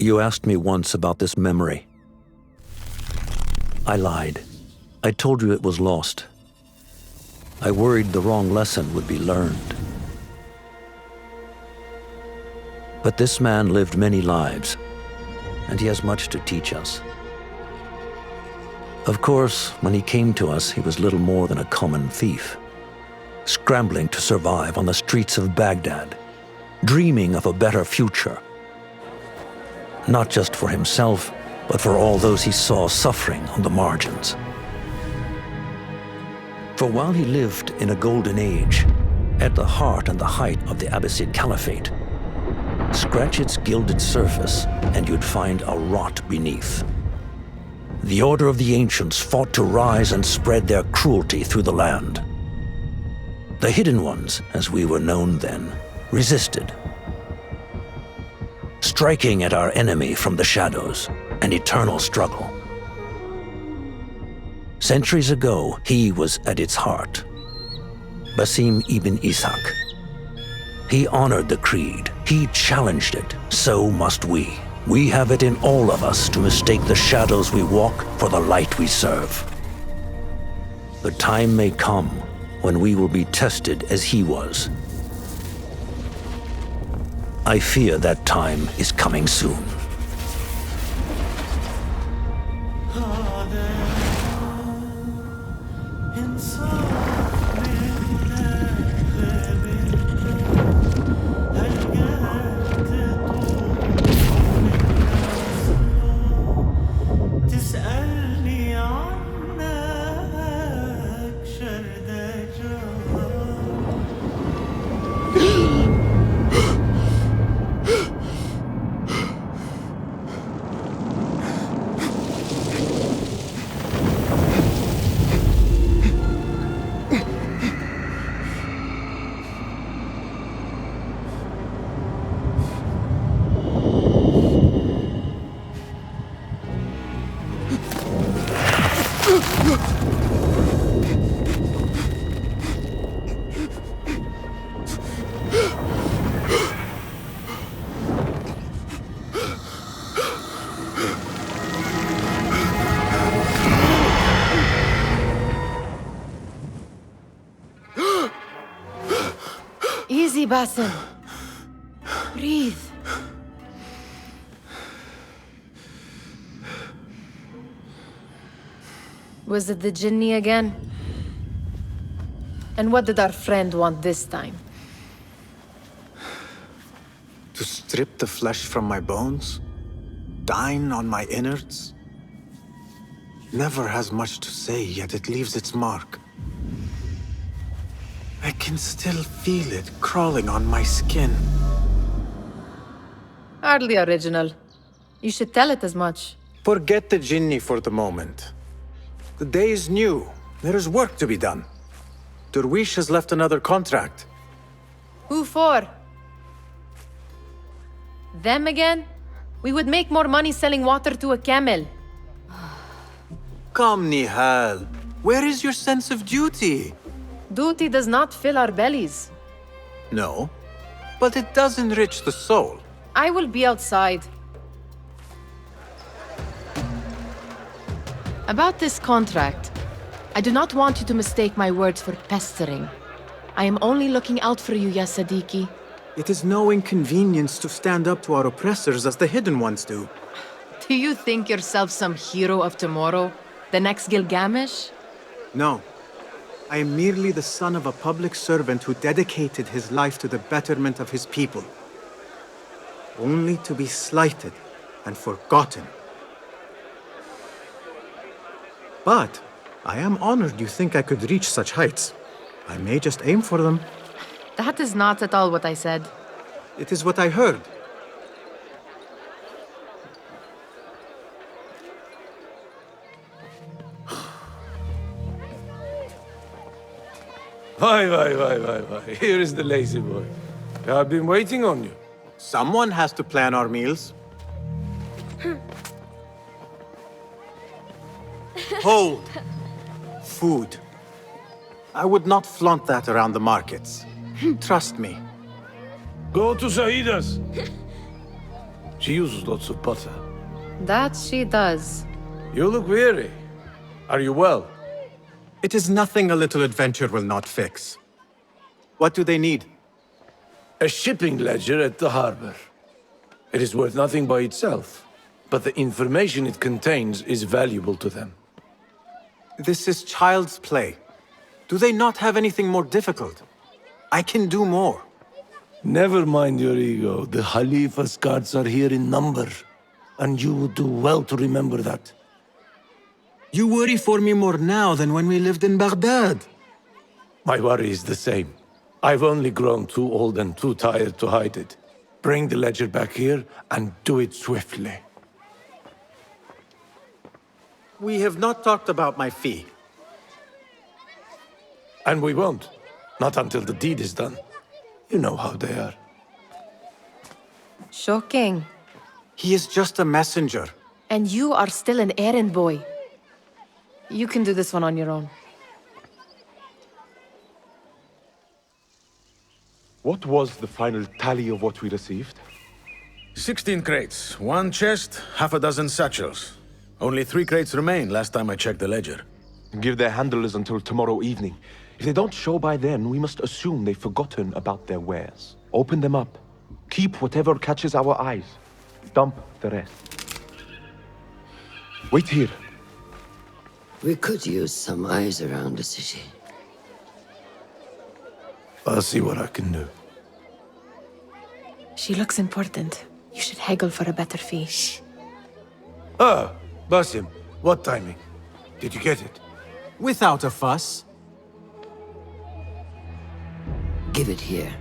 You asked me once about this memory. I lied. I told you it was lost. I worried the wrong lesson would be learned. But this man lived many lives, and he has much to teach us. Of course, when he came to us, he was little more than a common thief, scrambling to survive on the streets of Baghdad, dreaming of a better future. Not just for himself, but for all those he saw suffering on the margins. For while he lived in a golden age, at the heart and the height of the Abbasid Caliphate, scratch its gilded surface and you'd find a rot beneath. The Order of the Ancients fought to rise and spread their cruelty through the land. The Hidden Ones, as we were known then, resisted, striking at our enemy from the shadows, an eternal struggle. Centuries ago, he was at its heart, Basim ibn Ishaq. He honored the creed, he challenged it, so must we. We have it in all of us to mistake the shadows we walk for the light we serve. The time may come when we will be tested as he was. I fear that time is coming soon. Easy, Basim. Breathe. Was it the Jinni again? And what did our friend want this time? To strip the flesh from my bones? Dine on my innards? Never has much to say, yet it leaves its mark. I can still feel it crawling on my skin. Hardly original. You should tell it as much. Forget the Jinni for the moment. The day is new. There is work to be done. Derwish has left another contract. Who for? Them again? We would make more money selling water to a camel. Come, Nihal. Where is your sense of duty? Duty does not fill our bellies. No, but it does enrich the soul. I will be outside. About this contract, I do not want you to mistake my words for pestering. I am only looking out for you, Ya Siddiqui. It is no inconvenience to stand up to our oppressors as the Hidden Ones do. Do you think yourself some hero of tomorrow? The next Gilgamesh? No. I am merely the son of a public servant who dedicated his life to the betterment of his people. Only to be slighted and forgotten. But I am honored you think I could reach such heights. I may just aim for them. That is not at all what I said. It is what I heard. Why. Here is the lazy boy. I've been waiting on you. Someone has to plan our meals. Hold! Food. I would not flaunt that around the markets. Trust me. Go to Saida's. She uses lots of butter. That she does. You look weary. Are you well? It is nothing a little adventure will not fix. What do they need? A shipping ledger at the harbor. It is worth nothing by itself, but the information it contains is valuable to them. This is child's play. Do they not have anything more difficult? I can do more. Never mind your ego. The Khalifa's guards are here in number, and you would do well to remember that. You worry for me more now than when we lived in Baghdad. My worry is the same. I've only grown too old and too tired to hide it. Bring the ledger back here, and do it swiftly. We have not talked about my fee. And we won't. Not until the deed is done. You know how they are. Shocking. He is just a messenger. And you are still an errand boy. You can do this one on your own. What was the final tally of what we received? 16 crates, 1 chest, half a dozen satchels. Only 3 crates remain last time I checked the ledger. Give their handlers until tomorrow evening. If they don't show by then, we must assume they've forgotten about their wares. Open them up. Keep whatever catches our eyes. Dump the rest. Wait here. We could use some eyes around the city. I'll see what I can do. She looks important. You should haggle for a better fee. Ah, Basim, what timing? Did you get it? Without a fuss. Give it here.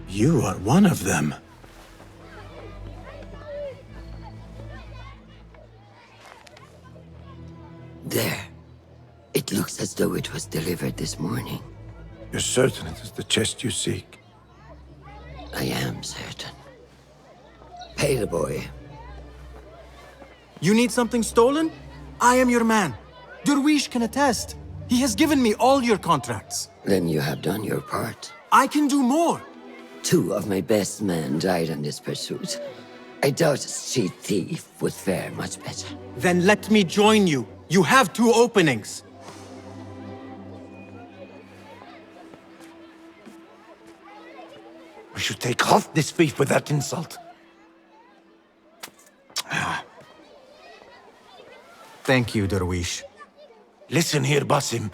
You are one of them. There. It looks as though it was delivered this morning. You're certain it is the chest you seek? I am certain. Pay the boy. You need something stolen? I am your man. Derwish can attest. He has given me all your contracts. Then you have done your part. I can do more. 2 of my best men died in this pursuit. I doubt a street thief would fare much better. Then let me join you. You have 2 openings. We should take half this thief with that insult. Thank you, Derwish. Listen here, Basim.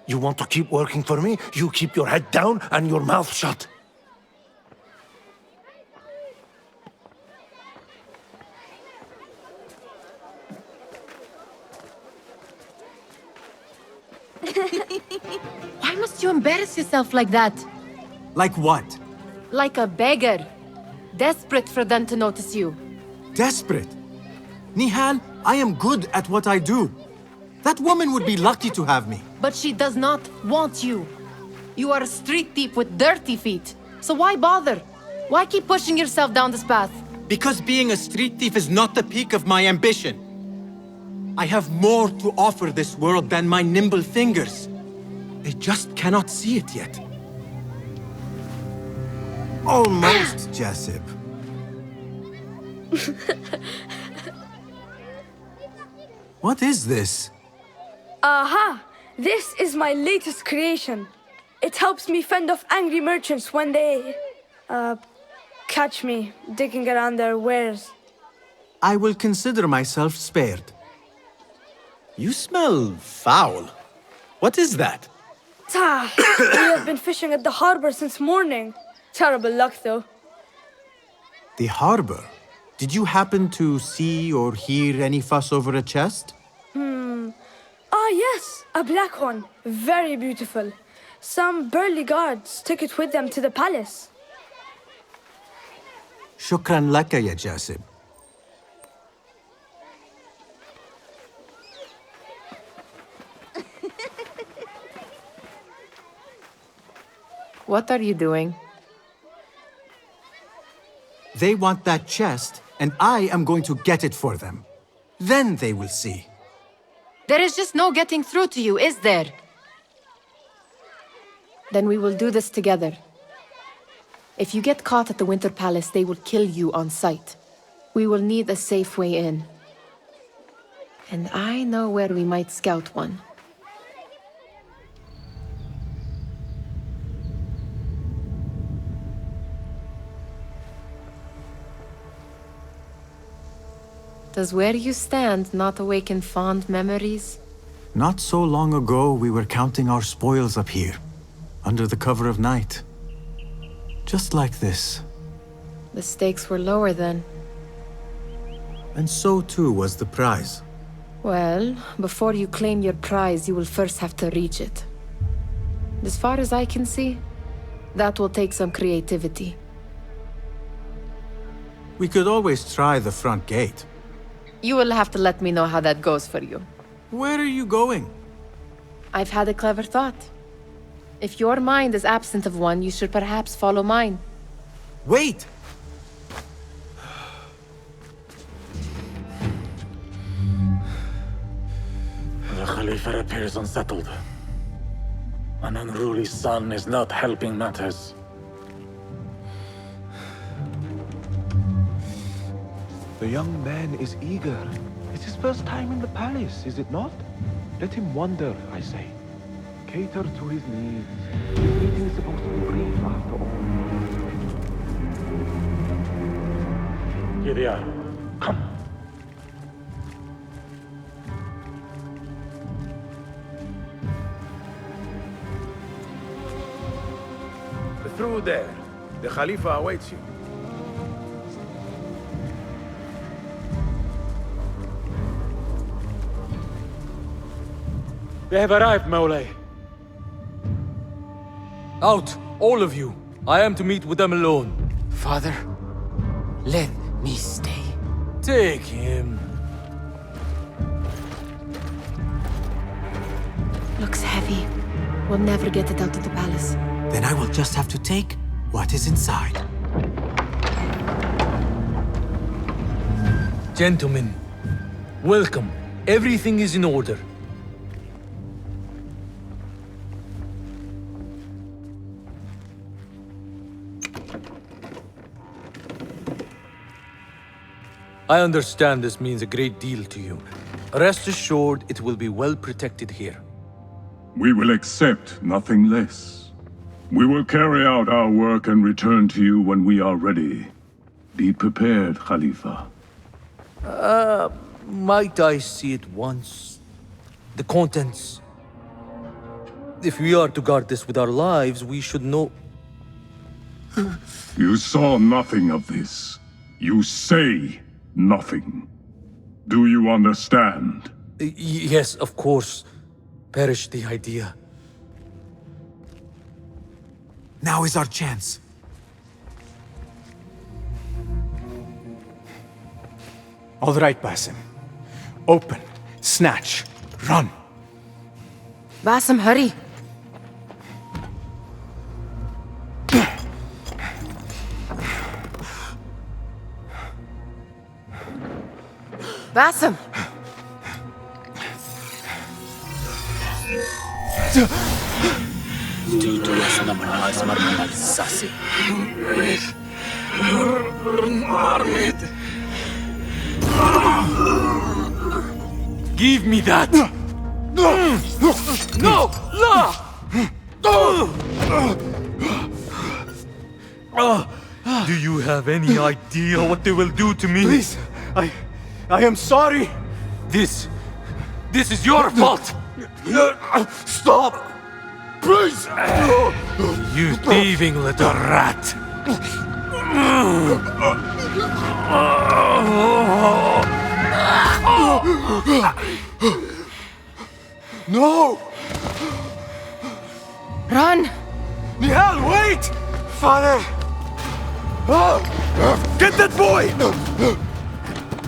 You want to keep working for me? You keep your head down and your mouth shut. Why must you embarrass yourself like that? Like what? Like a beggar. Desperate for them to notice you. Desperate? Nihal, I am good at what I do. That woman would be lucky to have me. But she does not want you. You are a street thief with dirty feet. So why bother? Why keep pushing yourself down this path? Because being a street thief is not the peak of my ambition. I have more to offer this world than my nimble fingers. They just cannot see it yet. Almost, Jasib. What is this? Aha! This is my latest creation. It helps me fend off angry merchants when they... catch me digging around their wares. I will consider myself spared. You smell foul. What is that? We have been fishing at the harbor since morning. Terrible luck, though. The harbor? Did you happen to see or hear any fuss over a chest? Ah, yes, a black one. Very beautiful. Some burly guards took it with them to the palace. Shukran laka, ya Jasib. What are you doing? They want that chest, and I am going to get it for them. Then they will see. There is just no getting through to you, is there? Then we will do this together. If you get caught at the Winter Palace, they will kill you on sight. We will need a safe way in. And I know where we might scout one. Does where you stand not awaken fond memories? Not so long ago, we were counting our spoils up here, under the cover of night. Just like this. The stakes were lower then. And so too was the prize. Well, before you claim your prize, you will first have to reach it. As far as I can see, that will take some creativity. We could always try the front gate. You will have to let me know how that goes for you. Where are you going? I've had a clever thought. If your mind is absent of one, you should perhaps follow mine. Wait! The Khalifa appears unsettled. An unruly son is not helping matters. The young man is eager. It's his first time in the palace, is it not? Let him wander, I say. Cater to his needs. This meeting is supposed to be brief, after all. Here they are. Come. Through there. The Khalifa awaits you. They have arrived, Mawlay. Out, all of you. I am to meet with them alone. Father, let me stay. Take him. Looks heavy. We'll never get it out of the palace. Then I will just have to take what is inside. Gentlemen, welcome. Everything is in order. I understand this means a great deal to you. Rest assured, it will be well protected here. We will accept nothing less. We will carry out our work and return to you when we are ready. Be prepared, Khalifa. Might I see it once? The contents. If we are to guard this with our lives, we should know... You saw nothing of this. You say nothing. Do you understand? Yes, of course. Perish the idea. Now is our chance. All right, Basim. Open, snatch, run. Basim, hurry. Basim! Give me that! No! Do you have any idea what they will do to me? Please, I am sorry. This is your fault! Stop! Please! You thieving little rat! No! Run! Nihal, wait! Father! Get that boy!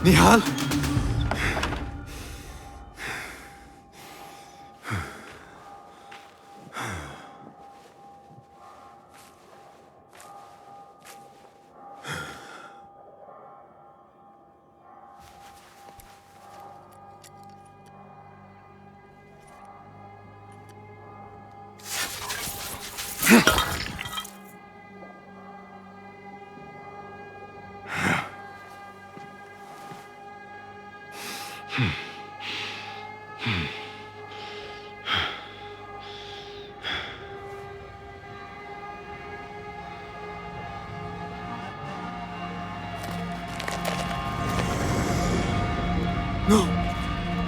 Nihal? No!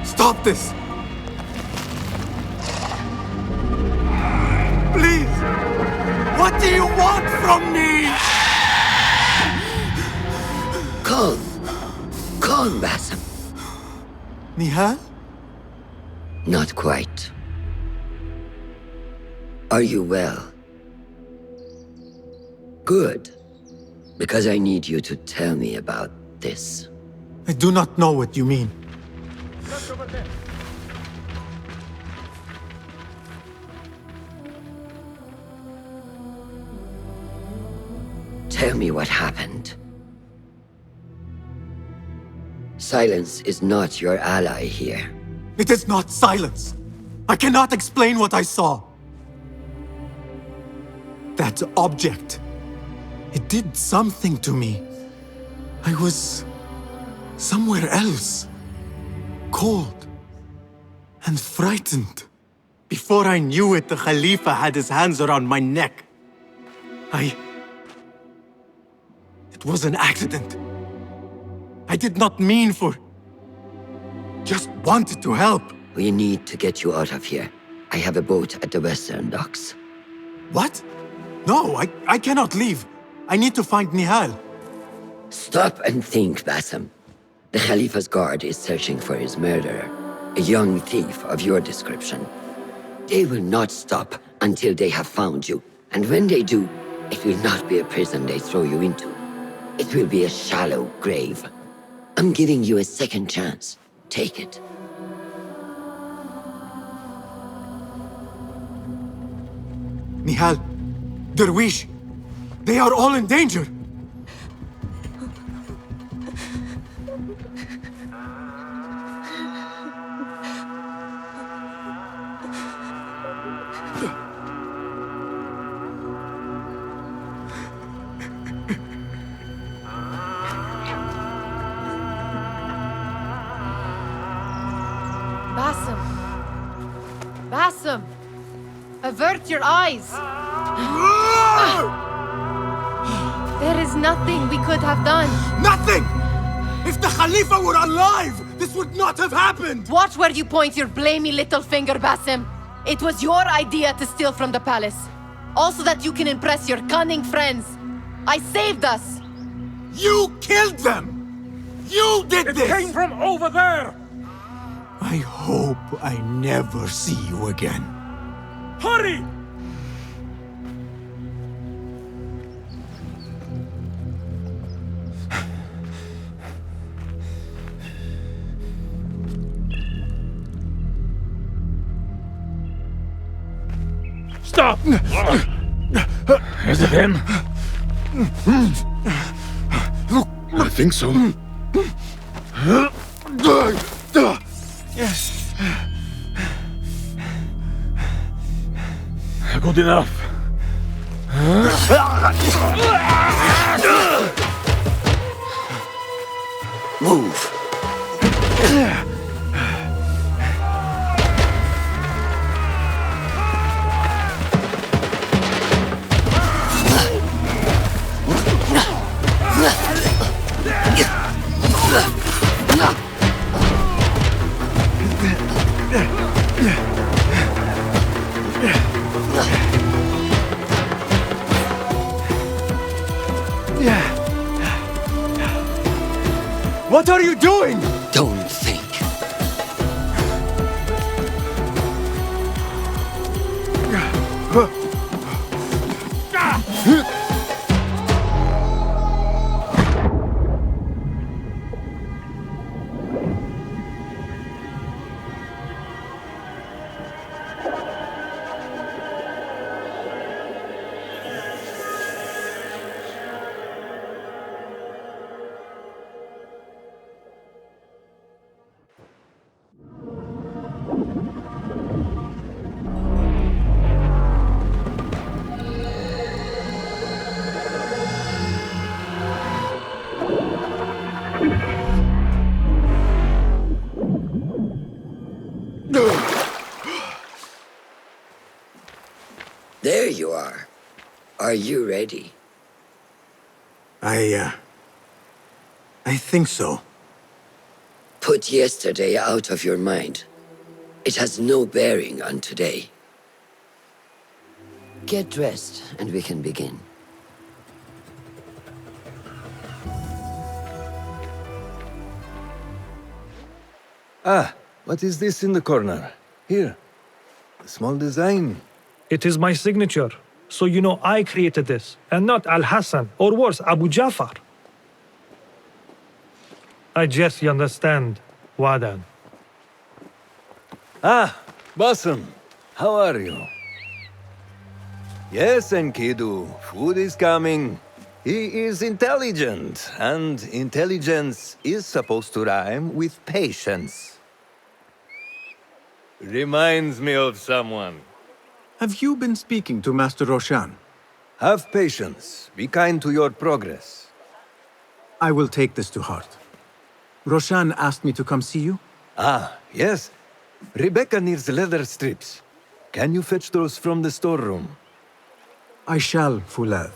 Stop this! Please! What do you want from me? Calm. Calm, Basim. Nihal? Not quite. Are you well? Good. Because I need you to tell me about this. I do not know what you mean. Tell me what happened. Silence is not your ally here. It is not silence. I cannot explain what I saw. That object. It did something to me. I was somewhere else. Cold and frightened. Before I knew it, the Khalifa had his hands around my neck. It was an accident. I did not mean for... Just wanted to help. We need to get you out of here. I have a boat at the western docks. What? No, I cannot leave. I need to find Nihal. Stop and think, Basim. The Khalifa's guard is searching for his murderer, a young thief of your description. They will not stop until they have found you, and when they do, it will not be a prison they throw you into. It will be a shallow grave. I'm giving you a second chance. Take it. Nihal, Derwish, they are all in danger. Basim! Avert your eyes! There is nothing we could have done. Nothing! If the Khalifa were alive, this would not have happened! Watch where you point your blamey little finger, Basim. It was your idea to steal from the palace. Also that you can impress your cunning friends. I saved us! You killed them! You did this! It came from over there! I hope I never see you again. Hurry! Stop! Is it him? I think so. Yes. Good enough. Move. What are you doing? Don't think. you are. Are you ready? I think so. Put yesterday out of your mind. It has no bearing on today. Get dressed, and we can begin. Ah, what is this in the corner? Here. A small design. It is my signature. So you know I created this, and not Al-Hassan, or worse, Abu Jafar. I guess you understand, Wadan. Ah, Bassam. How are you? Yes, Enkidu. Food is coming. He is intelligent, and intelligence is supposed to rhyme with patience. Reminds me of someone. Have you been speaking to Master Roshan? Have patience. Be kind to your progress. I will take this to heart. Roshan asked me to come see you? Ah, yes. Rebecca needs leather strips. Can you fetch those from the storeroom? I shall, Fulad.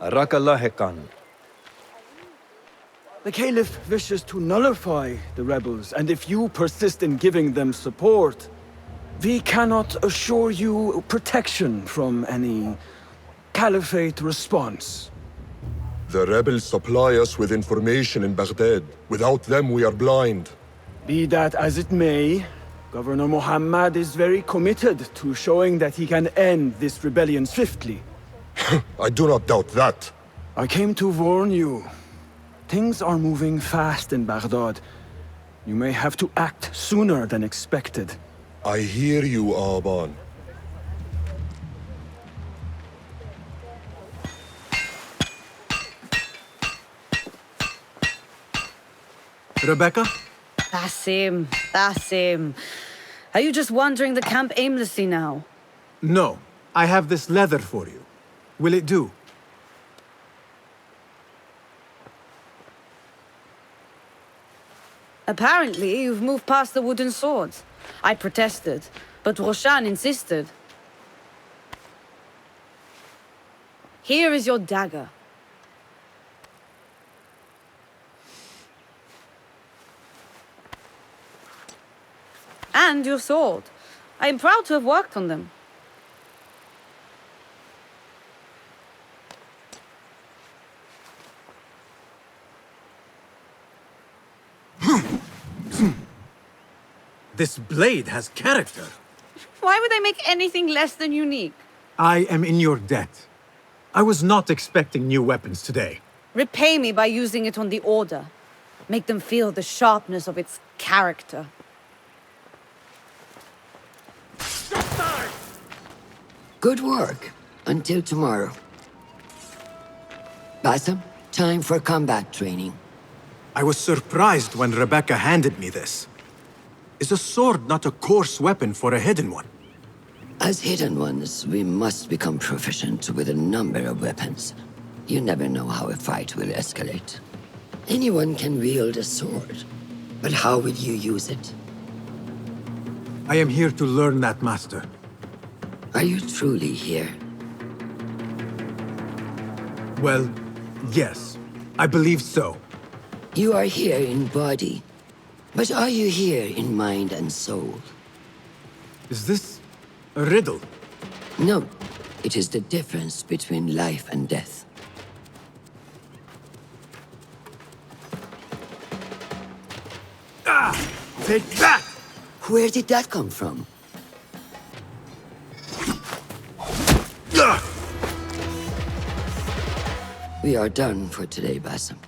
Arakallah Khan. The Caliph wishes to nullify the rebels, and if you persist in giving them support, we cannot assure you protection from any Caliphate response. The rebels supply us with information in Baghdad. Without them, we are blind. Be that as it may, Governor Muhammad is very committed to showing that he can end this rebellion swiftly. I do not doubt that. I came to warn you. Things are moving fast in Baghdad. You may have to act sooner than expected. I hear you, Aban. Rebecca? Basim. Are you just wandering the camp aimlessly now? No. I have this leather for you. Will it do? Apparently, you've moved past the wooden swords. I protested, but Roshan insisted. Here is your dagger. And your sword. I am proud to have worked on them. This blade has character. Why would I make anything less than unique? I am in your debt. I was not expecting new weapons today. Repay me by using it on the Order. Make them feel the sharpness of its character. Good work. Until tomorrow. Bassam, time for combat training. I was surprised when Rebecca handed me this. Is a sword not a coarse weapon for a hidden one? As hidden ones, we must become proficient with a number of weapons. You never know how a fight will escalate. Anyone can wield a sword, but how will you use it? I am here to learn that, Master. Are you truly here? Well, yes. I believe so. You are here in body, but are you here in mind and soul? Is this a riddle? No. It is the difference between life and death. Ah! Take that! Where did that come from? We are done for today, Bassam.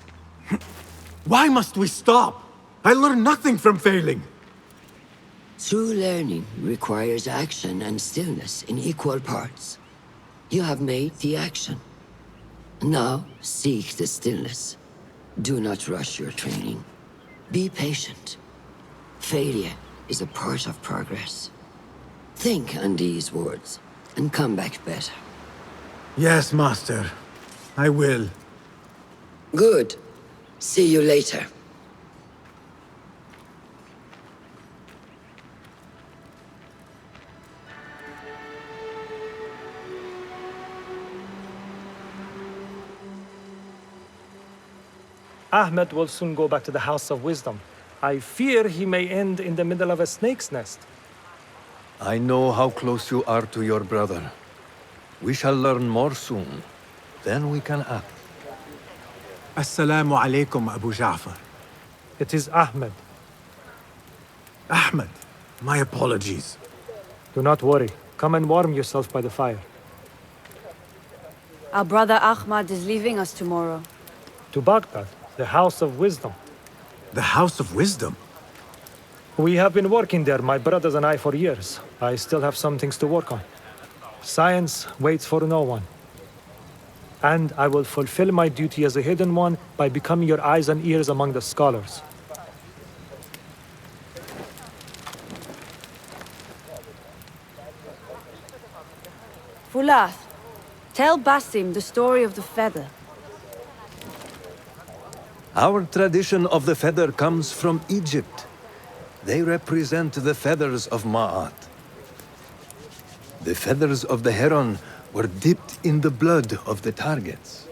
Why must we stop? I learn nothing from failing. True learning requires action and stillness in equal parts. You have made the action. Now, seek the stillness. Do not rush your training. Be patient. Failure is a part of progress. Think on these words, and come back better. Yes, Master. I will. Good. See you later. Ahmed will soon go back to the House of Wisdom. I fear he may end in the middle of a snake's nest. I know how close you are to your brother. We shall learn more soon. Then we can act. Assalamu alaikum, Abu Ja'far. It is Ahmed. Ahmed, my apologies. Do not worry. Come and warm yourself by the fire. Our brother Ahmad is leaving us tomorrow. To Baghdad, the House of Wisdom. The House of Wisdom? We have been working there, my brothers and I, for years. I still have some things to work on. Science waits for no one. And I will fulfill my duty as a hidden one by becoming your eyes and ears among the scholars. Fulath, tell Basim the story of the feather. Our tradition of the feather comes from Egypt. They represent the feathers of Ma'at. The feathers of the heron were dipped in the blood of the targets.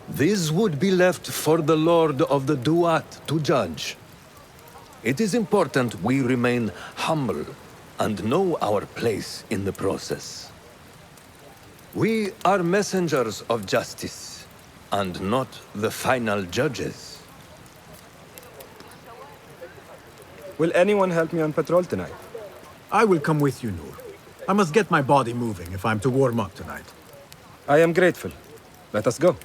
These would be left for the Lord of the Duat to judge. It is important we remain humble and know our place in the process. We are messengers of justice, and not the final judges. Will anyone help me on patrol tonight? I will come with you, Noor. I must get my body moving if I'm to warm up tonight. I am grateful. Let us go.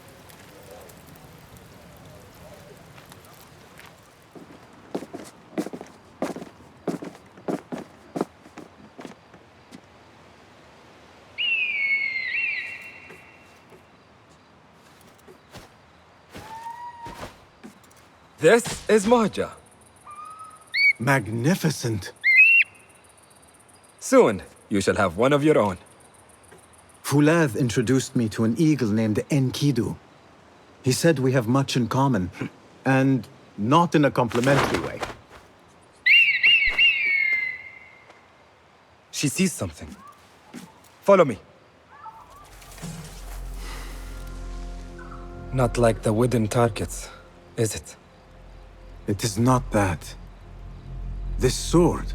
This is Mohaja. Magnificent. Soon, you shall have one of your own. Fulath introduced me to an eagle named Enkidu. He said we have much in common, and not in a complimentary way. She sees something. Follow me. Not like the wooden targets, is it? It is not that. This sword.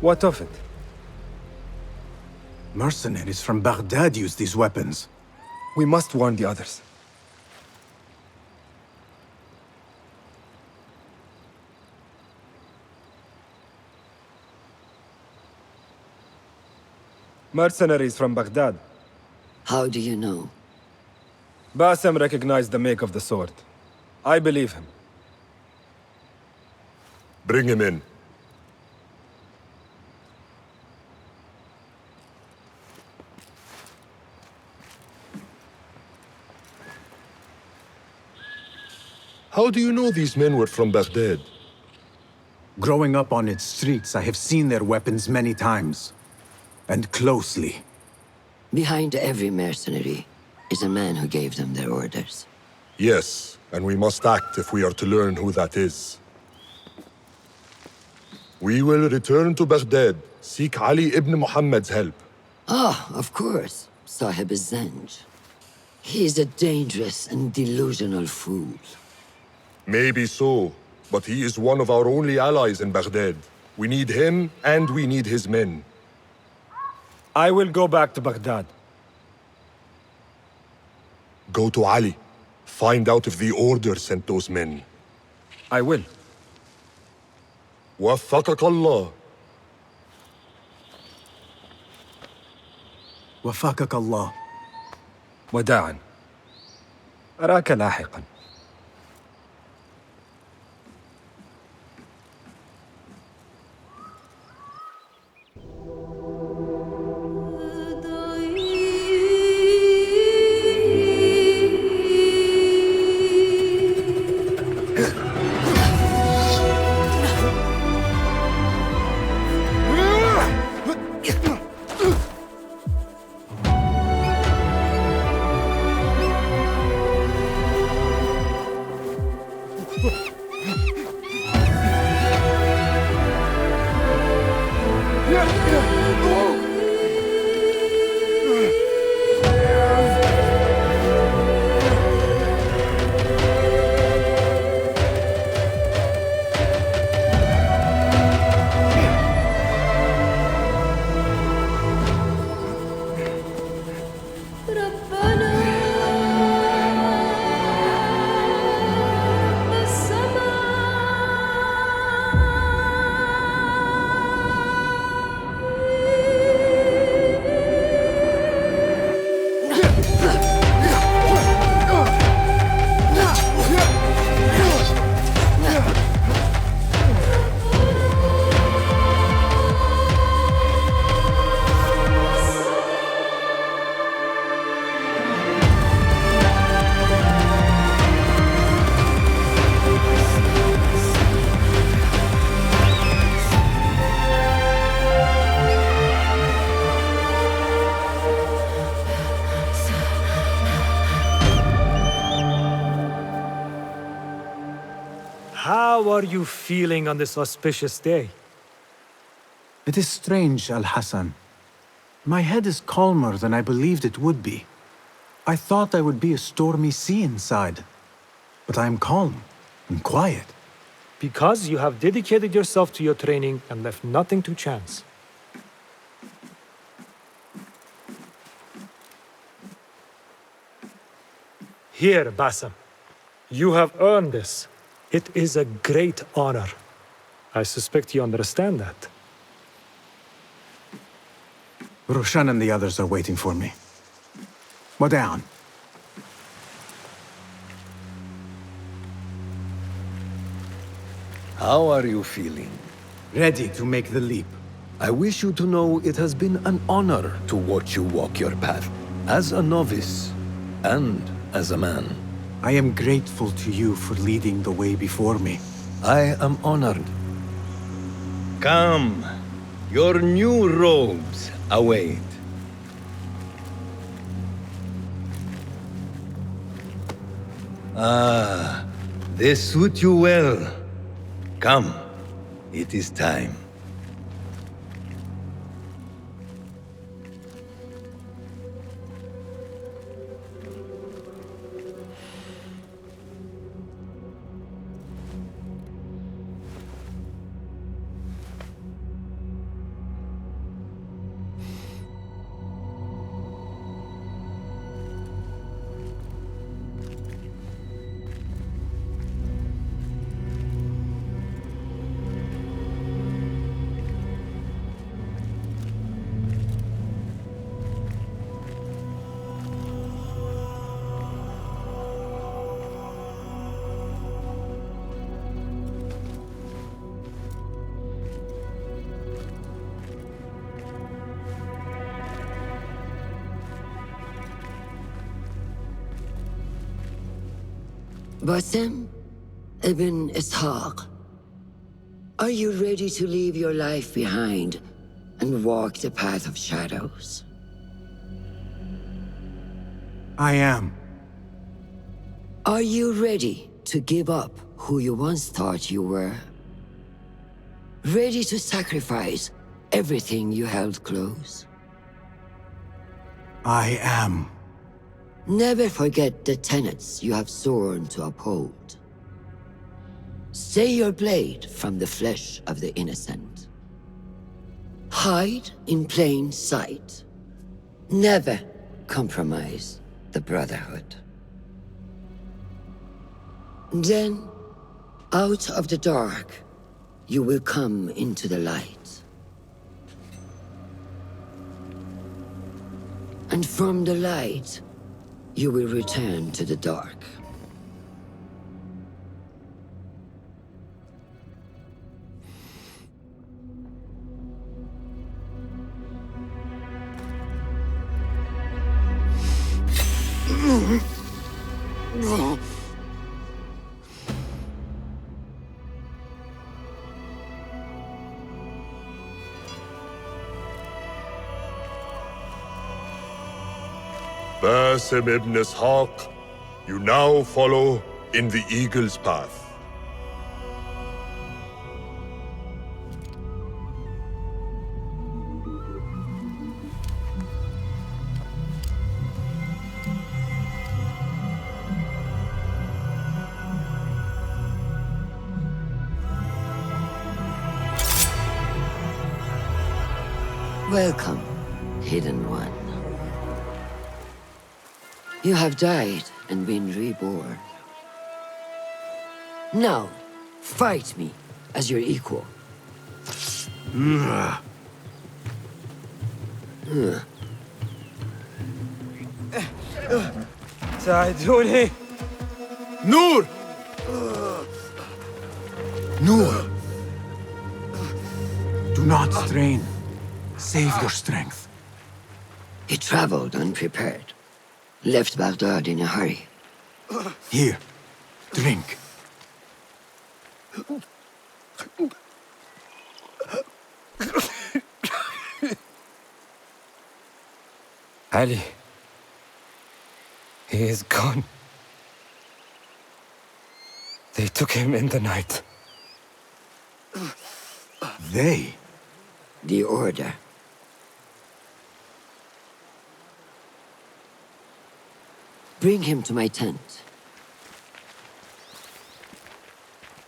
What of it? Mercenaries from Baghdad use these weapons. We must warn the others. Mercenaries from Baghdad. How do you know? Basim recognized the make of the sword. I believe him. Bring him in. How do you know these men were from Baghdad? Growing up on its streets, I have seen their weapons many times. And closely. Behind every mercenary is a man who gave them their orders. Yes, and we must act if we are to learn who that is. We will return to Baghdad, seek Ali ibn Muhammad's help. Ah, of course, Sahib Zanj. He is a dangerous and delusional fool. Maybe so, but he is one of our only allies in Baghdad. We need him, and we need his men. I will go back to Baghdad. Go to Ali. Find out if the order sent those men. I will. وفقك الله. وفقك الله. وداعا. أراك لاحقا. How are you feeling on this auspicious day? It is strange, Al-Hassan. My head is calmer than I believed it would be. I thought I would be a stormy sea inside. But I am calm and quiet. Because you have dedicated yourself to your training and left nothing to chance. Here, Bassam. You have earned this. It is a great honor. I suspect you understand that. Roshan and the others are waiting for me. Down. How are you feeling? Ready to make the leap. I wish you to know it has been an honor to watch you walk your path, as a novice and as a man. I am grateful to you for leading the way before me. I am honored. Come, your new robes await. Ah, they suit you well. Come, it is time. Bassem ibn Ishaq, are you ready to leave your life behind and walk the path of shadows? I am. Are you ready to give up who you once thought you were? Ready to sacrifice everything you held close? I am. Never forget the tenets you have sworn to uphold. Stay your blade from the flesh of the innocent. Hide in plain sight. Never compromise the Brotherhood. Then, out of the dark, you will come into the light. And from the light, you will return to the dark. Bassem ibn Ishaq, you now follow in the Eagle's path. Welcome, Hidden One. You have died and been reborn. Now, fight me as your equal. ساعدوني. Noor! Noor! Do not strain. Save your strength. He traveled unprepared. Left Baghdad in a hurry. Here, drink. Ali. He is gone. They took him in the night. They? The Order. Bring him to my tent.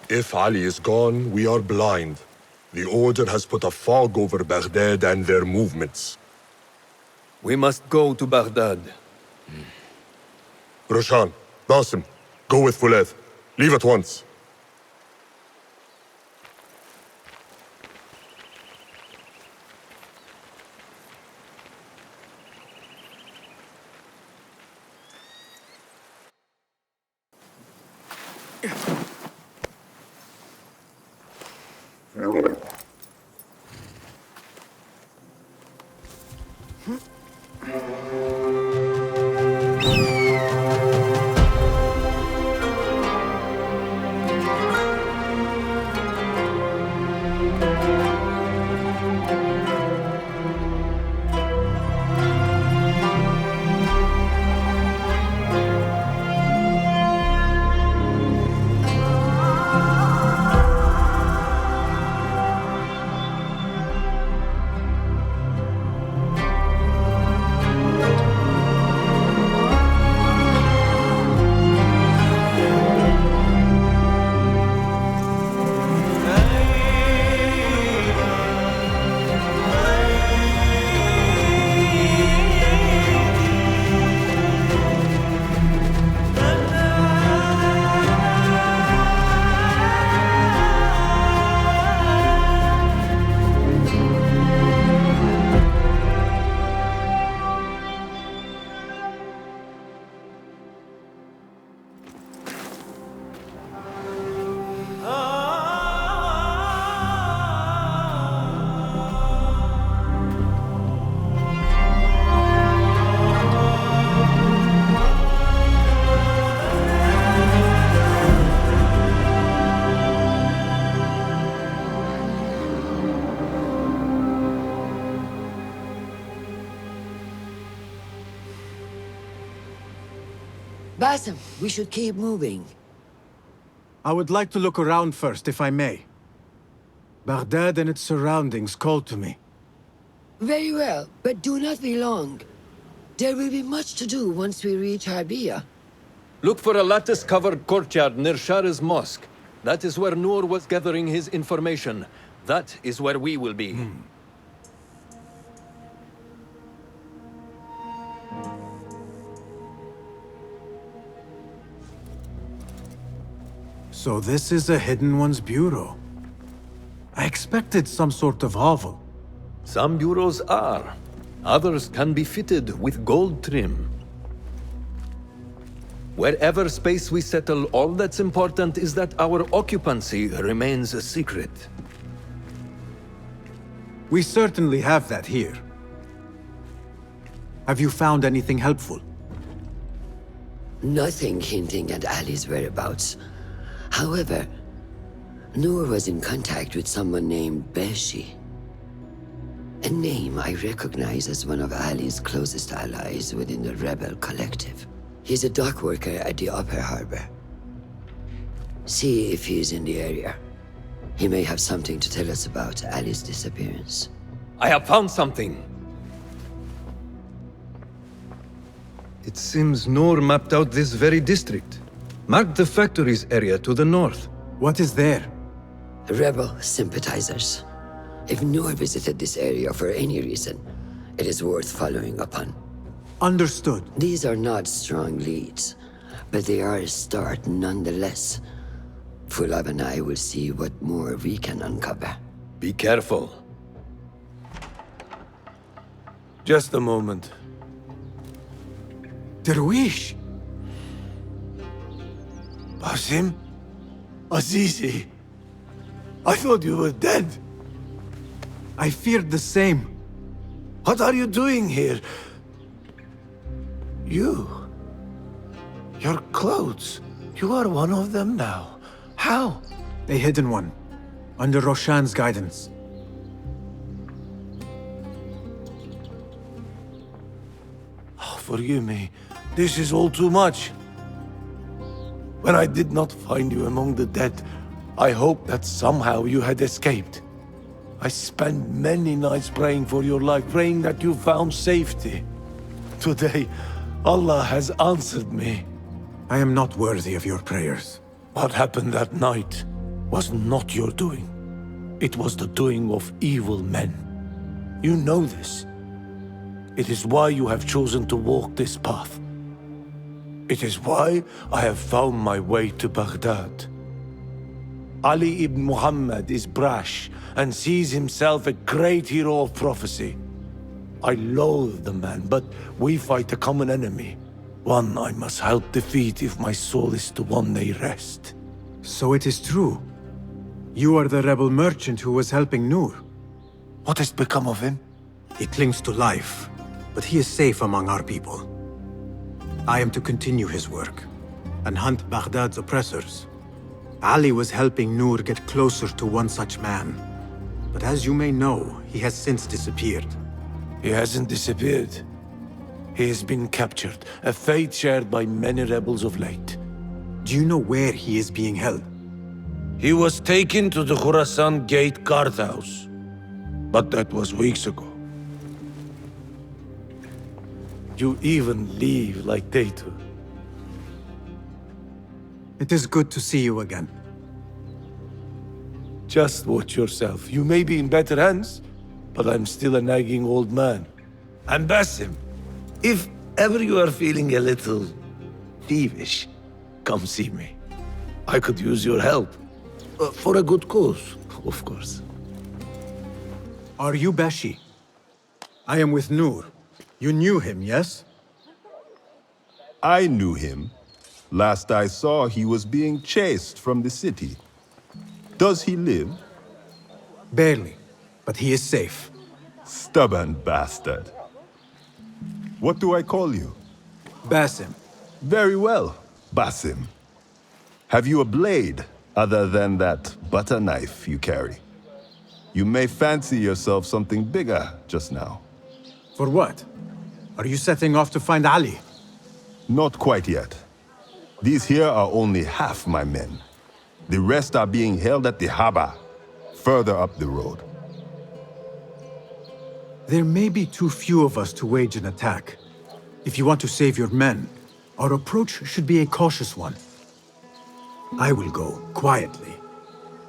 If Ali is gone, we are blind. The Order has put a fog over Baghdad and their movements. We must go to Baghdad. Roshan, Basim, go with Fulad. Leave at once. Basim, we should keep moving. I would like to look around first, if I may. Baghdad and its surroundings call to me. Very well, but do not be long. There will be much to do once we reach Harbia. Look for a lattice-covered courtyard near Shah's mosque. That is where Noor was gathering his information. That is where we will be. So this is a Hidden One's bureau. I expected some sort of hovel. Some bureaus are. Others can be fitted with gold trim. Wherever space we settle, all that's important is that our occupancy remains a secret. We certainly have that here. Have you found anything helpful? Nothing hinting at Ali's whereabouts. However, Noor was in contact with someone named Beshi. A name I recognize as one of Ali's closest allies within the rebel collective. He's a dock worker at the Upper Harbor. See if he's in the area. He may have something to tell us about Ali's disappearance. I have found something. It seems Noor mapped out this very district. Mark the factories area to the north. What is there? Rebel sympathizers. If Noor visited this area for any reason, it is worth following upon. Understood. These are not strong leads, but they are a start nonetheless. Fulab and I will see what more we can uncover. Be careful. Just a moment. Derwish! Basim? Azizi? I thought you were dead. I feared the same. What are you doing here? You? Your clothes? You are one of them now. How? A Hidden One. Under Roshan's guidance. Oh, forgive me. This is all too much. When I did not find you among the dead, I hoped that somehow you had escaped. I spent many nights praying for your life, praying that you found safety. Today, Allah has answered me. I am not worthy of your prayers. What happened that night was not your doing. It was the doing of evil men. You know this. It is why you have chosen to walk this path. It is why I have found my way to Baghdad. Ali ibn Muhammad is brash and sees himself a great hero of prophecy. I loathe the man, but we fight a common enemy. One I must help defeat if my soul is to one day rest. So it is true. You are the rebel merchant who was helping Noor. What has become of him? He clings to life, but he is safe among our people. I am to continue his work and hunt Baghdad's oppressors. Ali was helping Noor get closer to one such man. But as you may know, he has since disappeared. He hasn't disappeared. He has been captured, a fate shared by many rebels of late. Do you know where he is being held? He was taken to the Khurasan Gate guardhouse. But that was weeks ago. You even leave like they do. It is good to see you again. Just watch yourself. You may be in better hands, but I'm still a nagging old man. And Basim, if ever you are feeling a little peevish, come see me. I could use your help. For a good cause, of course. Are you Bashi? I am with Noor. You knew him, yes? I knew him. Last I saw, he was being chased from the city. Does he live? Barely, but he is safe. Stubborn bastard. What do I call you? Basim. Very well, Basim. Have you a blade other than that butter knife you carry? You may fancy yourself something bigger just now. For what? Are you setting off to find Ali? Not quite yet. These here are only half my men. The rest are being held at the harbor, further up the road. There may be too few of us to wage an attack. If you want to save your men, our approach should be a cautious one. I will go, quietly.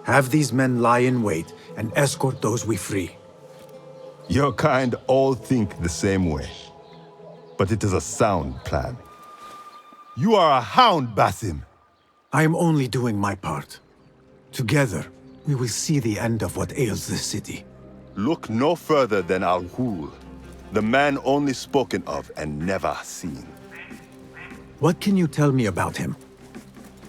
Have these men lie in wait and escort those we free. Your kind all think the same way. But it is a sound plan. You are a hound, Basim. I am only doing my part. Together, we will see the end of what ails this city. Look no further than Al-Ghul, the man only spoken of and never seen. What can you tell me about him?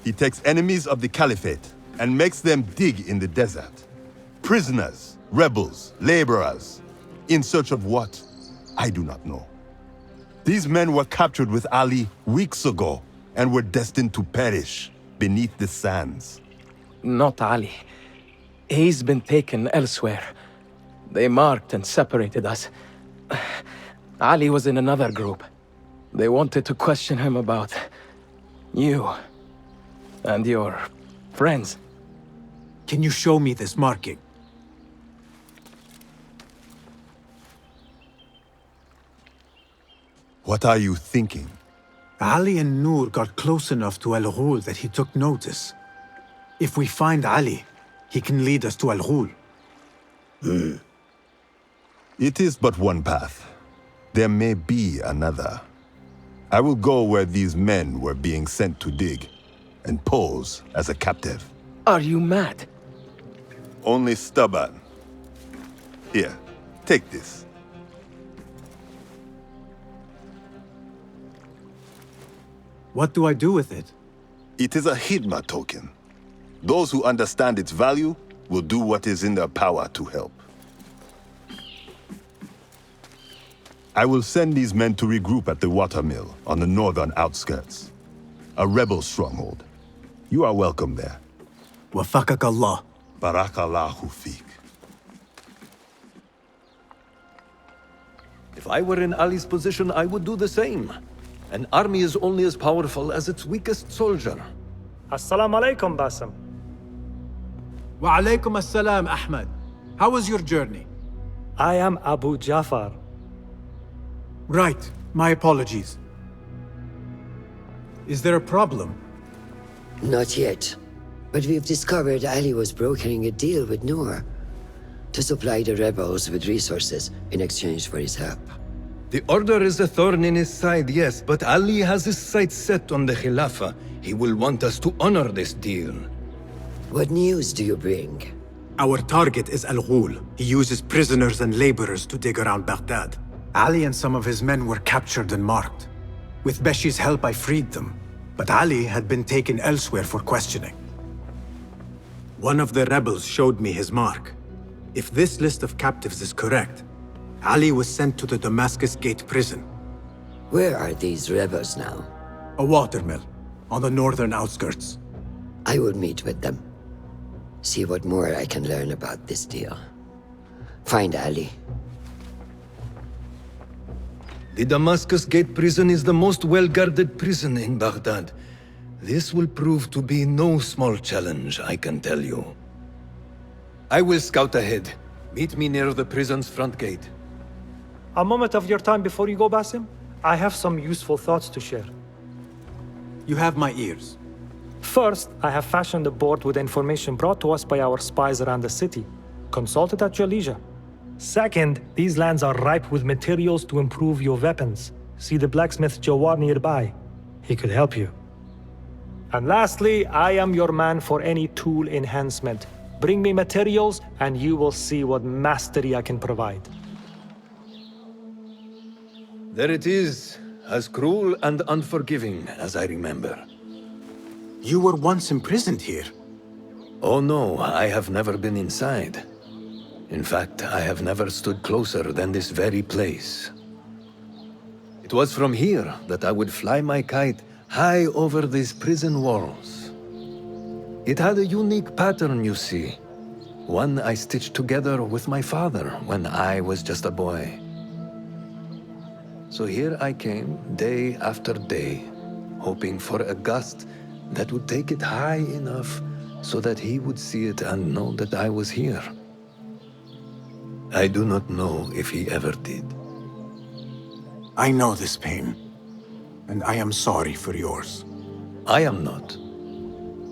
He takes enemies of the Caliphate and makes them dig in the desert. Prisoners, rebels, laborers. In search of what? I do not know. These men were captured with Ali weeks ago and were destined to perish beneath the sands. Not Ali. He's been taken elsewhere. They marked and separated us. Ali was in another group. They wanted to question him about you and your friends. Can you show me this marking? What are you thinking? Ali and Noor got close enough to Al-Ghul that he took notice. If we find Ali, he can lead us to Al-Ghul. It is but one path. There may be another. I will go where these men were being sent to dig, and pose as a captive. Are you mad? Only stubborn. Here, take this. What do I do with it? It is a Hidma token. Those who understand its value will do what is in their power to help. I will send these men to regroup at the watermill on the northern outskirts. A rebel stronghold. You are welcome there. Wafakak Allah. Barakallahu feek. If I were in Ali's position, I would do the same. An army is only as powerful as its weakest soldier. Assalamu alaikum, Basim. Wa alaikum assalam, Ahmed. How was your journey? I am Abu Jafar. Right. My apologies. Is there a problem? Not yet. But we've discovered Ali was brokering a deal with Noor to supply the rebels with resources in exchange for his help. The Order is a thorn in his side, yes, but Ali has his sights set on the Khilafah. He will want us to honor this deal. What news do you bring? Our target is Al-Ghul. He uses prisoners and laborers to dig around Baghdad. Ali and some of his men were captured and marked. With Beshi's help, I freed them. But Ali had been taken elsewhere for questioning. One of the rebels showed me his mark. If this list of captives is correct, Ali was sent to the Damascus Gate prison. Where are these rebels now? A watermill, on the northern outskirts. I will meet with them. See what more I can learn about this deal. Find Ali. The Damascus Gate prison is the most well-guarded prison in Baghdad. This will prove to be no small challenge, I can tell you. I will scout ahead. Meet me near the prison's front gate. A moment of your time before you go, Basim. I have some useful thoughts to share. You have my ears. First, I have fashioned a board with information brought to us by our spies around the city. Consult it at your leisure. Second, these lands are ripe with materials to improve your weapons. See the blacksmith Jawar nearby. He could help you. And lastly, I am your man for any tool enhancement. Bring me materials, and you will see what mastery I can provide. There it is, as cruel and unforgiving as I remember. You were once imprisoned here. Oh no, I have never been inside. In fact, I have never stood closer than this very place. It was from here that I would fly my kite high over these prison walls. It had a unique pattern, you see. One I stitched together with my father when I was just a boy. So here I came, day after day, hoping for a gust that would take it high enough so that he would see it and know that I was here. I do not know if he ever did. I know this pain, and I am sorry for yours. I am not.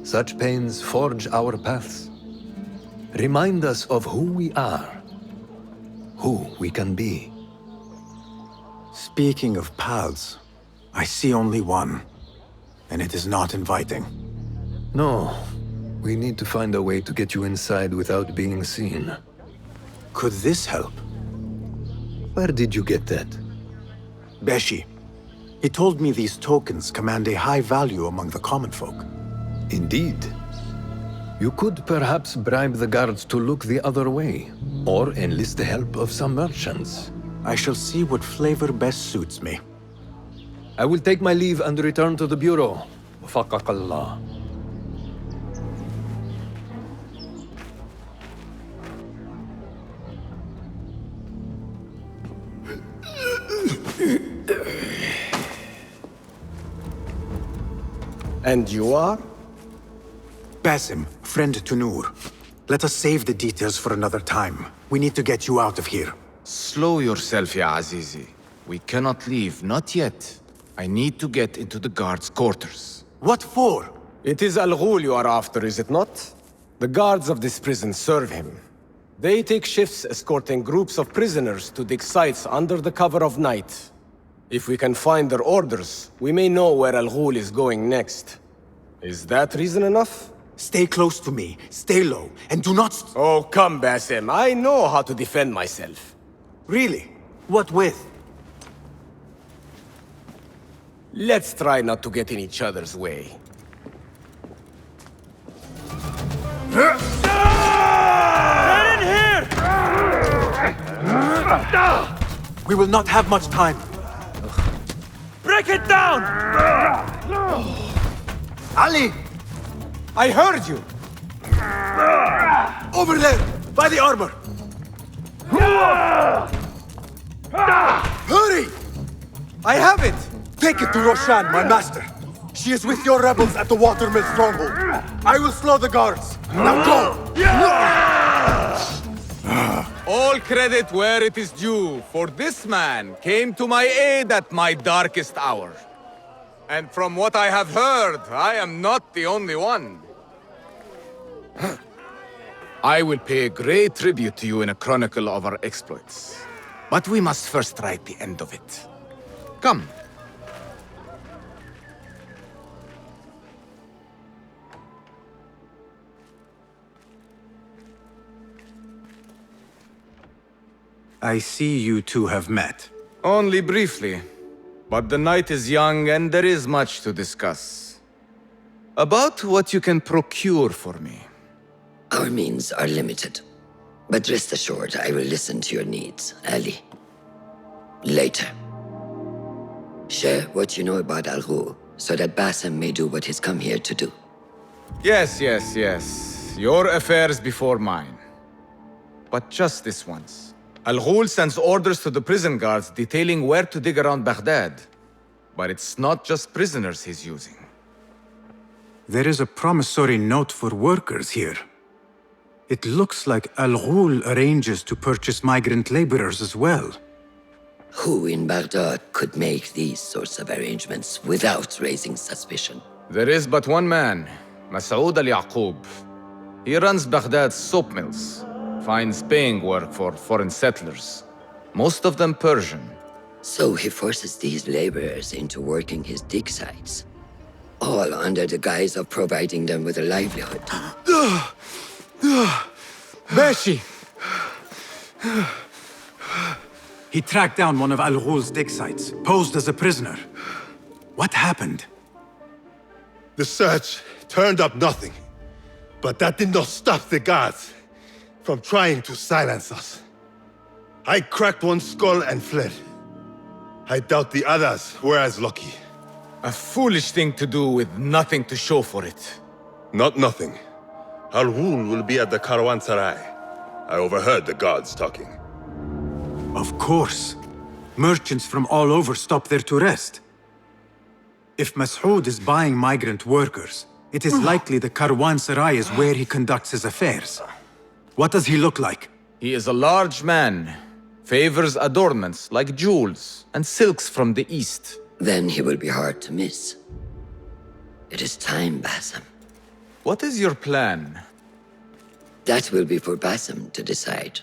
Such pains forge our paths. Remind us of who we are, who we can be. Speaking of paths, I see only one, and it is not inviting. No, we need to find a way to get you inside without being seen. Could this help? Where did you get that? Beshi. He told me these tokens command a high value among the common folk. Indeed. You could perhaps bribe the guards to look the other way, or enlist the help of some merchants. I shall see what flavor best suits me. I will take my leave and return to the Bureau. Wafaqakallah. And you are? Basim, friend to Noor. Let us save the details for another time. We need to get you out of here. Slow yourself, ya Azizi. We cannot leave, not yet. I need to get into the guards' quarters. What for? It is Al-Ghul you are after, is it not? The guards of this prison serve him. They take shifts escorting groups of prisoners to dig sites under the cover of night. If we can find their orders, we may know where Al-Ghul is going next. Is that reason enough? Stay close to me, stay low, and do not... Oh, come, Basim. I know how to defend myself. Really? What with? Let's try not to get in each other's way. Get in here! We will not have much time. Break it down! Ali! I heard you! Over there, by the armor! Hurry! I have it! Take it to Roshan, my master. She is with your rebels at the watermill stronghold. I will slow the guards. Now go! All credit where it is due, for this man came to my aid at my darkest hour. And from what I have heard, I am not the only one. I will pay great tribute to you in a chronicle of our exploits. But we must first write the end of it. Come. I see you two have met. Only briefly. But the night is young and there is much to discuss. About what you can procure for me. Our means are limited. But rest assured, I will listen to your needs, Ali. Later. Share what you know about Al-Ghul, so that Bassem may do what he's come here to do. Yes. Your affairs before mine. But just this once. Al-Ghul sends orders to the prison guards detailing where to dig around Baghdad. But it's not just prisoners he's using. There is a promissory note for workers here. It looks like Al-Ghul arranges to purchase migrant laborers as well. Who in Baghdad could make these sorts of arrangements without raising suspicion? There is but one man, Masoud al-Yaqub. He runs Baghdad's soap mills, finds paying work for foreign settlers, most of them Persian. So he forces these laborers into working his dig sites, all under the guise of providing them with a livelihood. Bashi! He tracked down one of Al-Ghul's dig sites, posed as a prisoner. What happened? The search turned up nothing. But that did not stop the guards from trying to silence us. I cracked one skull and fled. I doubt the others were as lucky. A foolish thing to do with nothing to show for it. Not nothing. Al-Ghul will be at the Caravanserai. I overheard the guards talking. Of course. Merchants from all over stop there to rest. If Masoud is buying migrant workers, it is likely the Caravanserai is where he conducts his affairs. What does he look like? He is a large man. Favors adornments like jewels and silks from the east. Then he will be hard to miss. It is time, Bassem. What is your plan? That will be for Bassem to decide.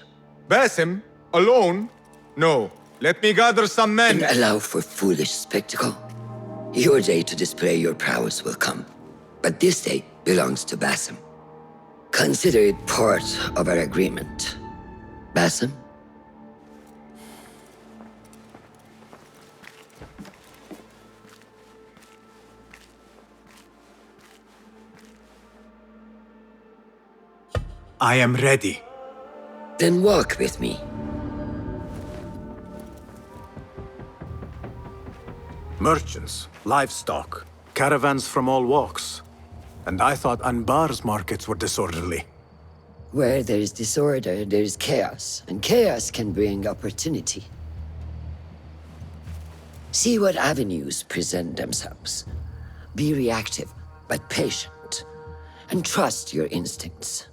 Bassem? Alone? No. Let me gather some men. And allow for foolish spectacle. Your day to display your prowess will come. But this day belongs to Bassem. Consider it part of our agreement. Bassem? I am ready. Then walk with me. Merchants, livestock, caravans from all walks. And I thought Anbar's markets were disorderly. Where there is disorder, there is chaos. And chaos can bring opportunity. See what avenues present themselves. Be reactive, but patient. And trust your instincts.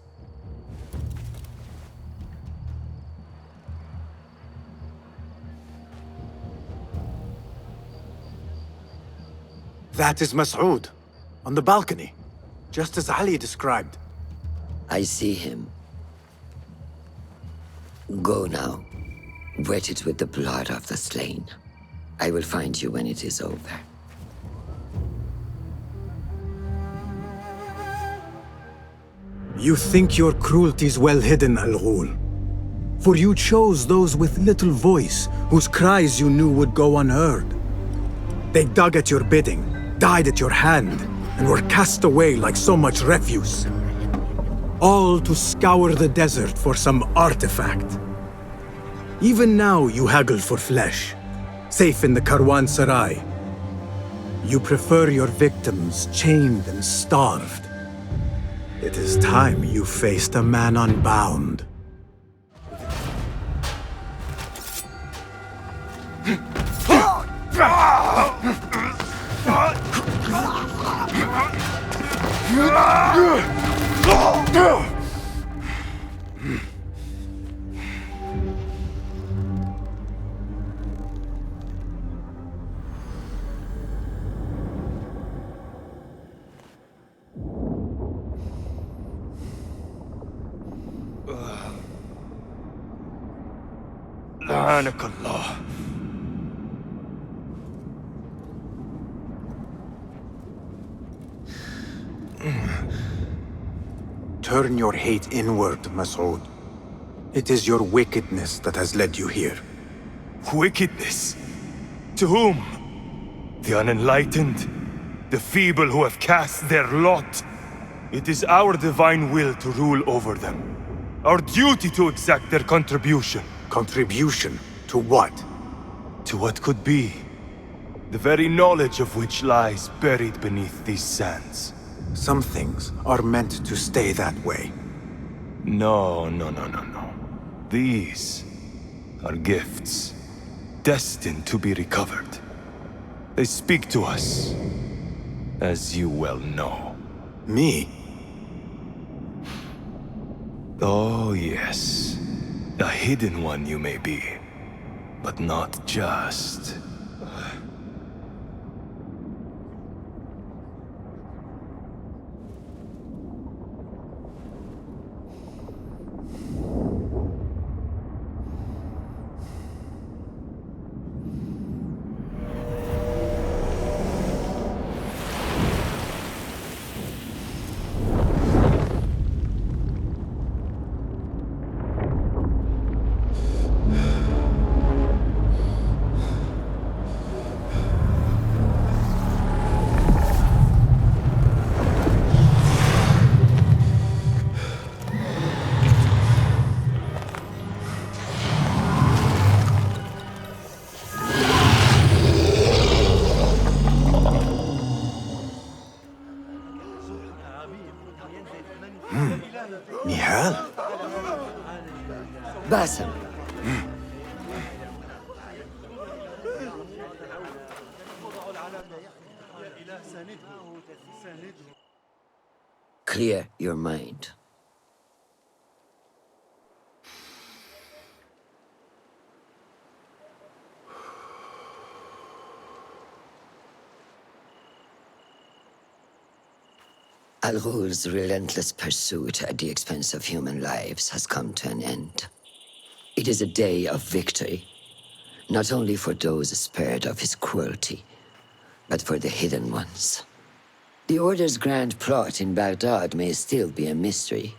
That is Masoud, on the balcony, just as Ali described. I see him. Go now. Wet it with the blood of the slain. I will find you when it is over. You think your cruelty's well hidden, Al-Ghul. For you chose those with little voice, whose cries you knew would go unheard. They dug at your bidding, died at your hand, and were cast away like so much refuse. All to scour the desert for some artifact. Even now you haggle for flesh, safe in the Caravanserai. You prefer your victims chained and starved. It is time you faced a man unbound. Subhanakallah. Turn your hate inward, Masood. It is your wickedness that has led you here. Wickedness? To whom? The unenlightened? The feeble who have cast their lot? It is our divine will to rule over them. Our duty to exact their contribution. Contribution? To what? To what could be. The very knowledge of which lies buried beneath these sands. Some things are meant to stay that way. No. These are gifts, destined to be recovered. They speak to us, as you well know. Me? Oh yes, a hidden one you may be, but not just. Nihal? Basim. Clear your mind. Al-Ghul's relentless pursuit at the expense of human lives has come to an end. It is a day of victory, not only for those spared of his cruelty, but for the hidden ones. The Order's grand plot in Baghdad may still be a mystery,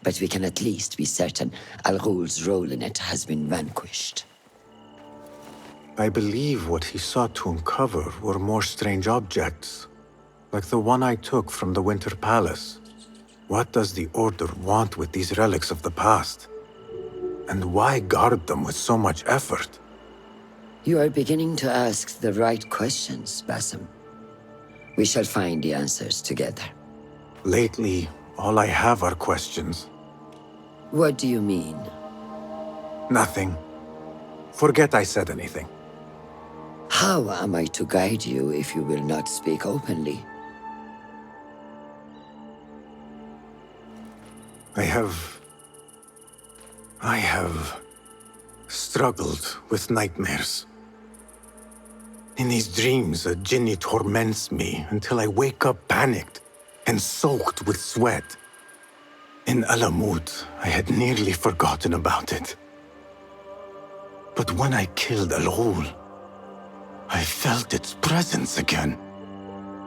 but we can at least be certain Al-Ghul's role in it has been vanquished. I believe what he sought to uncover were more strange objects, like the one I took from the Winter Palace. What does the Order want with these relics of the past? And why guard them with so much effort? You are beginning to ask the right questions, Basim. We shall find the answers together. Lately, all I have are questions. What do you mean? Nothing. Forget I said anything. How am I to guide you if you will not speak openly? I have struggled with nightmares. In these dreams, a jinni torments me until I wake up panicked and soaked with sweat. In Alamut, I had nearly forgotten about it. But when I killed Al-Ghul, I felt its presence again.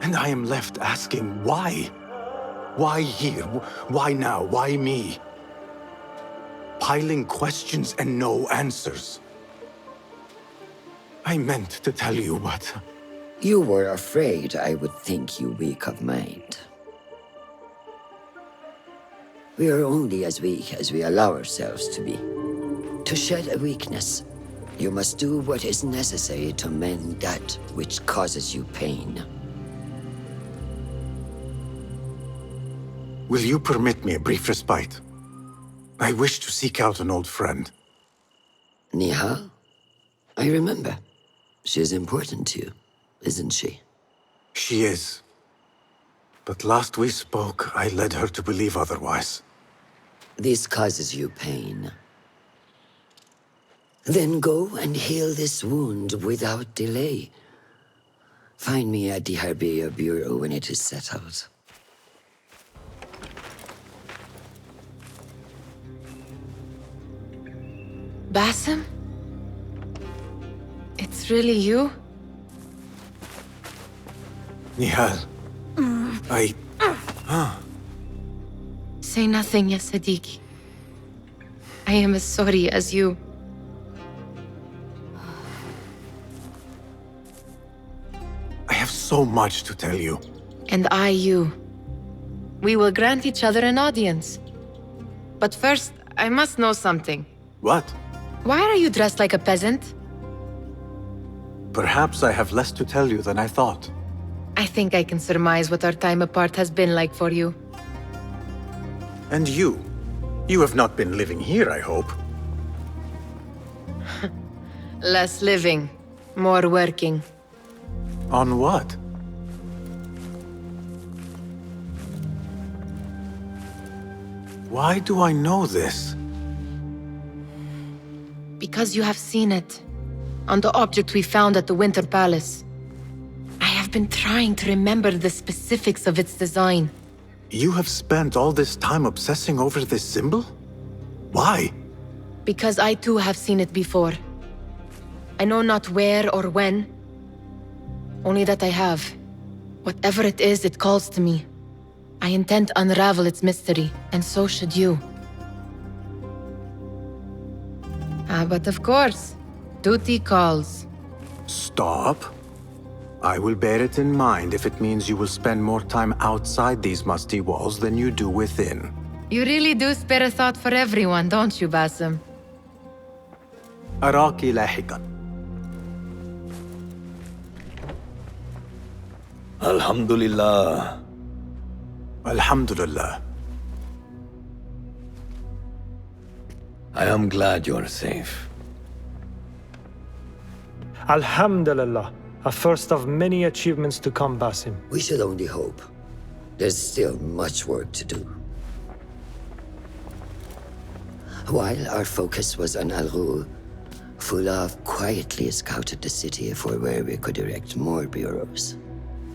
And I am left asking why? Why here? Why now? Why me? Piling questions and no answers. I meant to tell you, but... You were afraid I would think you weak of mind. We are only as weak as we allow ourselves to be. To shed a weakness, you must do what is necessary to mend that which causes you pain. Will you permit me a brief respite? I wish to seek out an old friend. Nihal? I remember. She is important to you, isn't she? She is. But last we spoke, I led her to believe otherwise. This causes you pain. Then go and heal this wound without delay. Find me at the Harbiya Bureau when it is settled. Basim? this really you? Nihal. Say nothing, ya Sadiqi. I am as sorry as you. I have so much to tell you. And I you. We will grant each other an audience. But first, I must know something. What? Why are you dressed like a peasant? Perhaps I have less to tell you than I thought. I think I can surmise what our time apart has been like for you. And you? You have not been living here, I hope. Less living, more working. On what? Why do I know this? Because you have seen it. On the object we found at the Winter Palace. I have been trying to remember the specifics of its design. You have spent all this time obsessing over this symbol? Why? Because I too have seen it before. I know not where or when. Only that I have. Whatever it is, it calls to me. I intend to unravel its mystery, and so should you. But of course, duty calls. Stop. I will bear it in mind if it means you will spend more time outside these musty walls than you do within. You really do spare a thought for everyone, don't you, Basim? أراك لاحقا. Alhamdulillah. Alhamdulillah. I am glad you're safe. Alhamdulillah. A first of many achievements to come, Basim. We should only hope. There's still much work to do. While our focus was on Al Ghul, Fulav quietly scouted the city for where we could erect more bureaus.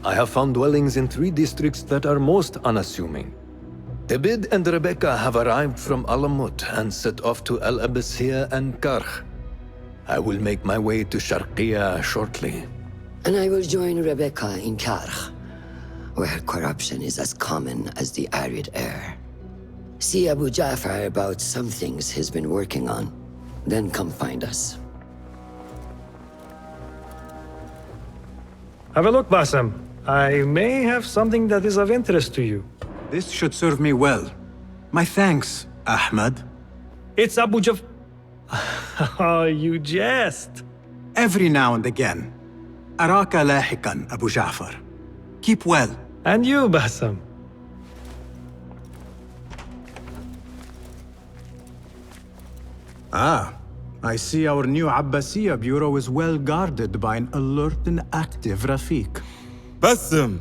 I have found dwellings in 3 districts that are most unassuming. Abid and Rebecca have arrived from Alamut and set off to Al Abbasiyah and Karkh. I will make my way to Sharqiyah shortly. And I will join Rebecca in Karkh, where corruption is as common as the arid air. See Abu Ja'far about some things he's been working on. Then come find us. Have a look, Basim. I may have something that is of interest to you. This should serve me well. My thanks, Ahmad. It's Abu Jaf... Oh, you jest. Every now and again. أراك لاحقا, Abu Ja'far. Keep well. And you, Basim. Ah, I see our new Abbasiyah bureau is well guarded by an alert and active Rafiq. Basim,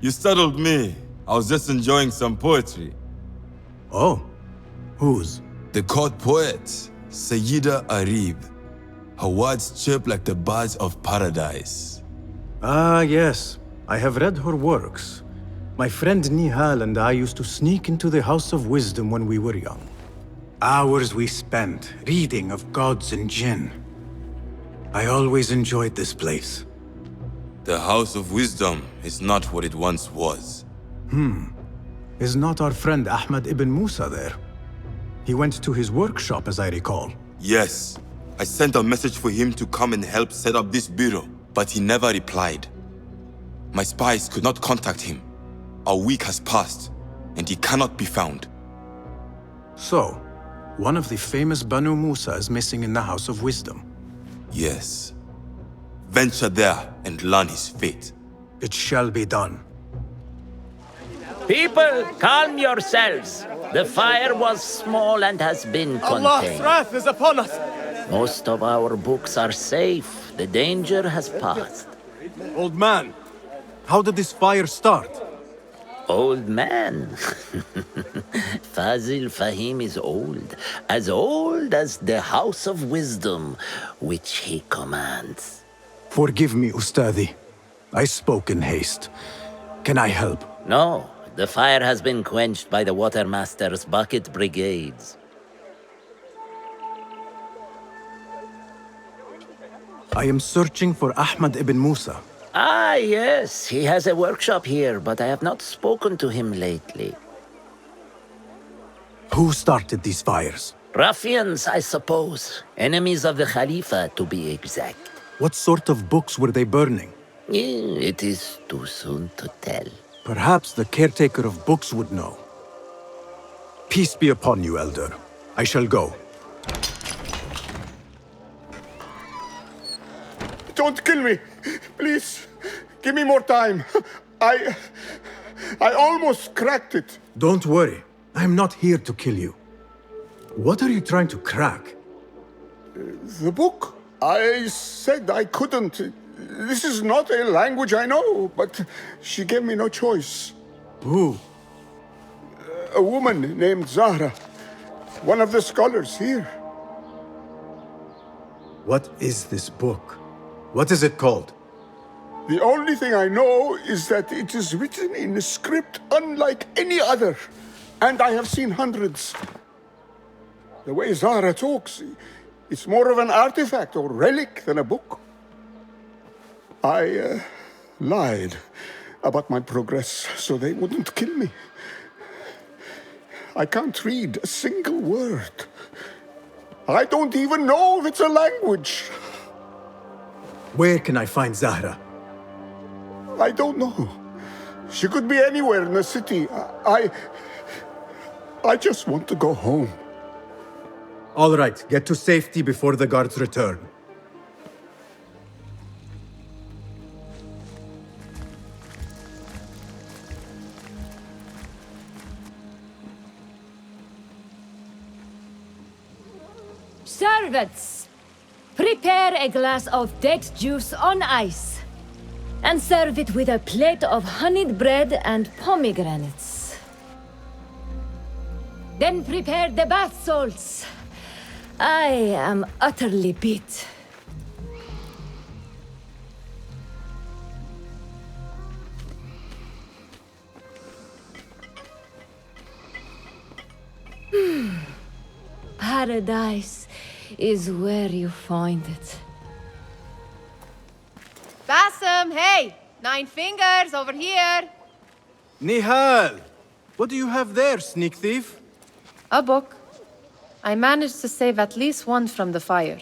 you startled me. I was just enjoying some poetry. Oh, whose? The court poet, Sayyida Arib. Her words chirp like the birds of paradise. Ah, yes. I have read her works. My friend Nihal and I used to sneak into the House of Wisdom when we were young. Hours we spent reading of gods and jinn. I always enjoyed this place. The House of Wisdom is not what it once was. Is not our friend Ahmad ibn Musa there? He went to his workshop, as I recall. Yes. I sent a message for him to come and help set up this bureau, but he never replied. My spies could not contact him. A week has passed, and he cannot be found. So, one of the famous Banu Musa is missing in the House of Wisdom. Yes. Venture there and learn his fate. It shall be done. People, calm yourselves. The fire was small and has been contained. Allah's wrath is upon us! Most of our books are safe. The danger has passed. Old man, how did this fire start? Old man? Fazil Fahim is old as the House of Wisdom, which he commands. Forgive me, Ustadi. I spoke in haste. Can I help? No, the fire has been quenched by the Watermaster's bucket brigades. I am searching for Ahmad ibn Musa. Ah, yes. He has a workshop here, but I have not spoken to him lately. Who started these fires? Ruffians, I suppose. Enemies of the Khalifa, to be exact. What sort of books were they burning? It is too soon to tell. Perhaps the caretaker of books would know. Peace be upon you, Elder. I shall go. Don't kill me! Please, give me more time. I almost cracked it. Don't worry. I'm not here to kill you. What are you trying to crack? The book. I said I couldn't. This is not a language I know, but she gave me no choice. Who? A woman named Zahra. One of the scholars here. What is this book? What is it called? The only thing I know is that it is written in a script unlike any other. And I have seen hundreds. The way Zahra talks, it's more of an artifact or relic than a book. I lied about my progress so they wouldn't kill me. I can't read a single word. I don't even know if it's a language. Where can I find Zahra? I don't know. She could be anywhere in the city. I just want to go home. All right, get to safety before the guards return. Servants, prepare a glass of date juice on ice and serve it with a plate of honeyed bread and pomegranates. Then prepare the bath salts. I am utterly beat. Paradise is where you find it. Bassem, hey! 9 fingers, over here! Nihal! What do you have there, sneak thief? A book. I managed to save at least one from the fire.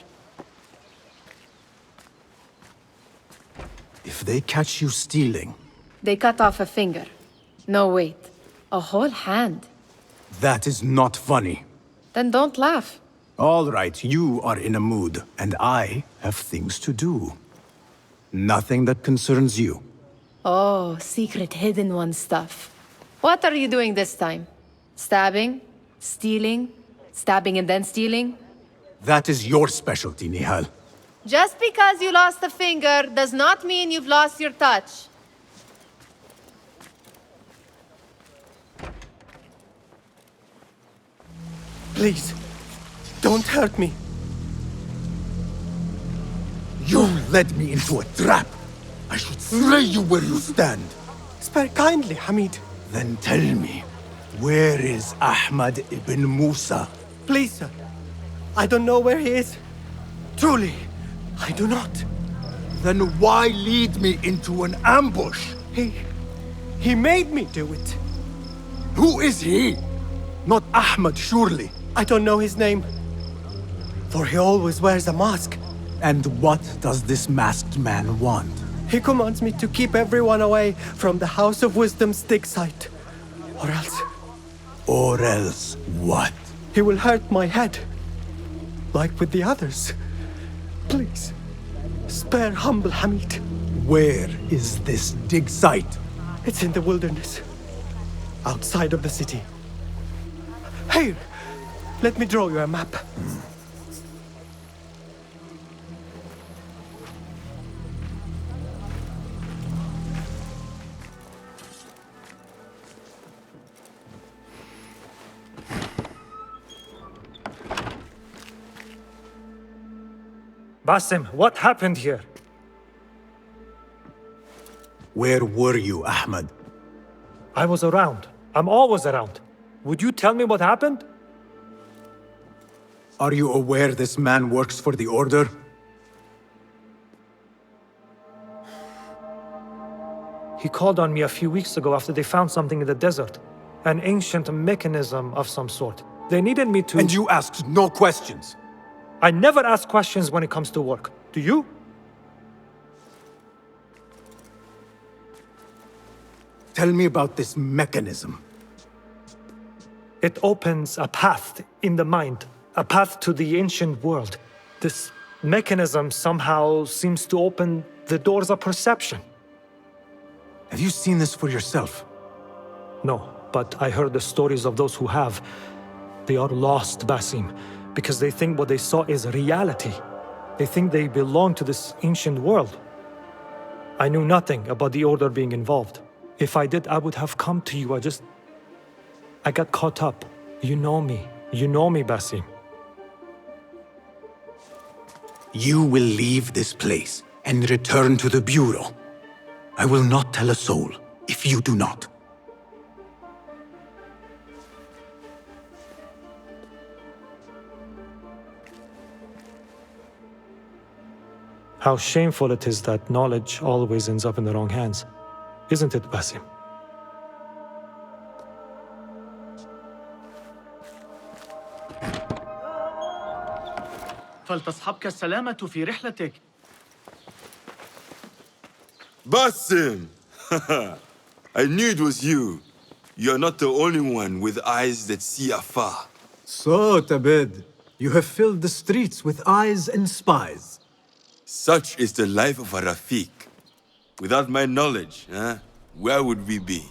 If they catch you stealing... They cut off a finger. No, wait. A whole hand. That is not funny. Then don't laugh. All right, you are in a mood, and I have things to do. Nothing that concerns you. Oh, secret hidden one stuff. What are you doing this time? Stabbing? Stealing? Stabbing and then stealing? That is your specialty, Nihal. Just because you lost a finger does not mean you've lost your touch. Please, don't hurt me. You led me into a trap. I should slay you where you stand. Spare kindly, Hamid. Then tell me, where is Ahmad ibn Musa? Please, sir. I don't know where he is. Truly, I do not. Then why lead me into an ambush? He made me do it. Who is he? Not Ahmad, surely. I don't know his name. For he always wears a mask. And what does this masked man want? He commands me to keep everyone away from the House of Wisdom's dig site. Or else... Or else what? He will hurt my head. Like with the others. Please, spare humble Hamid. Where is this dig site? It's in the wilderness. Outside of the city. Here, let me draw you a map. Bassem, what happened here? Where were you, Ahmad? I was around. I'm always around. Would you tell me what happened? Are you aware this man works for the Order? He called on me a few weeks ago after they found something in the desert. An ancient mechanism of some sort. They needed me to... And you asked no questions? I never ask questions when it comes to work. Do you? Tell me about this mechanism. It opens a path in the mind, a path to the ancient world. This mechanism somehow seems to open the doors of perception. Have you seen this for yourself? No, but I heard the stories of those who have. They are lost, Basim, because they think what they saw is reality. They think they belong to this ancient world. I knew nothing about the Order being involved. If I did, I would have come to you. I got caught up. You know me. You know me, Basim. You will leave this place and return to the Bureau. I will not tell a soul if you do not. How shameful it is that knowledge always ends up in the wrong hands. Isn't it, Basim? فلتصحبك السلامة في رحلتك. Basim! I knew it was you. You're not the only one with eyes that see afar. So, Tabid, you have filled the streets with eyes and spies. Such is the life of a Rafiq. Without my knowledge, where would we be?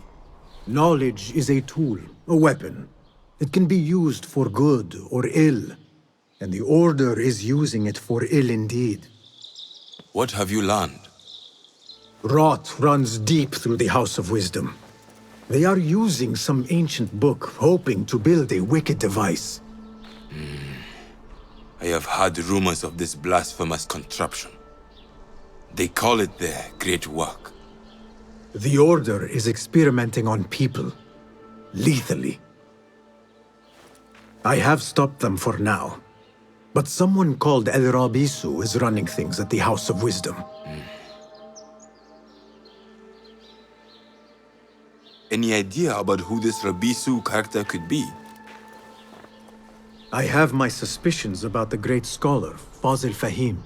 Knowledge is a tool, a weapon. It can be used for good or ill. And the Order is using it for ill indeed. What have you learned? Rot runs deep through the House of Wisdom. They are using some ancient book, hoping to build a wicked device. I have heard rumors of this blasphemous contraption. They call it their great work. The Order is experimenting on people, lethally. I have stopped them for now. But someone called El Rabisu is running things at the House of Wisdom. Any idea about who this Rabisu character could be? I have my suspicions about the great scholar, Fazil Fahim.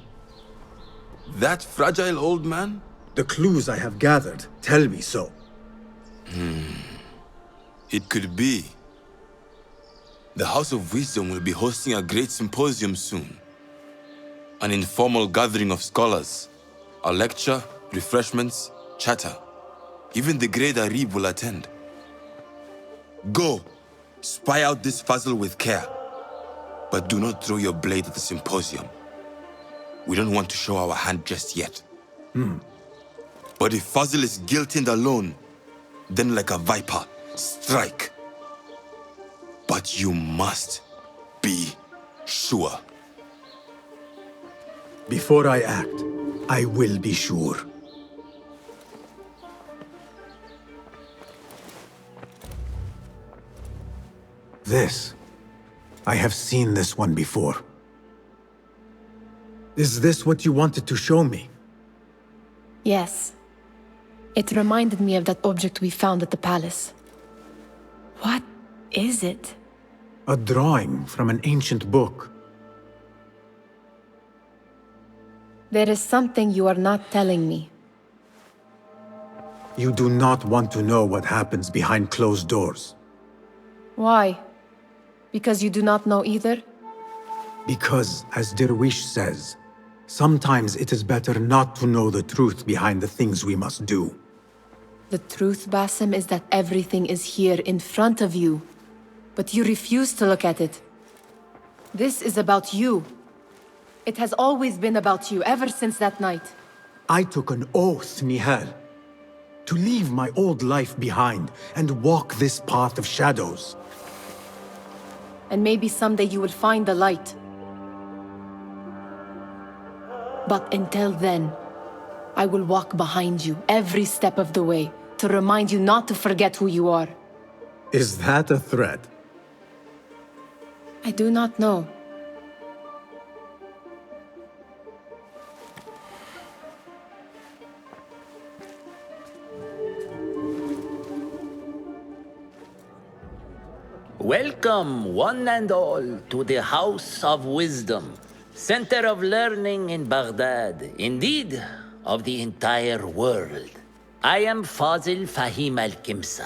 That fragile old man? The clues I have gathered tell me so. It could be. The House of Wisdom will be hosting a great symposium soon. An informal gathering of scholars. A lecture, refreshments, chatter. Even the great Arib will attend. Go, spy out this Fazil with care. But do not throw your blade at the symposium. We don't want to show our hand just yet. But if Fazil is guilty and alone, then like a viper, strike. But you must be sure. Before I act, I will be sure. This. I have seen this one before. Is this what you wanted to show me? Yes. It reminded me of that object we found at the palace. What is it? A drawing from an ancient book. There is something you are not telling me. You do not want to know what happens behind closed doors. Why? Because you do not know either? Because, as Derwish says, sometimes it is better not to know the truth behind the things we must do. The truth, Basim, is that everything is here in front of you. But you refuse to look at it. This is about you. It has always been about you, ever since that night. I took an oath, Nihal, to leave my old life behind and walk this path of shadows. And maybe someday you will find the light. But until then, I will walk behind you every step of the way to remind you not to forget who you are. Is that a threat? I do not know. Welcome, one and all, to the House of Wisdom, center of learning in Baghdad, indeed, of the entire world. I am Fazil Fahim al-Kimsa,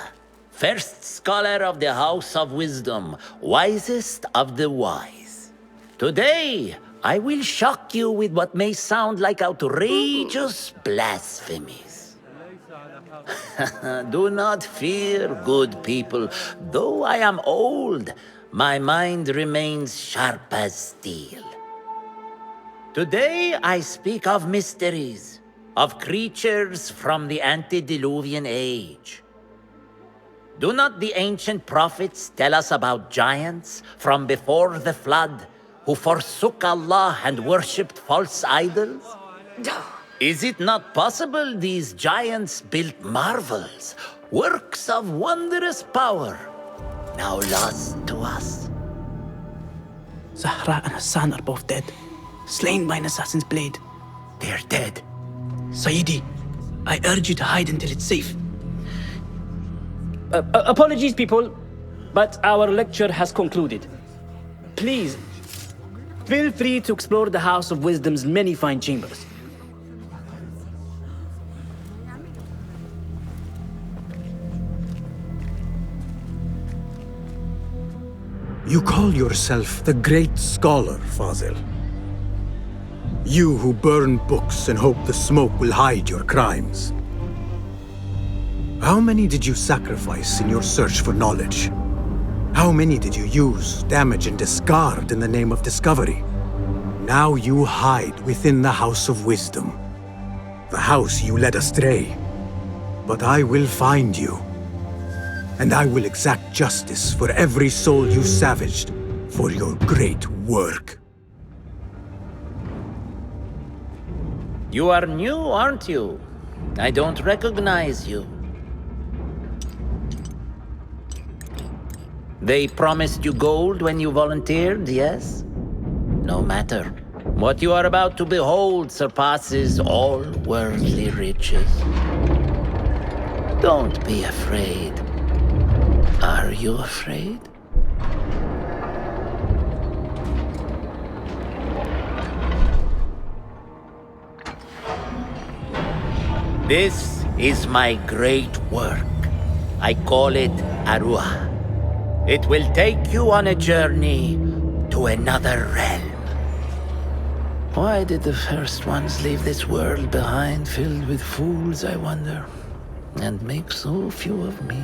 first scholar of the House of Wisdom, wisest of the wise. Today, I will shock you with what may sound like outrageous blasphemies. Do not fear, good people. Though I am old, my mind remains sharp as steel. Today I speak of mysteries, of creatures from the antediluvian age. Do not the ancient prophets tell us about giants from before the flood who forsook Allah and worshipped false idols? Is it not possible these giants built marvels, works of wondrous power, now lost to us? Zahra and Hassan are both dead, slain by an assassin's blade. They're dead. Sayyidi, I urge you to hide until it's safe. Apologies, people, but our lecture has concluded. Please, feel free to explore the House of Wisdom's many fine chambers. You call yourself the great scholar, Fazil. You who burn books and hope the smoke will hide your crimes. How many did you sacrifice in your search for knowledge? How many did you use, damage, and discard in the name of discovery? Now you hide within the House of Wisdom. The house you led astray. But I will find you. And I will exact justice for every soul you savaged for your great work. You are new, aren't you? I don't recognize you. They promised you gold when you volunteered, yes? No matter. What you are about to behold surpasses all worldly riches. Don't be afraid. Are you afraid? This is my great work. I call it Arwah. It will take you on a journey to another realm. Why did the first ones leave this world behind filled with fools, I wonder, and make so few of me?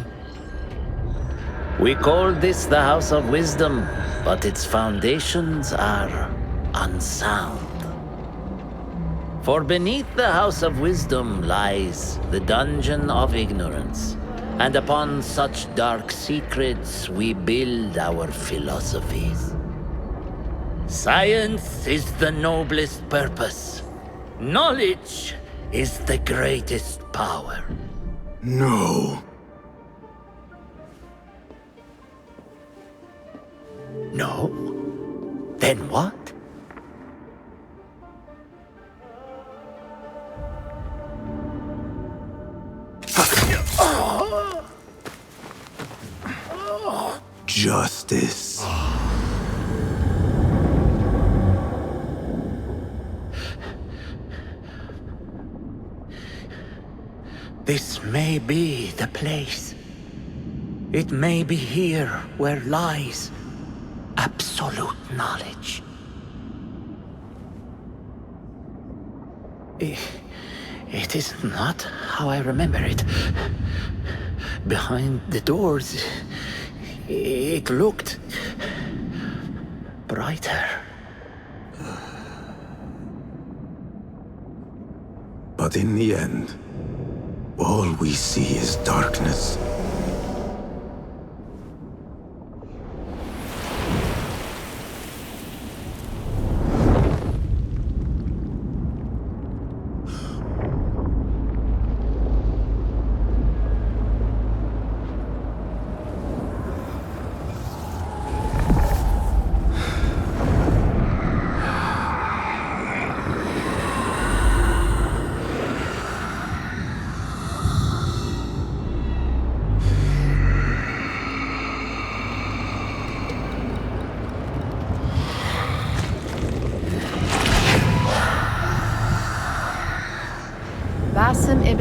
We call this the House of Wisdom, but its foundations are unsound. For beneath the House of Wisdom lies the dungeon of ignorance, and upon such dark secrets we build our philosophies. Science is the noblest purpose. Knowledge is the greatest power. No. No? Then what? Justice. This may be the place. It may be here where lies absolute knowledge. It is not how I remember it. Behind the doors, it looked brighter. But in the end, all we see is darkness.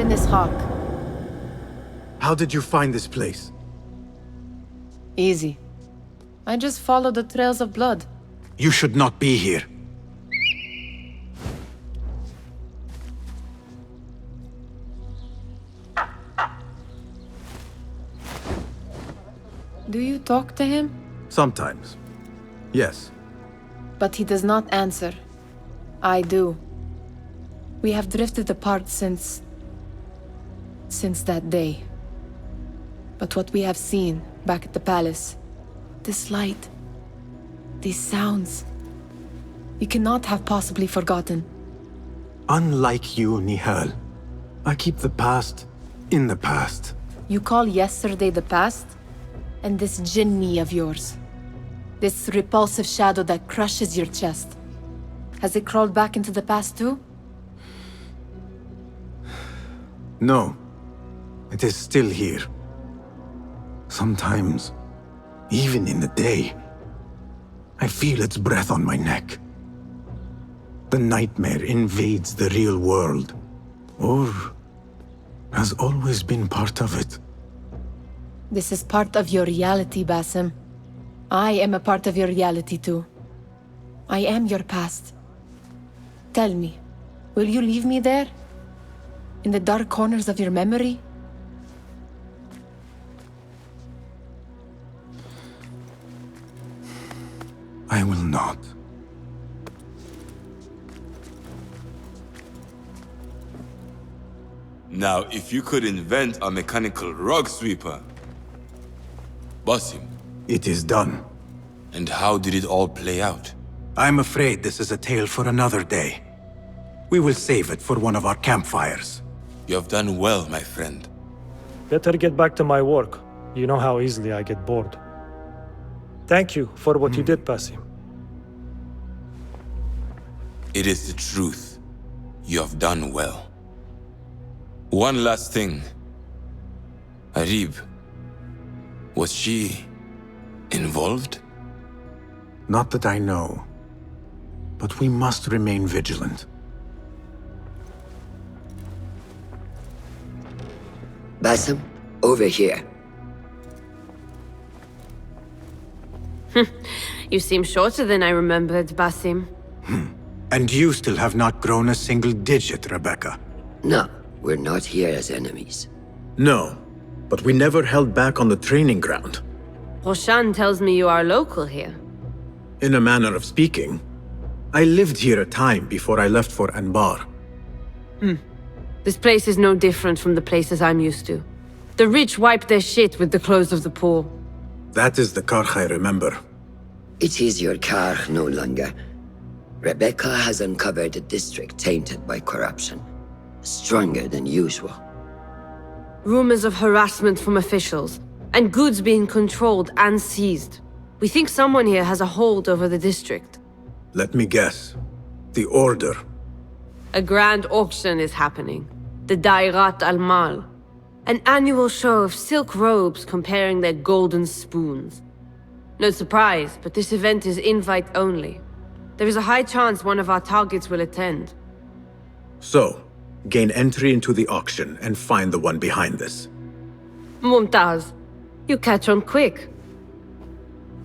in this hawk. How did you find this place? Easy. I just followed the trails of blood. You should not be here. Do you talk to him? Sometimes. Yes. But he does not answer. I do. We have drifted apart since that day. But what we have seen back at the palace, this light, these sounds, we cannot have possibly forgotten. Unlike you, Nihal, I keep the past in the past. You call yesterday the past? And this jinni of yours, this repulsive shadow that crushes your chest, has it crawled back into the past too? No. It is still here. Sometimes, even in the day, I feel its breath on my neck. The nightmare invades the real world, or has always been part of it. This is part of your reality, Basim. I am a part of your reality too. I am your past. Tell me, will you leave me there? In the dark corners of your memory? I will not. Now, if you could invent a mechanical rug sweeper, Basim. It is done. And how did it all play out? I'm afraid this is a tale for another day. We will save it for one of our campfires. You have done well, my friend. Better get back to my work. You know how easily I get bored. Thank you for what you did, Basim. It is the truth. You have done well. One last thing. Arib, was she involved? Not that I know. But we must remain vigilant. Basim, over here. You seem shorter than I remembered, Basim. And you still have not grown a single digit, Rebecca. No, we're not here as enemies. No, but we never held back on the training ground. Roshan tells me you are local here. In a manner of speaking, I lived here a time before I left for Anbar. This place is no different from the places I'm used to. The rich wipe their shit with the clothes of the poor. That is the Karkh I remember. It is your Karkh no longer. Rebecca has uncovered a district tainted by corruption. Stronger than usual. Rumors of harassment from officials, and goods being controlled and seized. We think someone here has a hold over the district. Let me guess. The Order. A grand auction is happening. The Dairat al-Mal. An annual show of silk robes comparing their golden spoons. No surprise, but this event is invite only. There is a high chance one of our targets will attend. So, gain entry into the auction and find the one behind this. Mumtaz, you catch on quick.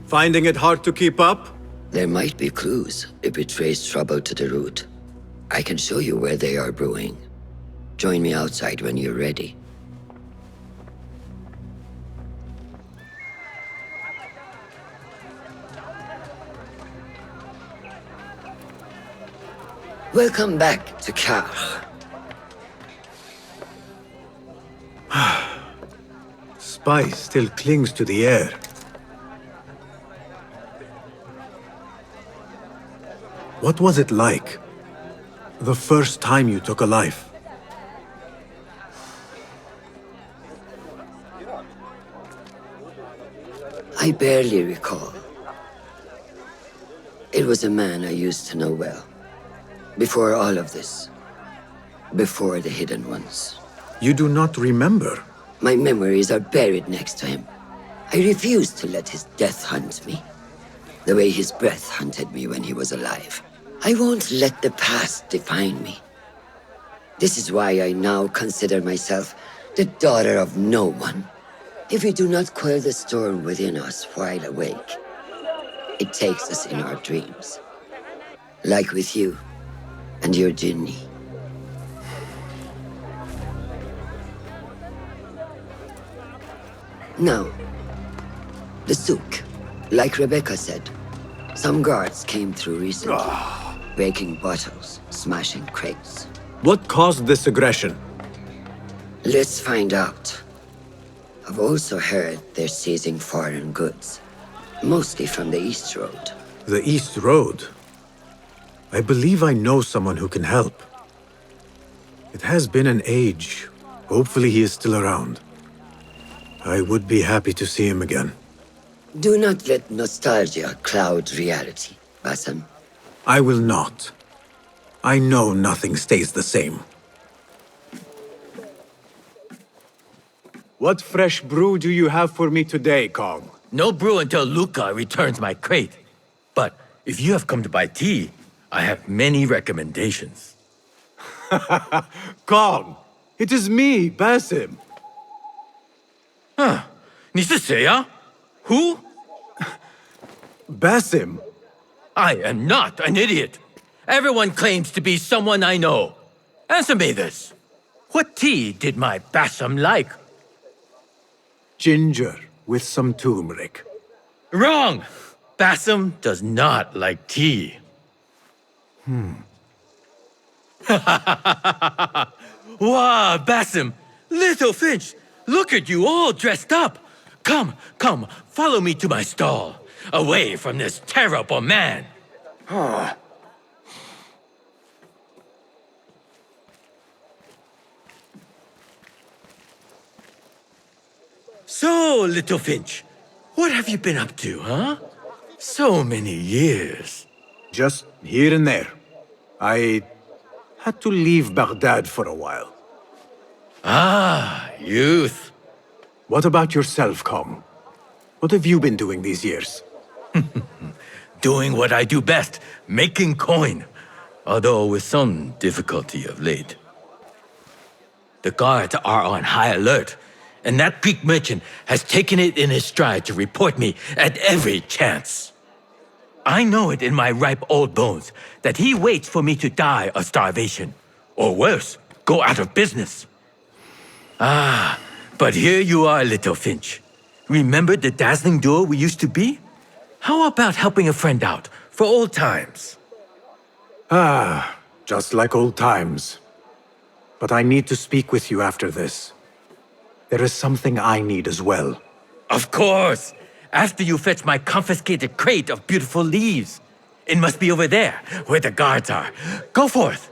Finding it hard to keep up? There might be clues if we trace trouble to the root. I can show you where they are brewing. Join me outside when you're ready. Welcome back to Karkh. Spice still clings to the air. What was it like? The first time you took a life? I barely recall. It was a man I used to know well. Before all of this. Before the Hidden Ones. You do not remember? My memories are buried next to him. I refuse to let his death hunt me. The way his breath hunted me when he was alive. I won't let the past define me. This is why I now consider myself the daughter of no one. If we do not quell the storm within us while awake, it takes us in our dreams. Like with you and your Jinni. Now, the souk. Like Rebecca said, some guards came through recently, breaking bottles, smashing crates. What caused this aggression? Let's find out. I've also heard they're seizing foreign goods, mostly from the East Road. The East Road? I believe I know someone who can help. It has been an age. Hopefully he is still around. I would be happy to see him again. Do not let nostalgia cloud reality, Bassam. I will not. I know nothing stays the same. What fresh brew do you have for me today, Kong? No brew until Luca returns my crate. But if you have come to buy tea, I have many recommendations. Kong! It is me, Basim. Huh? 你是谁啊? Who? Basim. I am not an idiot. Everyone claims to be someone I know. Answer me this. What tea did my Basim like? Ginger with some turmeric. Wrong! Basim does not like tea. Wow, Basim! Little Finch! Look at you all dressed up! Come, come, follow me to my stall. Away from this terrible man. So, Little Finch, what have you been up to, huh? So many years. Just here and there. I had to leave Baghdad for a while. Ah, youth. What about yourself, Kong? What have you been doing these years? Doing what I do best, making coin. Although with some difficulty of late. The guards are on high alert, and that Greek merchant has taken it in his stride to report me at every chance. I know it in my ripe old bones that he waits for me to die of starvation, or worse, go out of business. Ah, but here you are, Little Finch. Remember the dazzling duo we used to be? How about helping a friend out, for old times? Ah, just like old times. But I need to speak with you after this. There is something I need as well. Of course! After you fetch my confiscated crate of beautiful leaves. It must be over there, where the guards are. Go forth!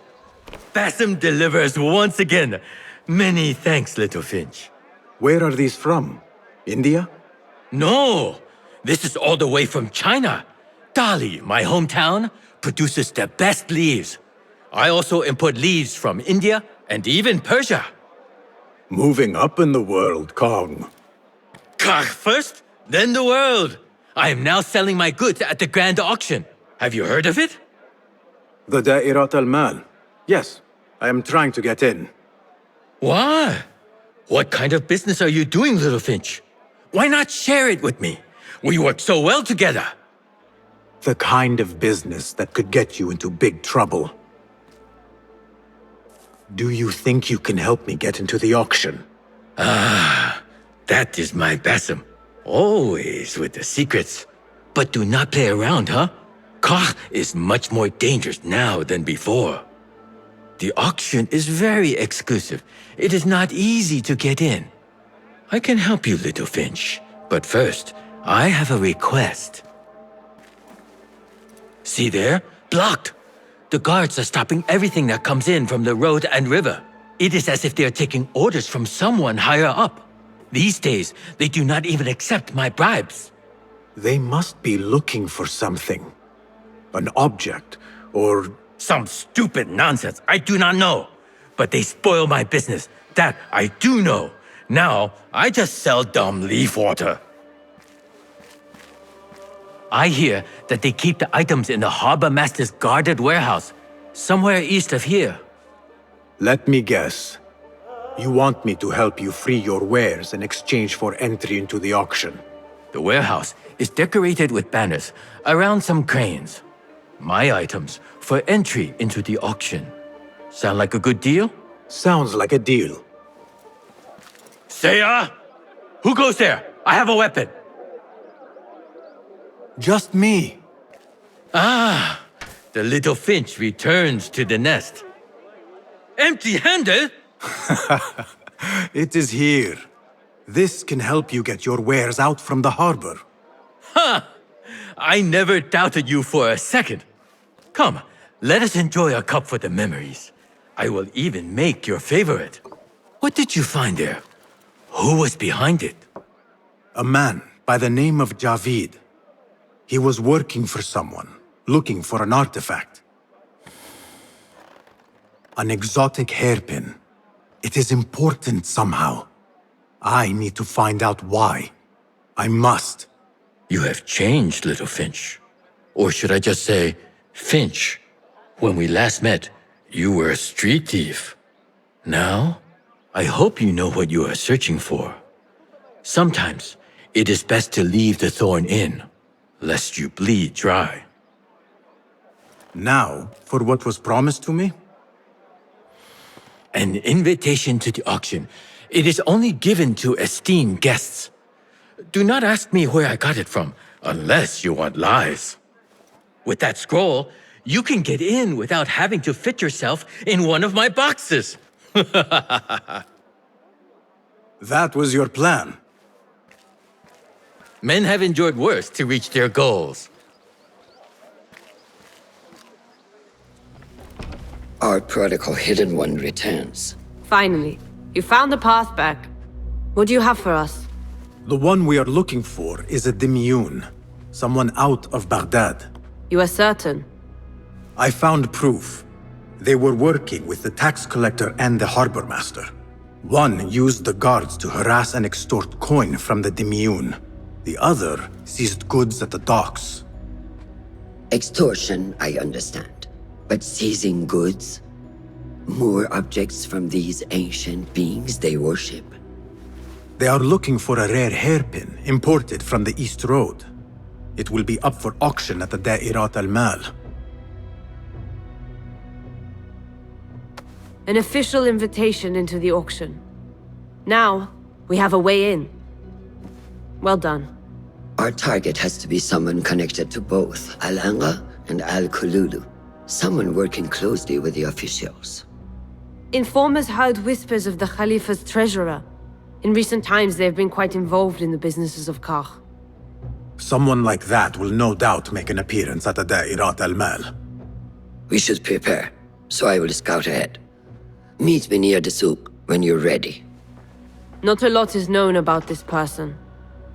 Basim delivers once again. Many thanks, Little Finch. Where are these from? India? No! This is all the way from China. Dali, my hometown, produces the best leaves. I also import leaves from India and even Persia. Moving up in the world, Kong. First, then the world. I am now selling my goods at the grand auction. Have you heard of it? The Da'irat al-Mal. Yes, I am trying to get in. Why? What kind of business are you doing, Little Finch? Why not share it with me? We work so well together. The kind of business that could get you into big trouble. Do you think you can help me get into the auction? Ah, that is my Basim. Always with the secrets. But do not play around, huh? Kah is much more dangerous now than before. The auction is very exclusive. It is not easy to get in. I can help you, Little Finch. But first, I have a request. See there? Blocked. The guards are stopping everything that comes in from the road and river. It is as if they are taking orders from someone higher up. These days, they do not even accept my bribes. They must be looking for something. An object, or... Some stupid nonsense, I do not know. But they spoil my business, that I do know. Now, I just sell dumb leaf water. I hear that they keep the items in the harbor master's guarded warehouse, somewhere east of here. Let me guess. You want me to help you free your wares in exchange for entry into the auction. The warehouse is decorated with banners around some cranes. My items for entry into the auction. Sound like a good deal? Sounds like a deal. Seiya! Who goes there? I have a weapon. Just me. Ah, the little finch returns to the nest. Empty-handed? It is here. This can help you get your wares out from the harbor. Ha! I never doubted you for a second. Come, let us enjoy a cup for the memories. I will even make your favorite. What did you find there? Who was behind it? A man by the name of Javid. He was working for someone, looking for an artifact. An exotic hairpin. It is important somehow. I need to find out why. I must. You have changed, little Finch. Or should I just say, Finch? When we last met, you were a street thief. Now, I hope you know what you are searching for. Sometimes, it is best to leave the thorn in, lest you bleed dry. Now, for what was promised to me? An invitation to the auction. It is only given to esteemed guests. Do not ask me where I got it from, unless you want lies. With that scroll, you can get in without having to fit yourself in one of my boxes. That was your plan. Men have endured worse to reach their goals. Our prodigal hidden one returns. Finally, you found the path back. What do you have for us? The one we are looking for is a Dimyun, someone out of Baghdad. You are certain? I found proof. They were working with the tax collector and the harbor master. One used the guards to harass and extort coin from the Dimyun. The other seized goods at the docks. Extortion, I understand. But seizing goods? More objects from these ancient beings they worship? They are looking for a rare hairpin imported from the East Road. It will be up for auction at the Da'irat al-Mal. An official invitation into the auction. Now, we have a way in. Well done. Our target has to be someone connected to both Al-Anga and Al-Kululu. Someone working closely with the officials. Informers heard whispers of the Khalifa's treasurer. In recent times, they have been quite involved in the businesses of Kar. Someone like that will no doubt make an appearance at the Da'irat al-Mal. We should prepare, so I will scout ahead. Meet me near the souk when you're ready. Not a lot is known about this person.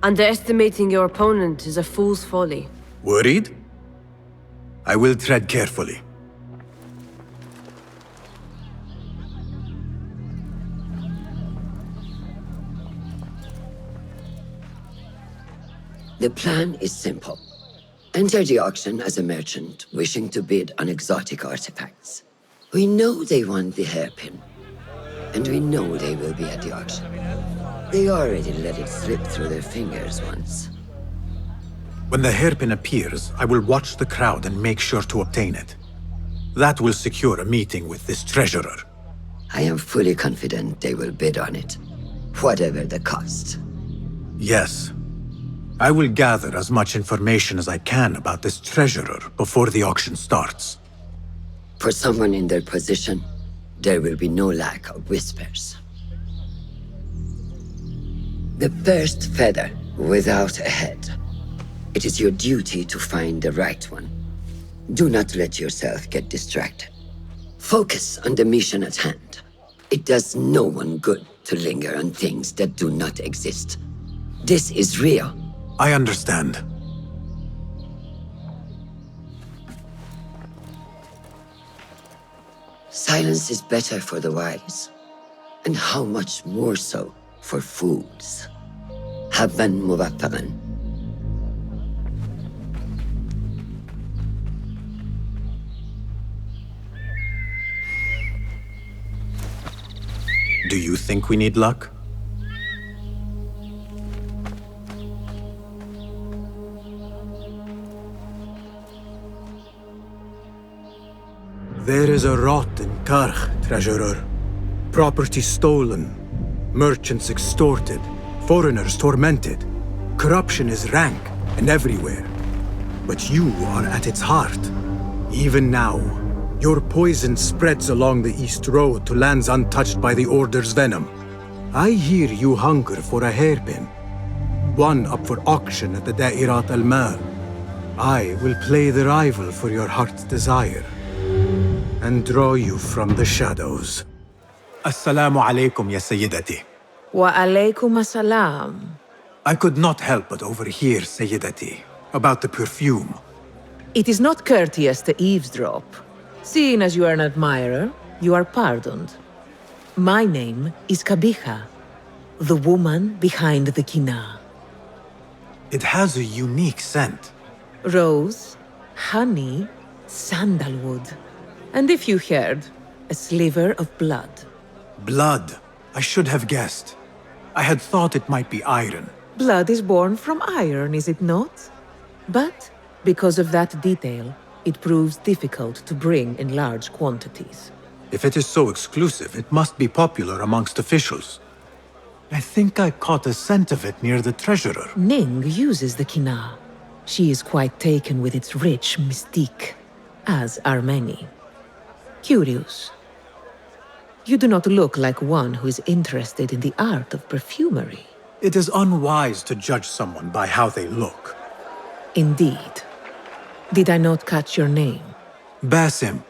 Underestimating your opponent is a fool's folly. Worried? I will tread carefully. The plan is simple. Enter the auction as a merchant wishing to bid on exotic artifacts. We know they want the hairpin. And we know they will be at the auction. They already let it slip through their fingers once. When the hairpin appears, I will watch the crowd and make sure to obtain it. That will secure a meeting with this treasurer. I am fully confident they will bid on it, whatever the cost. Yes. I will gather as much information as I can about this treasurer before the auction starts. For someone in their position, there will be no lack of whispers. The first feather without a head. It is your duty to find the right one. Do not let yourself get distracted. Focus on the mission at hand. It does no one good to linger on things that do not exist. This is real. I understand. Silence is better for the wise, and how much more so for fools. Habban muwaffaqan. Do you think we need luck? There is a rot in Karch, treasurer. Property stolen, merchants extorted, foreigners tormented. Corruption is rank and everywhere. But you are at its heart. Even now, your poison spreads along the East Road to lands untouched by the Order's venom. I hear you hunger for a hairpin. One up for auction at the Da'irat al-Mal. I will play the rival for your heart's desire and draw you from the shadows. Assalamu alaikum, ya Sayyidati. Wa alaykum assalam. I could not help but overhear, Sayyidati, about the perfume. It is not courteous to eavesdrop. Seeing as you are an admirer, you are pardoned. My name is Kabiha, the woman behind the kina. It has a unique scent. Rose, honey, sandalwood. And if you heard, a sliver of blood. Blood. I should have guessed. I had thought it might be iron. Blood is born from iron, is it not? But because of that detail, it proves difficult to bring in large quantities. If it is so exclusive, it must be popular amongst officials. I think I caught a scent of it near the treasurer. Ning uses the kina. She is quite taken with its rich mystique, as are many. Curious. You do not look like one who is interested in the art of perfumery. It is unwise to judge someone by how they look. Indeed. Did I not catch your name? Basim.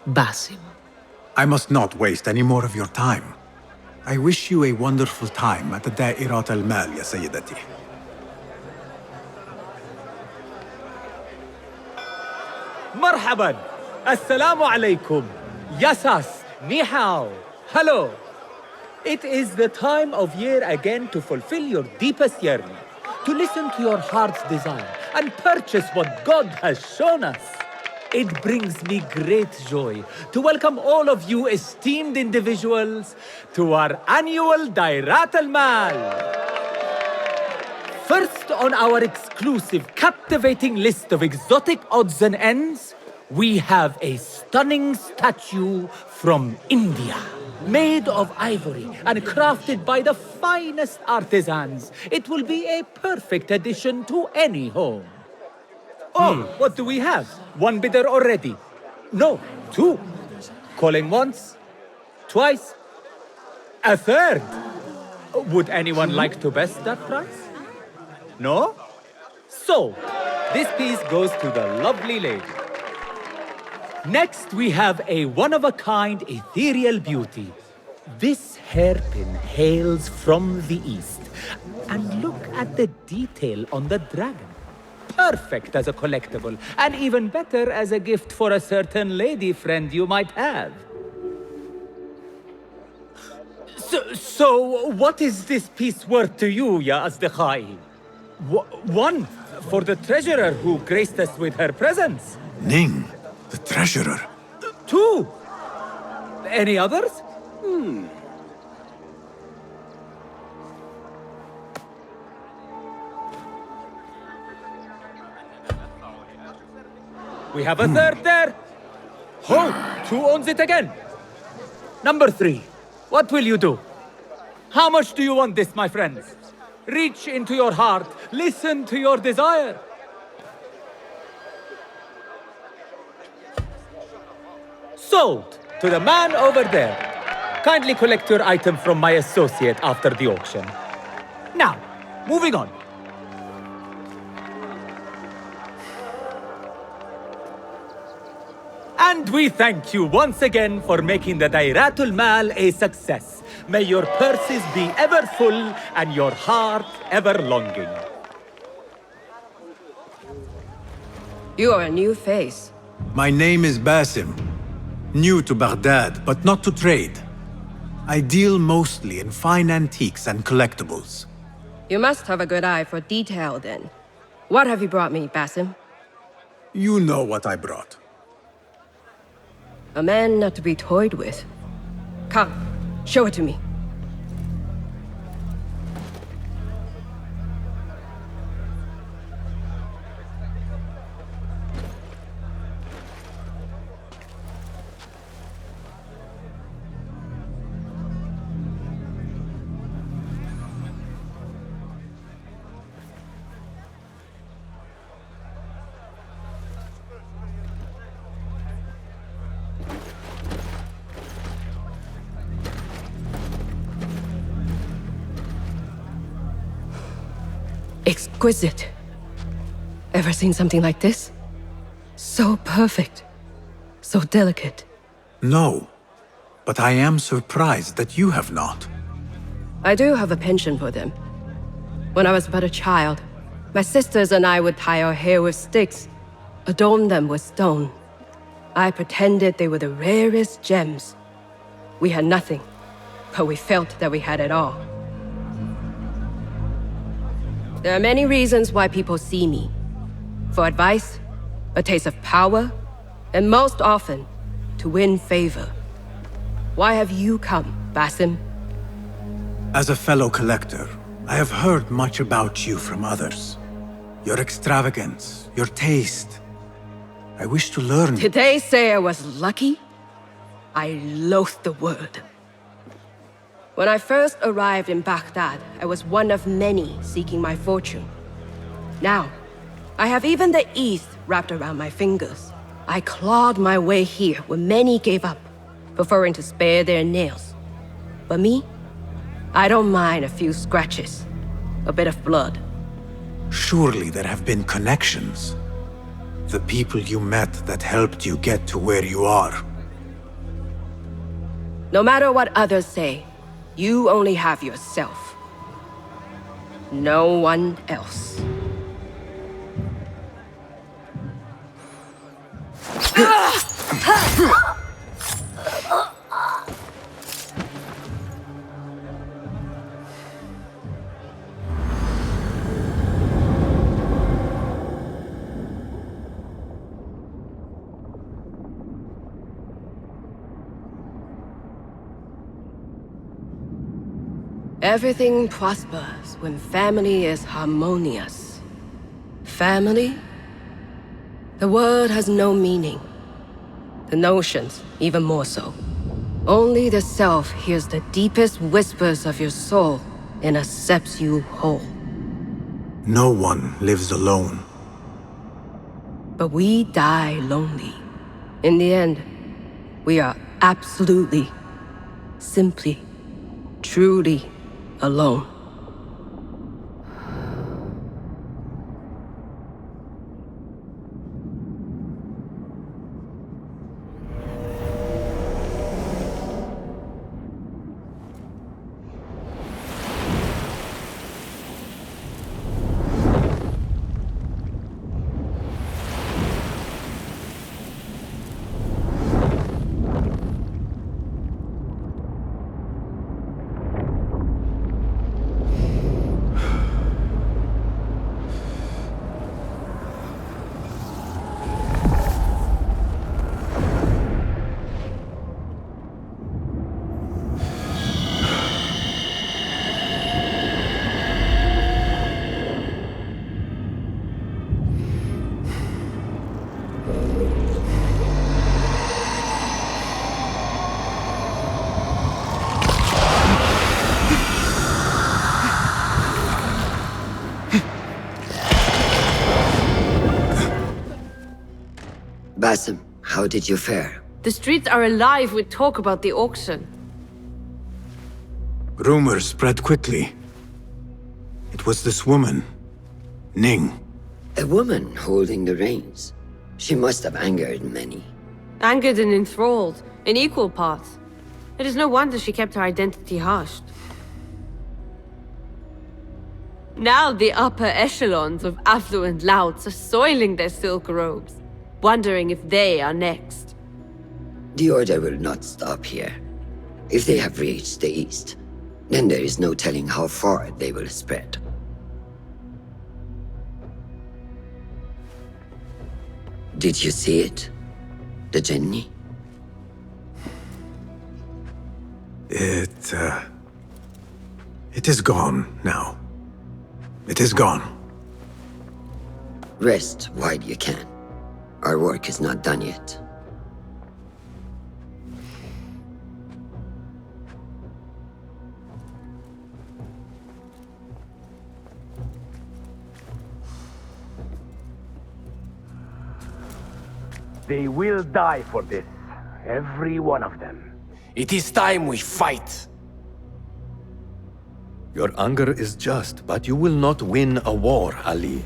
Basim. I must not waste any more of your time. I wish you a wonderful time at the Da'irat al-Mal, ya Sayyidati. Marhaban! Assalamu alaikum! Yasas! Ni hao! Hello! It is the time of year again to fulfill your deepest yearning, to listen to your heart's desire, and purchase what God has shown us. It brings me great joy to welcome all of you esteemed individuals to our annual Dairat al-Mal. First on our exclusive, captivating list of exotic odds and ends, we have a stunning statue from India. Made of ivory and crafted by the finest artisans, it will be a perfect addition to any home. Oh, what do we have? One bidder already? No, two. Calling once, twice, a third. Would anyone like to best that price? No? So, this piece goes to the lovely lady. Next, we have a one-of-a-kind ethereal beauty. This hairpin hails from the east. And look at the detail on the dragon. Perfect as a collectible, and even better as a gift for a certain lady friend you might have. So what is this piece worth to you, Ya Asdiqai? One, for the treasurer who graced us with her presence. Ning, the treasurer. Two. Any others? We have a third there. Who owns it again? Number three. What will you do? How much do you want this, my friends? Reach into your heart. Listen to your desire. Sold to the man over there. Kindly collect your item from my associate after the auction. Now, moving on. And we thank you once again for making the Dairatul Mal a success. May your purses be ever full and your heart ever longing. You are a new face. My name is Basim. New to Baghdad, but not to trade. I deal mostly in fine antiques and collectibles. You must have a good eye for detail then. What have you brought me, Basim? You know what I brought. A man not to be toyed with. Come, show it to me. Exquisite. Ever seen something like this? So perfect. So delicate. No, but I am surprised that you have not. I do have a penchant for them. When I was but a child, my sisters and I would tie our hair with sticks, adorn them with stone. I pretended they were the rarest gems. We had nothing, but we felt that we had it all. There are many reasons why people see me. For advice, a taste of power, and most often, to win favor. Why have you come, Basim? As a fellow collector, I have heard much about you from others. Your extravagance, your taste. I wish to learn. Did they say I was lucky? I loathe the word. When I first arrived in Baghdad, I was one of many seeking my fortune. Now, I have even the East wrapped around my fingers. I clawed my way here when many gave up, preferring to spare their nails. But me? I don't mind a few scratches, a bit of blood. Surely there have been connections. The people you met that helped you get to where you are. No matter what others say, you only have yourself. No one else. Everything prospers when family is harmonious. Family? The word has no meaning. The notions, even more so. Only the self hears the deepest whispers of your soul and accepts you whole. No one lives alone. But we die lonely. In the end, we are absolutely, simply, truly alone. Basim, how did you fare? The streets are alive with talk about the auction. Rumors spread quickly. It was this woman, Ning. A woman holding the reins. She must have angered many. Angered and enthralled, in equal parts. It is no wonder she kept her identity hushed. Now the upper echelons of affluent louts are soiling their silk robes, wondering if they are next. The Order will not stop here. If they have reached the East, then there is no telling how far they will spread. Did you see it? The Jinni? It is gone now. It is gone. Rest while you can. Our work is not done yet. They will die for this. Every one of them. It is time we fight. Your anger is just, but you will not win a war, Ali.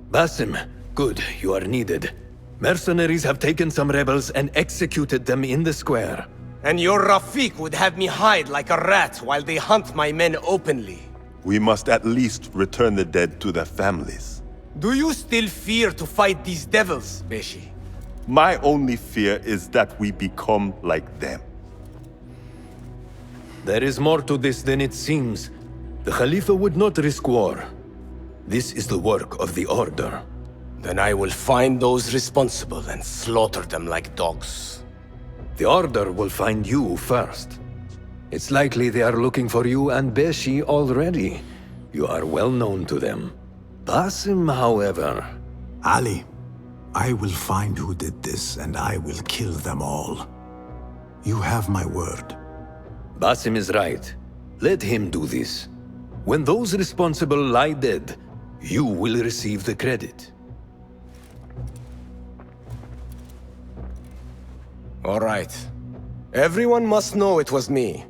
Basim, good, you are needed. Mercenaries have taken some rebels and executed them in the square. And your Rafiq would have me hide like a rat while they hunt my men openly. We must at least return the dead to their families. Do you still fear to fight these devils, Beshi? My only fear is that we become like them. There is more to this than it seems. The Khalifa would not risk war. This is the work of the Order. Then I will find those responsible and slaughter them like dogs. The Order will find you first. It's likely they are looking for you and Beshi already. You are well known to them. Basim, however... Ali, I will find who did this, and I will kill them all. You have my word. Basim is right. Let him do this. When those responsible lie dead, you will receive the credit. All right. Everyone must know it was me.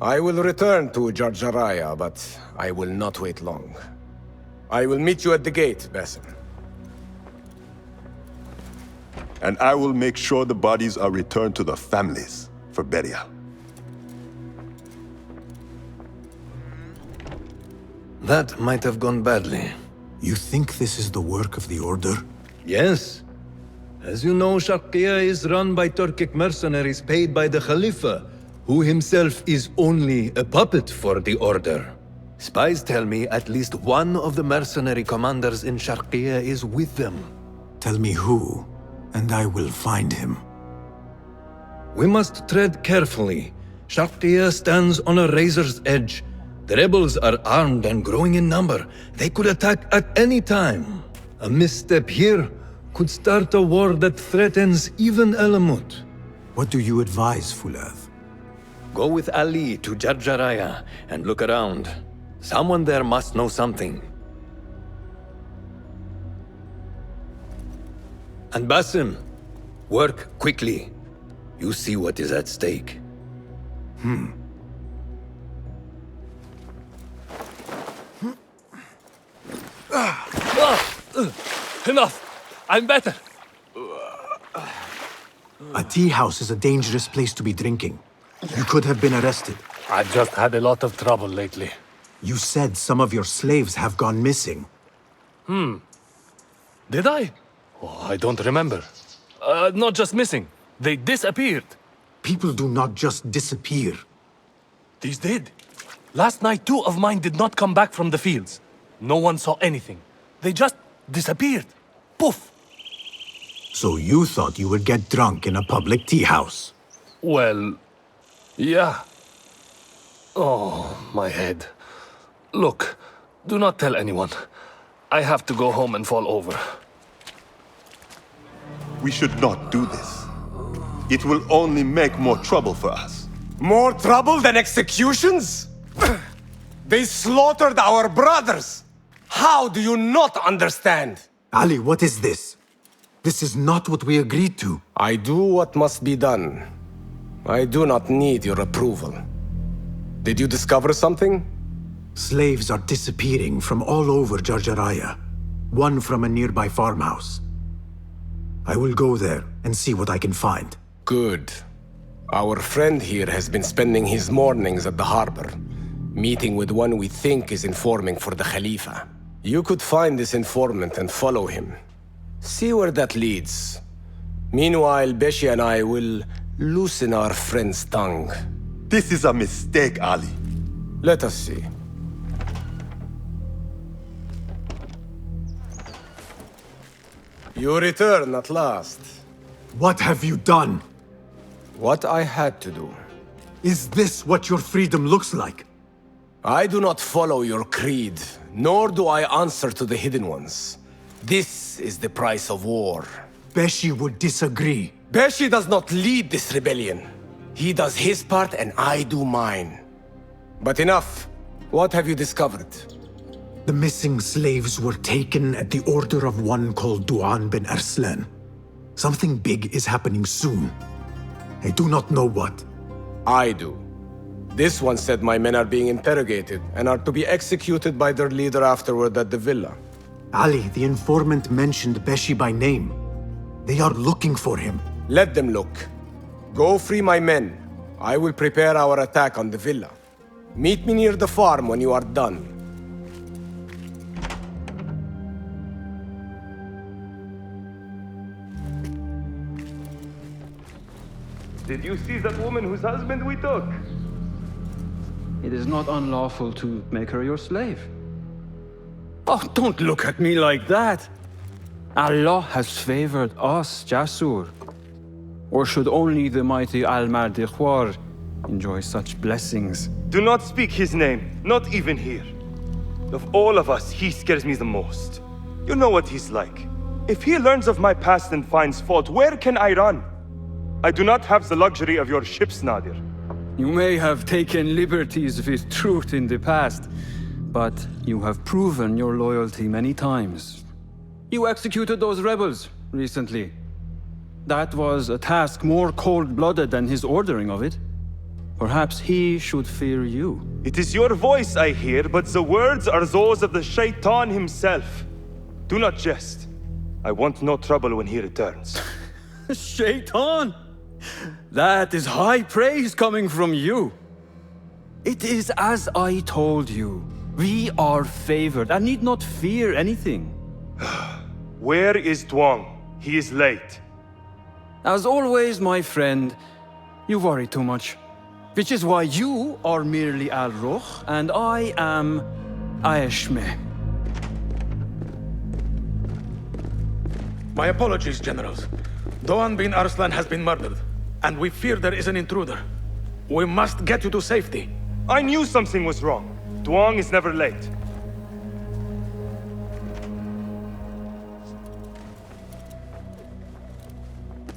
I will return to Jarjaraya, but I will not wait long. I will meet you at the gate, Basim. And I will make sure the bodies are returned to the families for burial. That might have gone badly. You think this is the work of the Order? Yes. As you know, Sharqiya is run by Turkic mercenaries paid by the Khalifa, who himself is only a puppet for the Order. Spies tell me at least one of the mercenary commanders in Sharqiya is with them. Tell me who, and I will find him. We must tread carefully. Sharqiya stands on a razor's edge. The rebels are armed and growing in number. They could attack at any time. A misstep here could start a war that threatens even Alamut. What do you advise, Fulad? Go with Ali to Jarjaraya and look around. Someone there must know something. And Basim, work quickly. You see what is at stake. Enough! I'm better! A tea house is a dangerous place to be drinking. You could have been arrested. I've just had a lot of trouble lately. You said some of your slaves have gone missing. Did I? Oh, I don't remember. Not just missing. They disappeared. People do not just disappear. These did. Last night, 2 of mine did not come back from the fields. No one saw anything. They just disappeared. Poof! So you thought you would get drunk in a public tea house? Well, yeah. Oh, my head. Look, do not tell anyone. I have to go home and fall over. We should not do this. It will only make more trouble for us. More trouble than executions? They slaughtered our brothers! How do you not understand? Ali, what is this? This is not what we agreed to. I do what must be done. I do not need your approval. Did you discover something? Slaves are disappearing from all over Jarjaraya. One from a nearby farmhouse. I will go there and see what I can find. Good. Our friend here has been spending his mornings at the harbor, meeting with one we think is informing for the Khalifa. You could find this informant and follow him. See where that leads. Meanwhile, Beshi and I will loosen our friend's tongue. This is a mistake, Ali. Let us see. You return at last. What have you done? What I had to do. Is this what your freedom looks like? I do not follow your creed, nor do I answer to the Hidden Ones. This is the price of war. Beshi would disagree. Beshi does not lead this rebellion. He does his part and I do mine. But enough. What have you discovered? The missing slaves were taken at the order of one called Duan bin Arslan. Something big is happening soon. I do not know what. I do. This one said my men are being interrogated and are to be executed by their leader afterward at the villa. Ali, the informant, mentioned Beshi by name. They are looking for him. Let them look. Go free my men. I will prepare our attack on the villa. Meet me near the farm when you are done. Did you see that woman whose husband we took? It is not unlawful to make her your slave. Oh, don't look at me like that. Allah has favored us, Jasur. Or should only the mighty Al-Mardikhwar enjoy such blessings? Do not speak his name, not even here. Of all of us, he scares me the most. You know what he's like. If he learns of my past and finds fault, where can I run? I do not have the luxury of your ships, Nadir. You may have taken liberties with truth in the past, but you have proven your loyalty many times. You executed those rebels recently. That was a task more cold-blooded than his ordering of it. Perhaps he should fear you. It is your voice I hear, but the words are those of the Shaitan himself. Do not jest. I want no trouble when he returns. Shaitan! That is high praise coming from you. It is as I told you. We are favored and need not fear anything. Where is Duang? He is late. As always, my friend, you worry too much. Which is why you are merely Al-Ruh and I am Aeshmeh. My apologies, generals. Doan bin Arslan has been murdered, and we fear there is an intruder. We must get you to safety. I knew something was wrong. Duang is never late.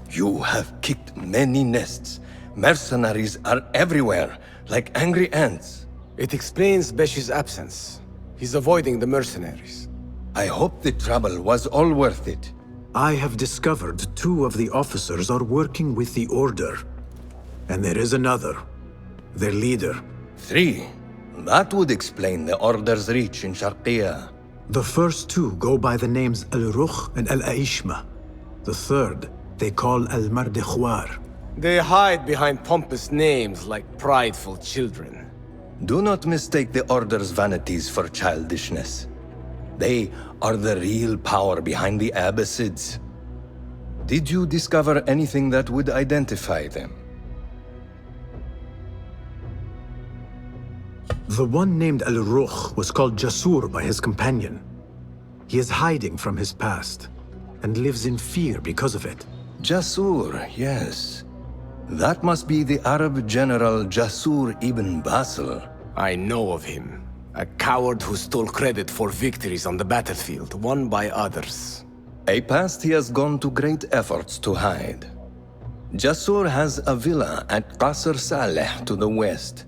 You have kicked many nests. Mercenaries are everywhere, like angry ants. It explains Beshi's absence. He's avoiding the mercenaries. I hope the trouble was all worth it. I have discovered 2 of the officers are working with the Order. And there is another. Their leader. 3. That would explain the Order's reach in Sharqiya. The first 2 go by the names Al-Ruh and Al-Aishma. The third, they call Al-Mardikhwar. They hide behind pompous names like prideful children. Do not mistake the Order's vanities for childishness. They are the real power behind the Abbasids. Did you discover anything that would identify them? The one named Al-Ruh was called Jasur by his companion. He is hiding from his past, and lives in fear because of it. Jasur, yes. That must be the Arab general Jasur ibn Basil. I know of him. A coward who stole credit for victories on the battlefield, won by others. A past he has gone to great efforts to hide. Jasur has a villa at Qasr Saleh to the west.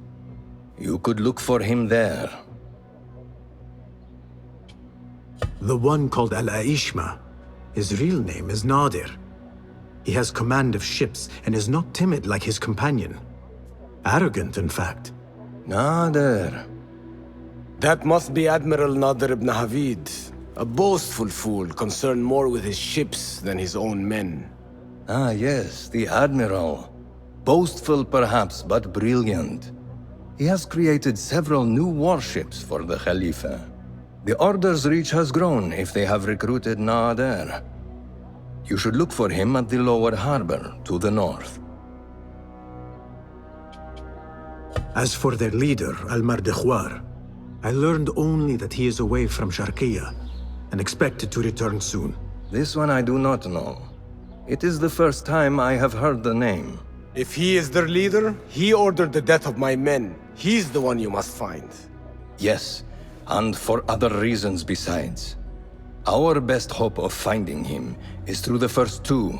You could look for him there. The one called Al-Aishma, his real name is Nadir. He has command of ships and is not timid like his companion. Arrogant, in fact. Nadir. That must be Admiral Nadir ibn Havid. A boastful fool concerned more with his ships than his own men. Ah, yes, the Admiral. Boastful perhaps, but brilliant. He has created several new warships for the Khalifa. The Order's reach has grown if they have recruited Nadir. You should look for him at the lower harbor, to the north. As for their leader, Al-Mardikhwar, I learned only that he is away from Sharqiya, and expected to return soon. This one I do not know. It is the first time I have heard the name. If he is their leader, he ordered the death of my men. He's the one you must find. Yes, and for other reasons besides. Our best hope of finding him is through the first two.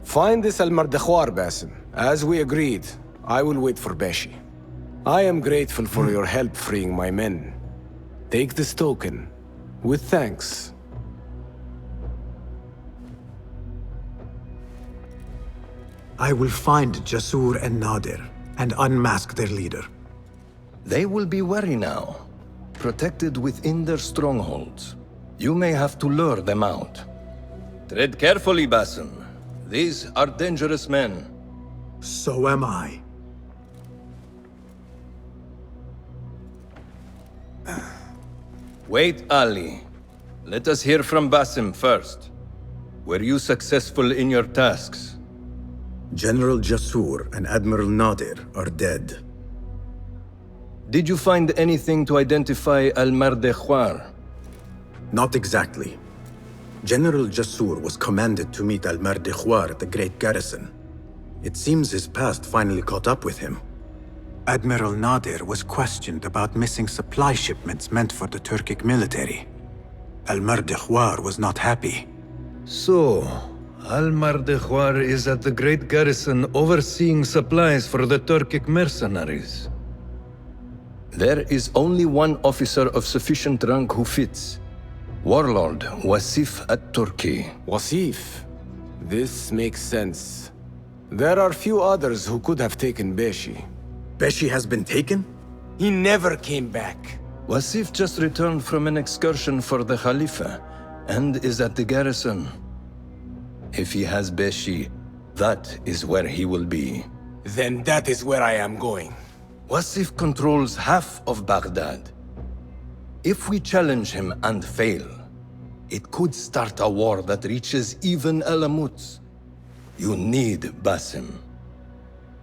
Find this Al-Mardekhwar, Basim. As we agreed, I will wait for Beshi. I am grateful for your help freeing my men. Take this token, with thanks. I will find Jasur and Nadir, and unmask their leader. They will be wary now, protected within their strongholds. You may have to lure them out. Tread carefully, Basim. These are dangerous men. So am I. Wait, Ali. Let us hear from Basim first. Were you successful in your tasks? General Jasur and Admiral Nadir are dead. Did you find anything to identify Al-Mardekhwar? Not exactly. General Jasur was commanded to meet Al-Mardekhwar at the Great Garrison. It seems his past finally caught up with him. Admiral Nadir was questioned about missing supply shipments meant for the Turkic military. Al-Mardekhwar was not happy. So, Al-Mardekhwar is at the Great Garrison overseeing supplies for the Turkic mercenaries. There is only one officer of sufficient rank who fits. Warlord Wasif at-Turki. Wasif? This makes sense. There are few others who could have taken Beshi. Beshi has been taken? He never came back. Wasif just returned from an excursion for the Khalifa, and is at the garrison. If he has Beshi, that is where he will be. Then that is where I am going. Wasif controls half of Baghdad. If we challenge him and fail, it could start a war that reaches even Alamut. You need Basim.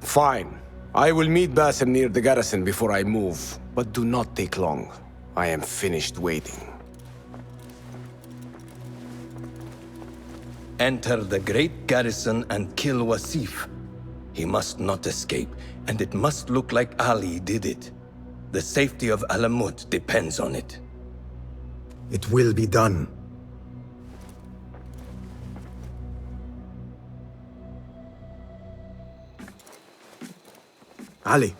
Fine. I will meet Basim near the garrison before I move, but do not take long. I am finished waiting. Enter the great garrison and kill Wasif. He must not escape, and it must look like Ali did it. The safety of Alamut depends on it. It will be done. Ali,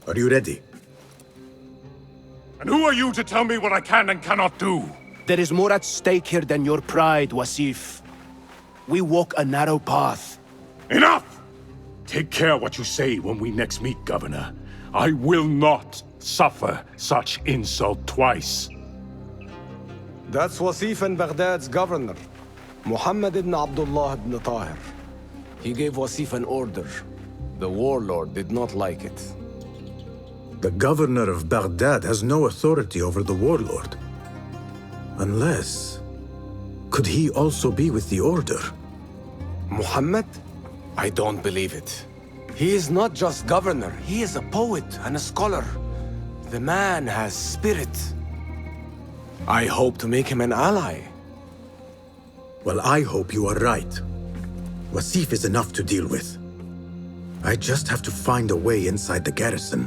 are you ready? And who are you to tell me what I can and cannot do? There is more at stake here than your pride, Wasif. We walk a narrow path. Enough! Take care what you say when we next meet, Governor. I will not suffer such insult twice. That's Wasif and Baghdad's governor, Muhammad ibn Abdullah ibn Tahir. He gave Wasif an order. The warlord did not like it. The governor of Baghdad has no authority over the warlord. Unless... could he also be with the order? Muhammad? I don't believe it. He is not just governor, he is a poet and a scholar. The man has spirit. I hope to make him an ally. Well, I hope you are right. Wasif is enough to deal with. I just have to find a way inside the garrison.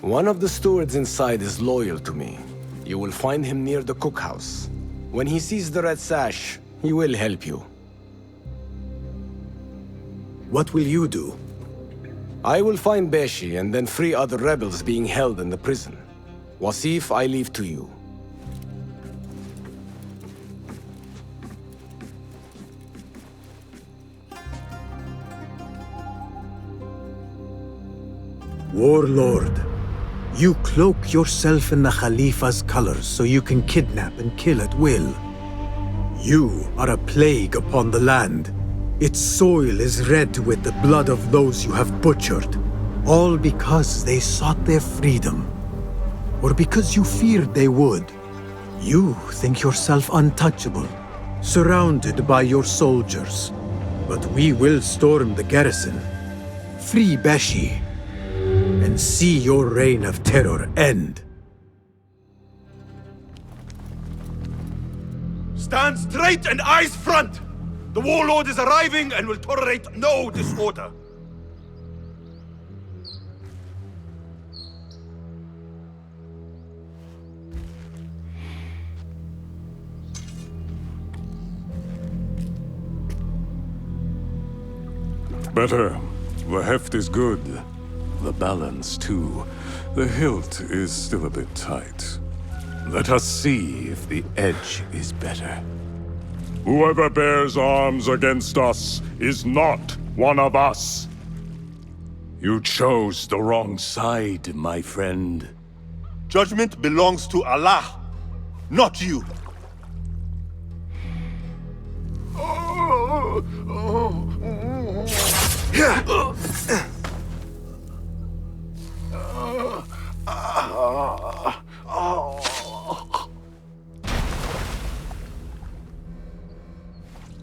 One of the stewards inside is loyal to me. You will find him near the cookhouse. When he sees the red sash, he will help you. What will you do? I will find Beshi and then free other rebels being held in the prison. Wasif, I leave to you. Warlord, you cloak yourself in the Khalifa's colors so you can kidnap and kill at will. You are a plague upon the land. Its soil is red with the blood of those you have butchered, all because they sought their freedom, or because you feared they would. You think yourself untouchable, surrounded by your soldiers. But we will storm the garrison, free Beshi, and see your reign of terror end. Stand straight and eyes front! The warlord is arriving and will tolerate no disorder. Better. The heft is good. The balance, too. The hilt is still a bit tight. Let us see if the edge is better. Whoever bears arms against us is not one of us. You chose the wrong side, my friend. Judgment belongs to Allah, not you.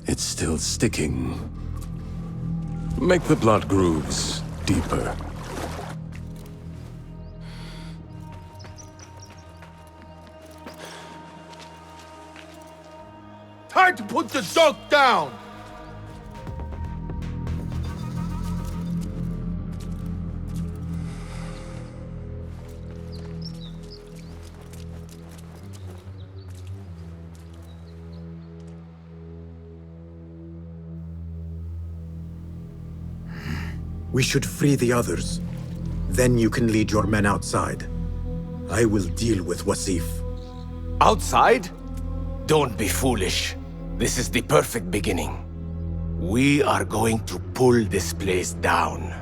It's still sticking. Make the blood grooves deeper. Time to put the dog down! We should free the others. Then you can lead your men outside. I will deal with Wasif. Outside? Don't be foolish. This is the perfect beginning. We are going to pull this place down.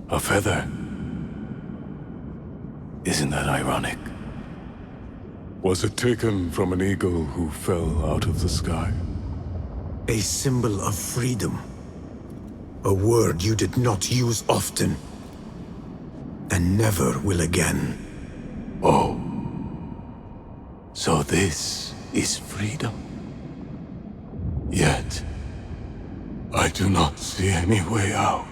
A feather. Isn't that ironic? Was it taken from an eagle who fell out of the sky? A symbol of freedom. A word you did not use often. And never will again. Oh. So this is freedom. Yet, I do not see any way out.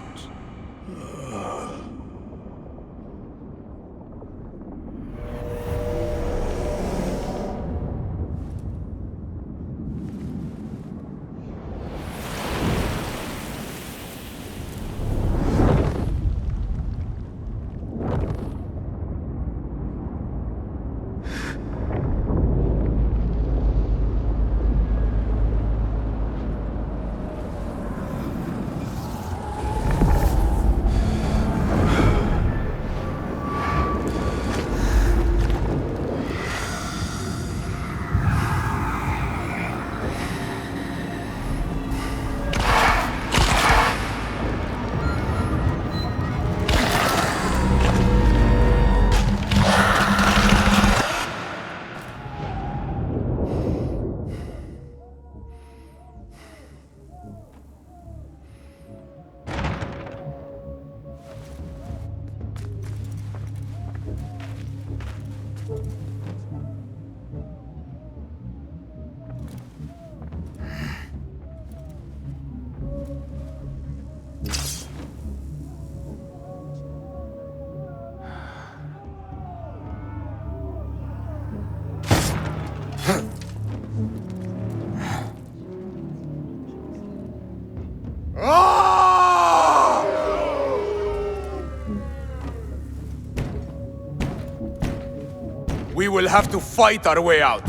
We will have to fight our way out.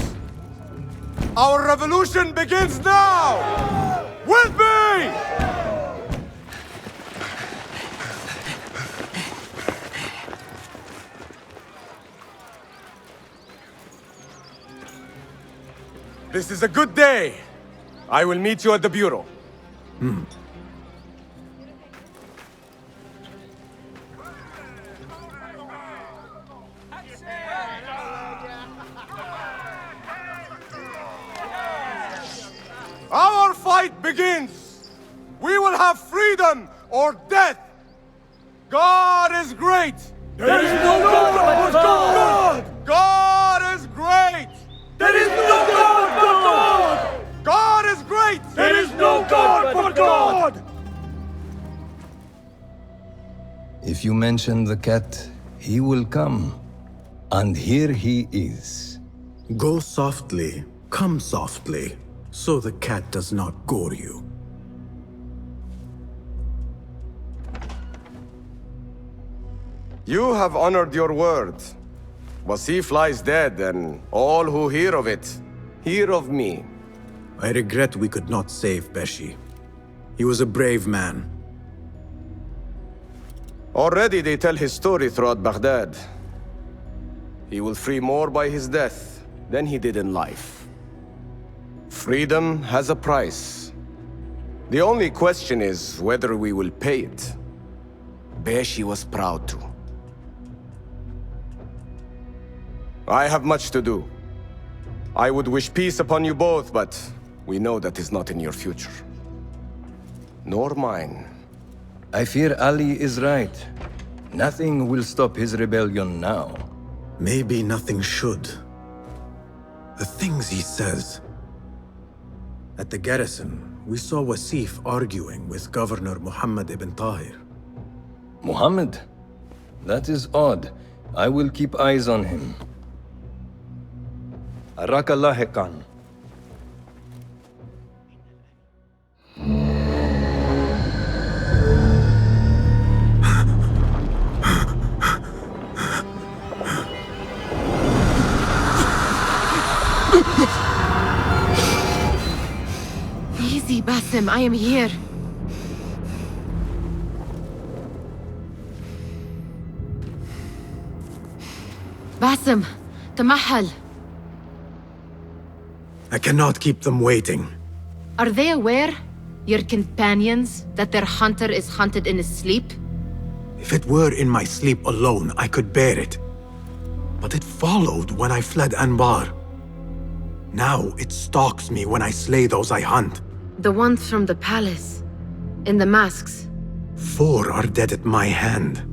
Our revolution begins now! With me! This is a good day. I will meet you at the Bureau. Our fight begins! We will have freedom or death! God is great! There is no God but God! God is great! There is no God but God! God is great! There is no God but God! If you mention the cat, he will come. And here he is. Go softly, come softly, so the cat does not gore you. You have honored your word. Wasif lies dead, and all who hear of it, hear of me. I regret we could not save Beshi. He was a brave man. Already they tell his story throughout Baghdad. He will free more by his death than he did in life. Freedom has a price. The only question is whether we will pay it. Beshi was proud to. I have much to do. I would wish peace upon you both, but we know that is not in your future. Nor mine. I fear Ali is right. Nothing will stop his rebellion now. Maybe nothing should. The things he says. At the garrison, we saw Wasif arguing with Governor Muhammad ibn Tahir. Muhammad? That is odd. I will keep eyes on him. Araka lahiqan. Easy, Basim, I am here. Basim, tamahal. I cannot keep them waiting. Are they aware, your companions, that their hunter is hunted in his sleep? If it were in my sleep alone, I could bear it. But it followed when I fled Anbar. Now it stalks me when I slay those I hunt. The ones from the palace, in the masks. 4 are dead at my hand.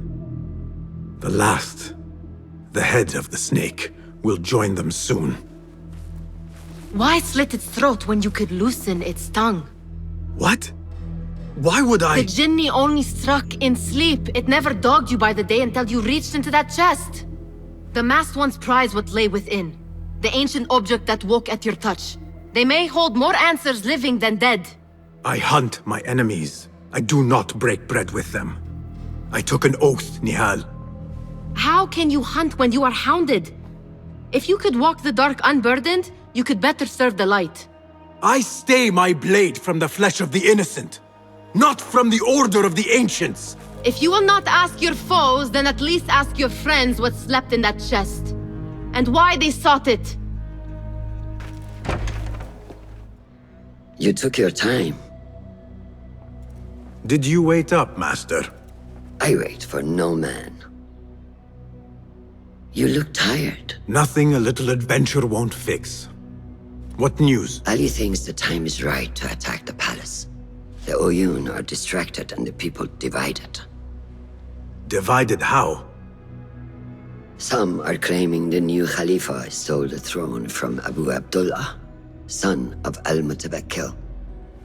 The last, the head of the snake, will join them soon. Why slit its throat when you could loosen its tongue? What? Why would I? The Jinni only struck in sleep. It never dogged you by the day until you reached into that chest. The masked ones prize what lay within. The ancient object that woke at your touch. They may hold more answers living than dead. I hunt my enemies. I do not break bread with them. I took an oath, Nihal. How can you hunt when you are hounded? If you could walk the dark unburdened, you could better serve the light. I stay my blade from the flesh of the innocent, not from the order of the ancients. If you will not ask your foes, then at least ask your friends what slept in that chest. And why they sought it. You took your time. Did you wait up, Master? I wait for no man. You look tired. Nothing a little adventure won't fix. What news? Ali thinks the time is right to attack the palace. The Oyun are distracted and the people divided. Divided how? Some are claiming the new Khalifa stole the throne from Abu Abdullah, son of Al-Mutawakkil.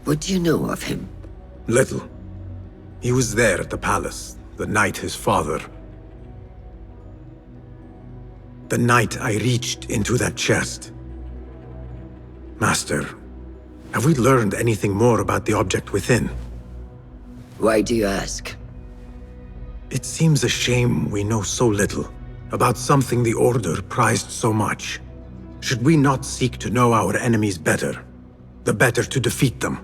What do you know of him? Little. He was there at the palace, the night his father... The night I reached into that chest. Master, have we learned anything more about the object within? Why do you ask? It seems a shame we know so little about something the Order prized so much. Should we not seek to know our enemies better, the better to defeat them?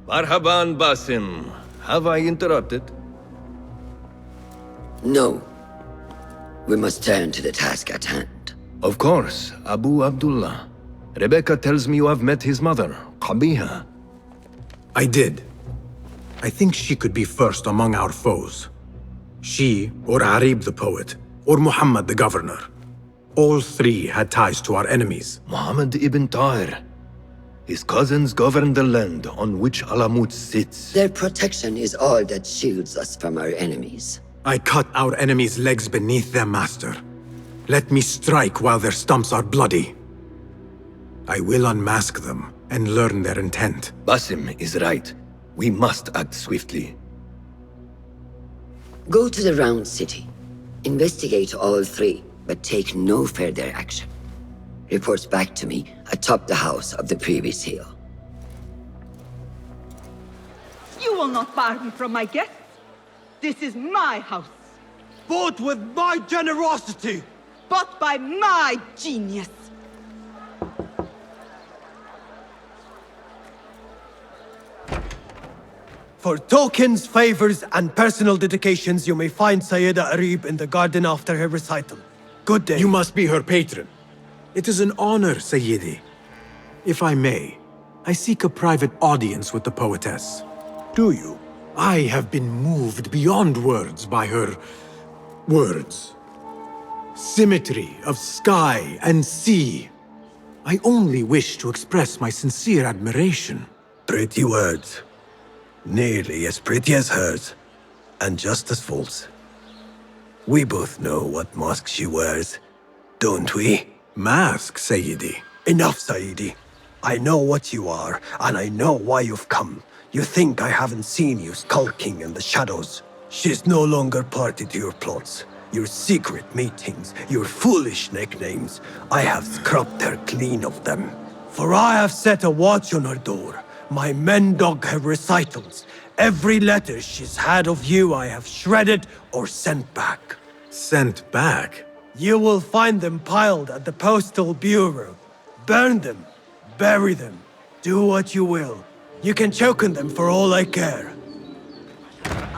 Marhaban, Basim. Have I interrupted? No. We must turn to the task at hand. Of course, Abu Abdullah. Rebecca tells me you have met his mother, Qabiha. I did. I think she could be first among our foes. She, or Arib the poet, or Muhammad the governor. All three had ties to our enemies. Muhammad ibn Tahir. His cousins govern the land on which Alamut sits. Their protection is all that shields us from our enemies. I cut our enemies' legs beneath them, Master. Let me strike while their stumps are bloody. I will unmask them and learn their intent. Basim is right. We must act swiftly. Go to the Round City. Investigate all three, but take no further action. Reports back to me atop the house of the previous hill. You will not bar me from my guests. This is my house. Bought with my generosity. Bought by my genius. For tokens, favors, and personal dedications, you may find Sayyida Arib in the garden after her recital. Good day. You must be her patron. It is an honor, Sayyidi. If I may, I seek a private audience with the poetess. Do you? I have been moved beyond words by her... words. Symmetry of sky and sea. I only wish to express my sincere admiration. Pretty words. Nearly as pretty as hers, and just as false. We both know what mask she wears, don't we? Mask, Sayyidi. Enough, Sayyidi. I know what you are, and I know why you've come. You think I haven't seen you skulking in the shadows. She's no longer party to your plots, your secret meetings, your foolish nicknames. I have scrubbed her clean of them. For I have set a watch on her door. My men dog her recitals. Every letter she's had of you I have shredded or sent back. Sent back? You will find them piled at the Postal Bureau. Burn them, bury them, do what you will. You can choke on them for all I care.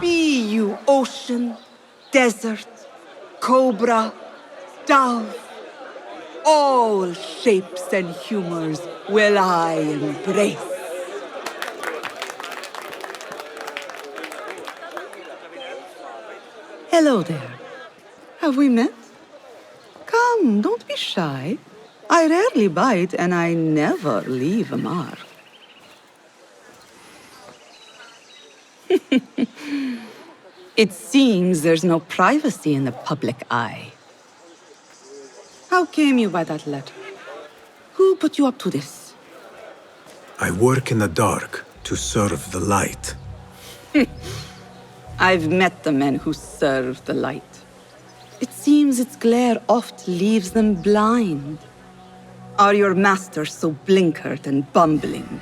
Be you ocean, desert, cobra, dove. All shapes and humors will I embrace. Hello there. Have we met? Come, don't be shy. I rarely bite and I never leave a mark. It seems there's no privacy in the public eye. How came you by that letter? Who put you up to this? I work in the dark to serve the light. I've met the men who serve the light. It seems its glare oft leaves them blind. Are your masters so blinkered and bumbling?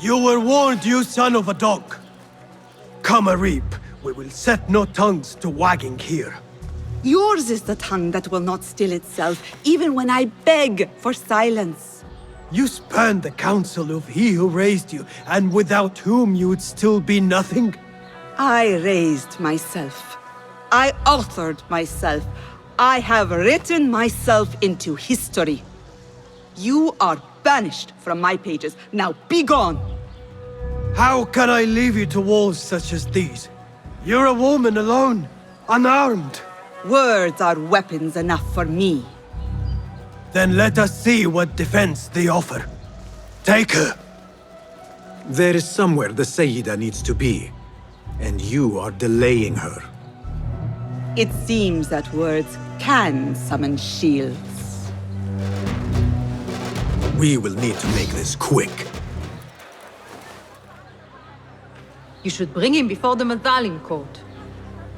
You were warned, you son of a dog. Come, Arib. We will set no tongues to wagging here. Yours is the tongue that will not still itself, even when I beg for silence. You spurned the counsel of he who raised you, and without whom you would still be nothing. I raised myself. I authored myself. I have written myself into history. You are banished from my pages. Now be gone! How can I leave you to wolves such as these? You're a woman alone, unarmed. Words are weapons enough for me. Then let us see what defense they offer. Take her. There is somewhere the Sayyida needs to be, and you are delaying her. It seems that words can summon shields. We will need to make this quick. You should bring him before the Medallion Court.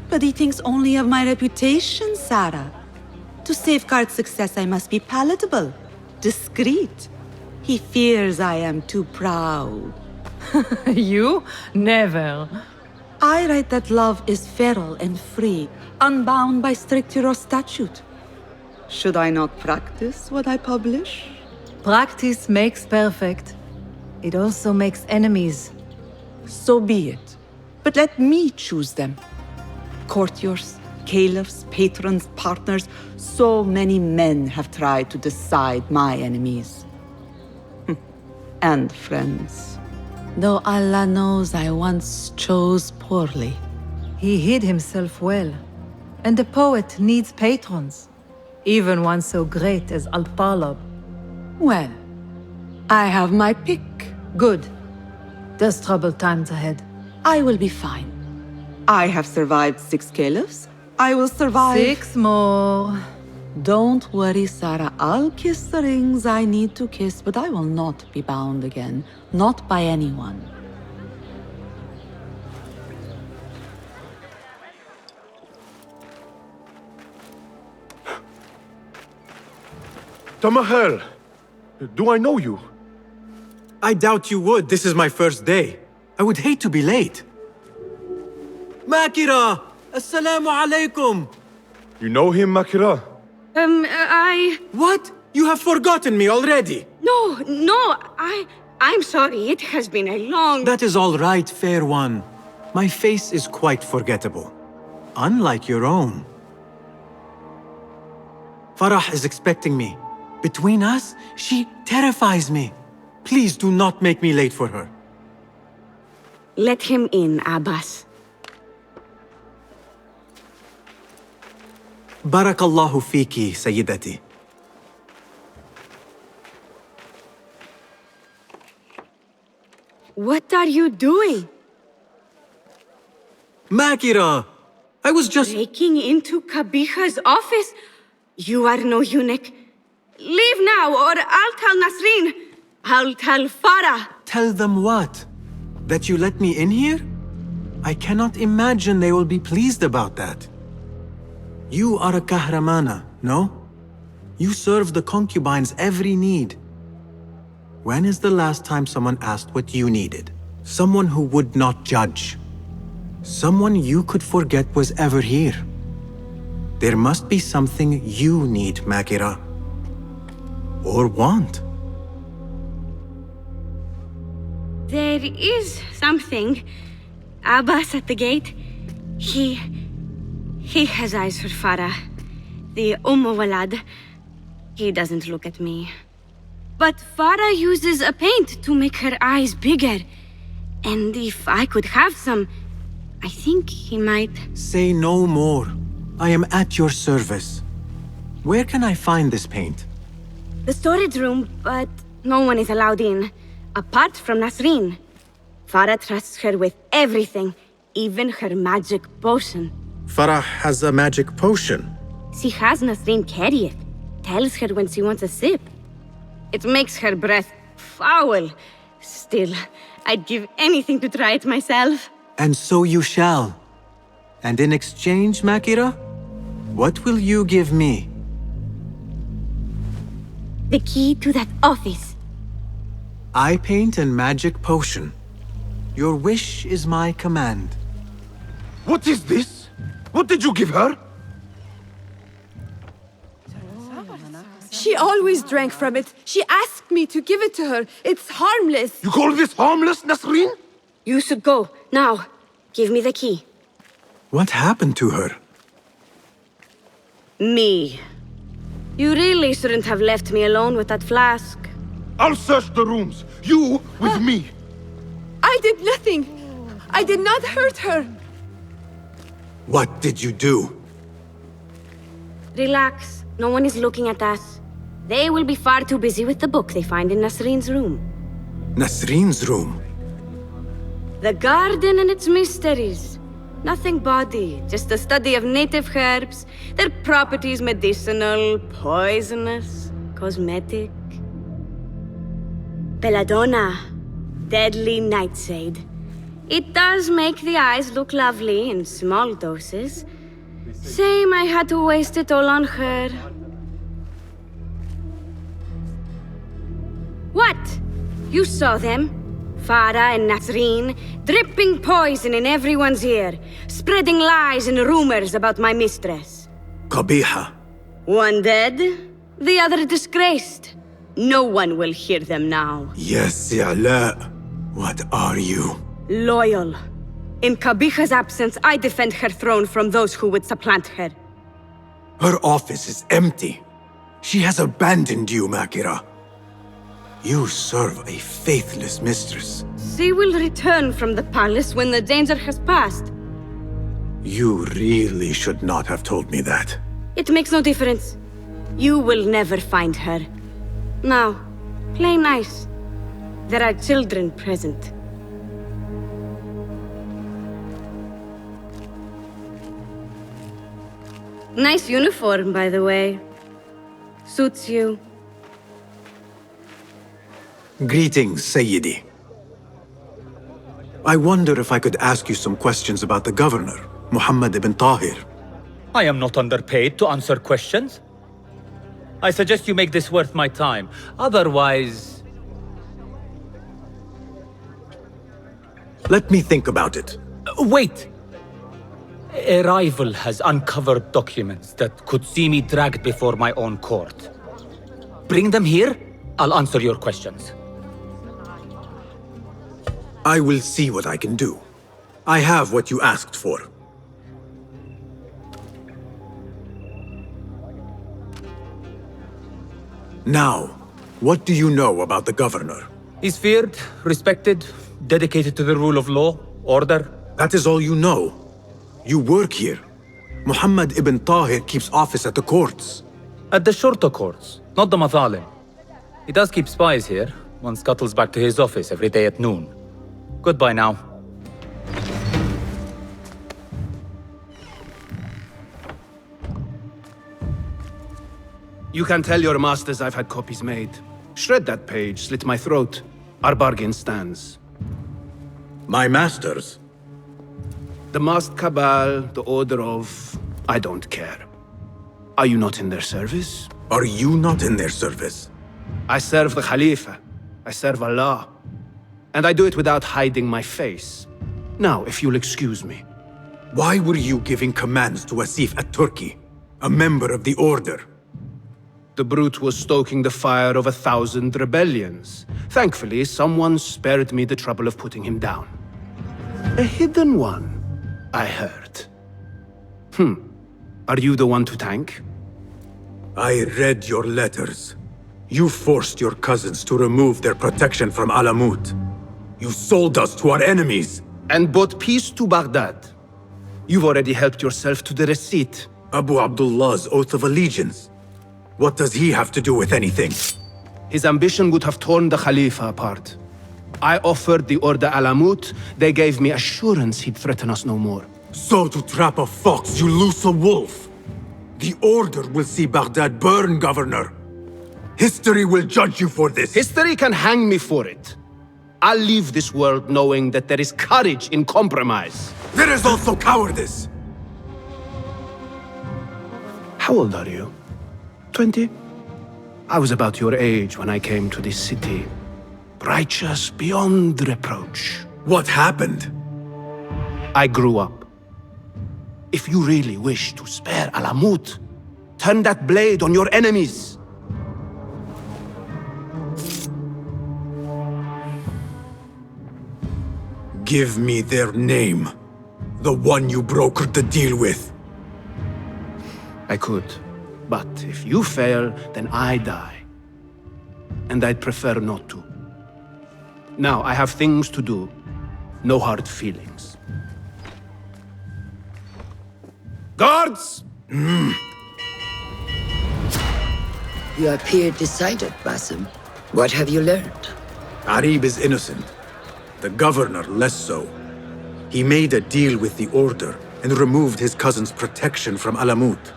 But he thinks only of my reputation, Sarah. To safeguard success, I must be palatable, discreet. He fears I am too proud. You? Never. I write that love is feral and free, unbound by stricture or statute. Should I not practice what I publish? Practice makes perfect. It also makes enemies. So be it. But let me choose them. Courtiers, caliphs, patrons, partners. So many men have tried to decide my enemies. And friends. Though Allah knows I once chose poorly. He hid himself well. And the poet needs patrons. Even one so great as Al-Talab. Well, I have my pick. Good. There's troubled times ahead. I will be fine. I have survived 6 caliphs. I will survive 6 more. Don't worry, Sarah. I'll kiss the rings I need to kiss, but I will not be bound again. Not by anyone. Tamahel, do I know you? I doubt you would. This is my first day. I would hate to be late. Makira! Assalamu alaikum! You know him, Makira? What? You have forgotten me already! No, I'm sorry. It has been a long... That is all right, fair one. My face is quite forgettable. Unlike your own. Farah is expecting me. Between us, she terrifies me. Please do not make me late for her. Let him in, Abbas. Barakallahu fiki, Sayyidati. What are you doing? Makira! I was just... Breaking into Kabiha's office? You are no eunuch. Leave now, or I'll tell Nasreen. I'll tell Farah. Tell them what? That you let me in here? I cannot imagine they will be pleased about that. You are a kahramana, no? You serve the concubines every need. When is the last time someone asked what you needed? Someone who would not judge. Someone you could forget was ever here. There must be something you need, Makira. Or want. There is something. Abbas at the gate. He has eyes for Farah. The Walad. He doesn't look at me. But Farah uses a paint to make her eyes bigger. And if I could have some, I think he might... Say no more. I am at your service. Where can I find this paint? The storage room, but no one is allowed in. Apart from Nasreen. Farah trusts her with everything, even her magic potion. Farah has a magic potion. She has Nasreen carry it. Tells her when she wants a sip. It makes her breath foul. Still, I'd give anything to try it myself. And so you shall. And in exchange, Makira, what will you give me? The key to that office. Eye paint and magic potion. Your wish is my command. What is this? What did you give her? She always drank from it. She asked me to give it to her. It's harmless. You call this harmless, Nasreen? You should go. Now, give me the key. What happened to her? Me. You really shouldn't have left me alone with that flask. I'll search the rooms. You with me. I did nothing. I did not hurt her. What did you do? Relax. No one is looking at us. They will be far too busy with the book they find in Nasreen's room. Nasreen's room? The garden and its mysteries. Nothing bawdy, just a study of native herbs, their properties medicinal, poisonous, cosmetic. Belladonna, deadly nightshade. It does make the eyes look lovely in small doses. Shame I had to waste it all on her. What? You saw them? Farah and Nasreen, dripping poison in everyone's ear, spreading lies and rumors about my mistress. Qabiha. One dead, the other disgraced. No one will hear them now. Yes, I'La. What are you? Loyal. In Qabiha's absence, I defend her throne from those who would supplant her. Her office is empty. She has abandoned you, Makira. You serve a faithless mistress. She will return from the palace when the danger has passed. You really should not have told me that. It makes no difference. You will never find her. Now, play nice. There are children present. Nice uniform, by the way. Suits you. Greetings, Sayyidi. I wonder if I could ask you some questions about the governor, Muhammad ibn Tahir. I am not underpaid to answer questions. I suggest you make this worth my time. Otherwise... Let me think about it. Wait! A rival has uncovered documents that could see me dragged before my own court. Bring them here, I'll answer your questions. I will see what I can do. I have what you asked for. Now, what do you know about the governor? He's feared, respected, dedicated to the rule of law, order. That is all you know. You work here. Muhammad ibn Tahir keeps office at the courts. At the shorter courts, not the Mathalim. He does keep spies here. One scuttles back to his office every day at noon. Goodbye now. You can tell your masters I've had copies made. Shred that page, slit my throat. Our bargain stands. My masters? The masked cabal, the order of... I don't care. Are you not in their service? Are you not in their service? I serve the Khalifa. I serve Allah. And I do it without hiding my face. Now, if you'll excuse me. Why were you giving commands to Asif at-Turki, a member of the Order? The brute was stoking the fire of 1,000 rebellions. Thankfully, someone spared me the trouble of putting him down. A hidden one, I heard. Are you the one to thank? I read your letters. You forced your cousins to remove their protection from Alamut. You sold us to our enemies. And brought peace to Baghdad. You've already helped yourself to the receipt. Abu Abdullah's oath of allegiance. What does he have to do with anything? His ambition would have torn the Khalifa apart. I offered the Order Alamut. They gave me assurance he'd threaten us no more. So to trap a fox, you loose a wolf. The Order will see Baghdad burn, Governor. History will judge you for this. History can hang me for it. I'll leave this world knowing that there is courage in compromise. There is also cowardice. How old are you? 20? I was about your age when I came to this city. Righteous beyond reproach. What happened? I grew up. If you really wish to spare Alamut, turn that blade on your enemies. Give me their name. The one you brokered the deal with. I could. But if you fail, then I die. And I'd prefer not to. Now, I have things to do. No hard feelings. Guards! You appear decided, Basim. What have you learned? Arib is innocent. The governor less so. He made a deal with the Order and removed his cousin's protection from Alamut.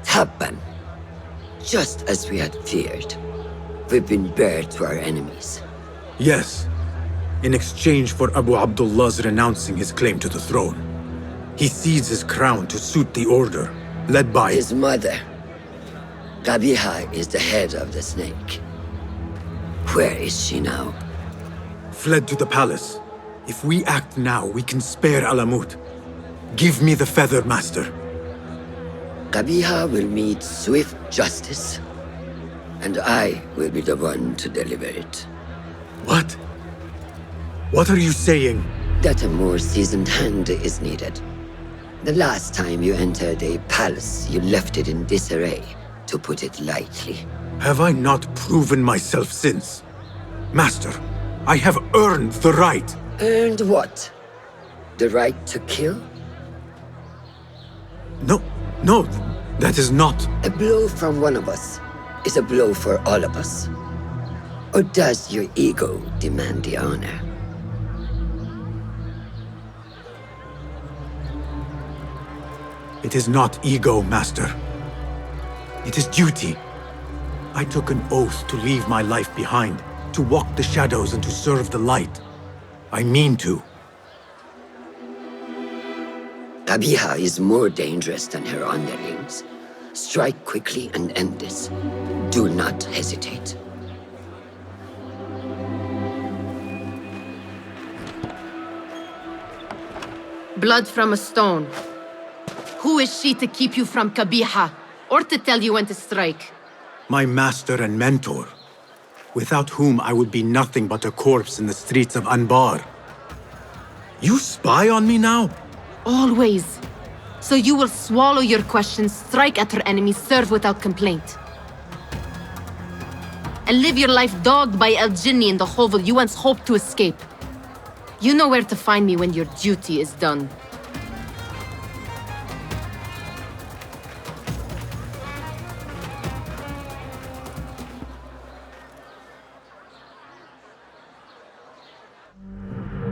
Tabban. Just as we had feared. We've been bared to our enemies. Yes, in exchange for Abu Abdullah's renouncing his claim to the throne. He cedes his crown to suit the Order, led by his mother. Qabiha is the head of the snake. Where is she now? Fled to the palace. If we act now, we can spare Alamut. Give me the feather, Master. Qabiha will meet swift justice, and I will be the one to deliver it. What? What are you saying? That a more seasoned hand is needed. The last time you entered a palace, you left it in disarray, to put it lightly. Have I not proven myself since? Master, I have earned the right. Earned what? The right to kill? No, that is not. A blow from one of us is a blow for all of us. Or does your ego demand the honor? It is not ego, Master. It is duty. I took an oath to leave my life behind, to walk the shadows and to serve the light. I mean to. Qabiha is more dangerous than her underlings. Strike quickly and end this. Do not hesitate. Blood from a stone. Who is she to keep you from Qabiha, or to tell you when to strike? My master and mentor, without whom I would be nothing but a corpse in the streets of Anbar. You spy on me now? Always. So you will swallow your questions, strike at her enemies, serve without complaint. And live your life dogged by El Jinni in the hovel you once hoped to escape. You know where to find me when your duty is done.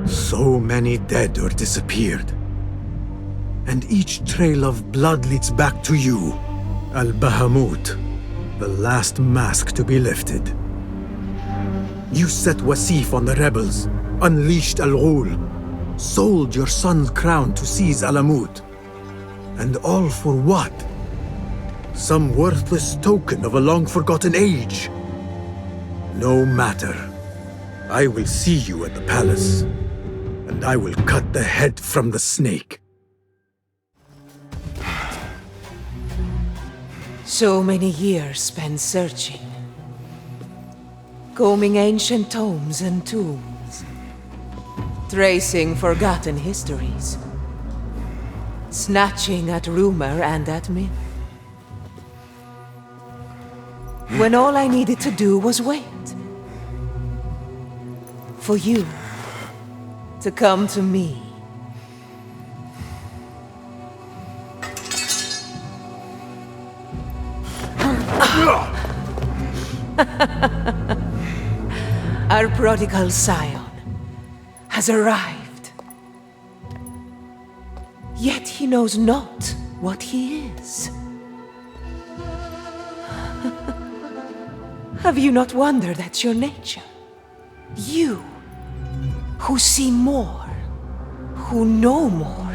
So many dead or disappeared. And each trail of blood leads back to you, Al-Bahamut, the last mask to be lifted. You set Wasif on the rebels, unleashed Al-Ghul, sold your son's crown to seize Alamut. And all for what? Some worthless token of a long-forgotten age. No matter. I will see you at the palace, and I will cut the head from the snake. So many years spent searching. Combing ancient tomes and tombs. Tracing forgotten histories. Snatching at rumor and at myth. When all I needed to do was wait. For you to come to me. Our prodigal scion has arrived. Yet he knows not what he is. Have you not wondered at your nature? You, who see more, who know more.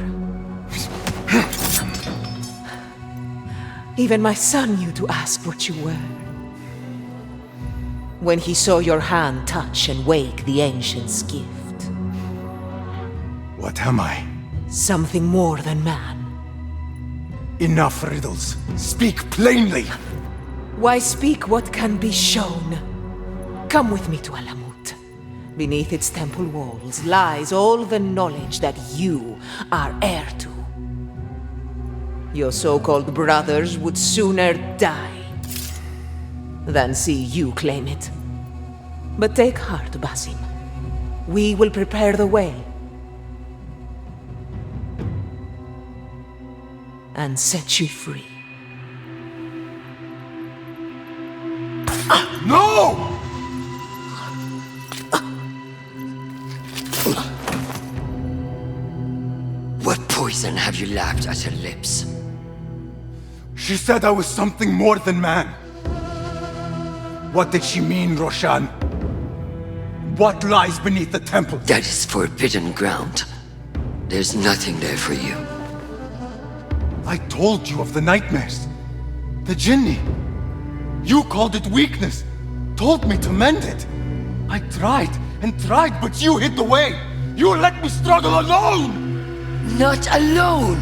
Even my son knew to ask what you were. When he saw your hand touch and wake the ancient's gift. What am I? Something more than man. Enough riddles. Speak plainly! Why speak what can be shown? Come with me to Alamut. Beneath its temple walls lies all the knowledge that you are heir to. Your so-called brothers would sooner die than see you claim it. But take heart, Basim. We will prepare the way. And set you free. No! Have you laughed at her lips? She said I was something more than man. What did she mean, Roshan? What lies beneath the temple? That is forbidden ground. There's nothing there for you. I told you of the nightmares. The Jinni. You called it weakness. Told me to mend it. I tried and tried, but you hid the way. You let me struggle alone! Not alone!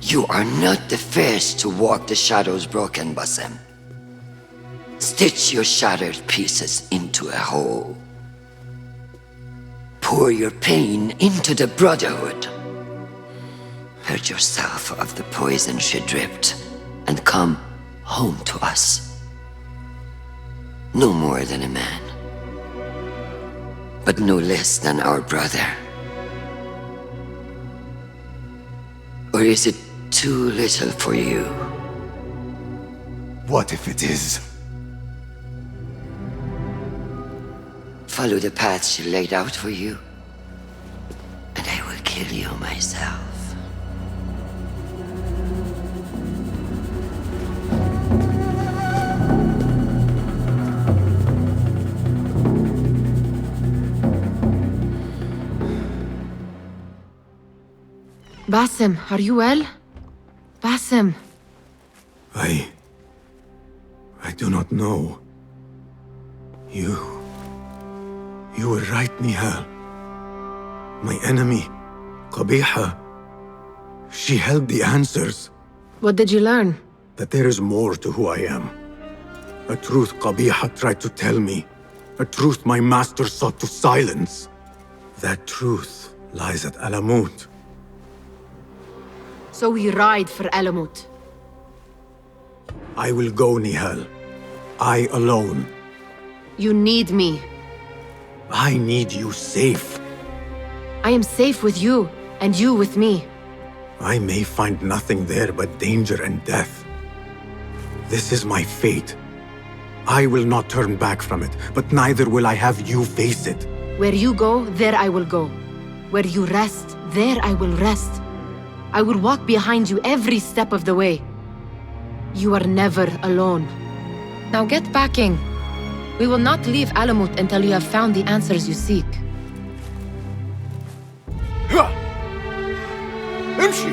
You are not the first to walk the shadows broken, Basim. Stitch your shattered pieces into a whole. Pour your pain into the Brotherhood. Purge yourself of the poison she dripped, and come home to us. No more than a man, but no less than our brother. Or is it too little for you? What if it is? Follow the path she laid out for you, and I will kill you myself. Basim, are you well? Basim. I do not know. You were right, Nihal. My enemy, Qabiha, she held the answers. What did you learn? That there is more to who I am. A truth Qabiha tried to tell me. A truth my master sought to silence. That truth lies at Alamut. So we ride for Alamut. I will go, Nihal. I alone. You need me. I need you safe. I am safe with you, and you with me. I may find nothing there but danger and death. This is my fate. I will not turn back from it, but neither will I have you face it. Where you go, there I will go. Where you rest, there I will rest. I will walk behind you every step of the way. You are never alone. Now get packing. We will not leave Alamut until you have found the answers you seek. امشي!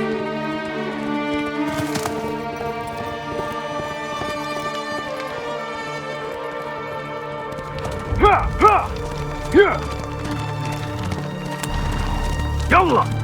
يلا!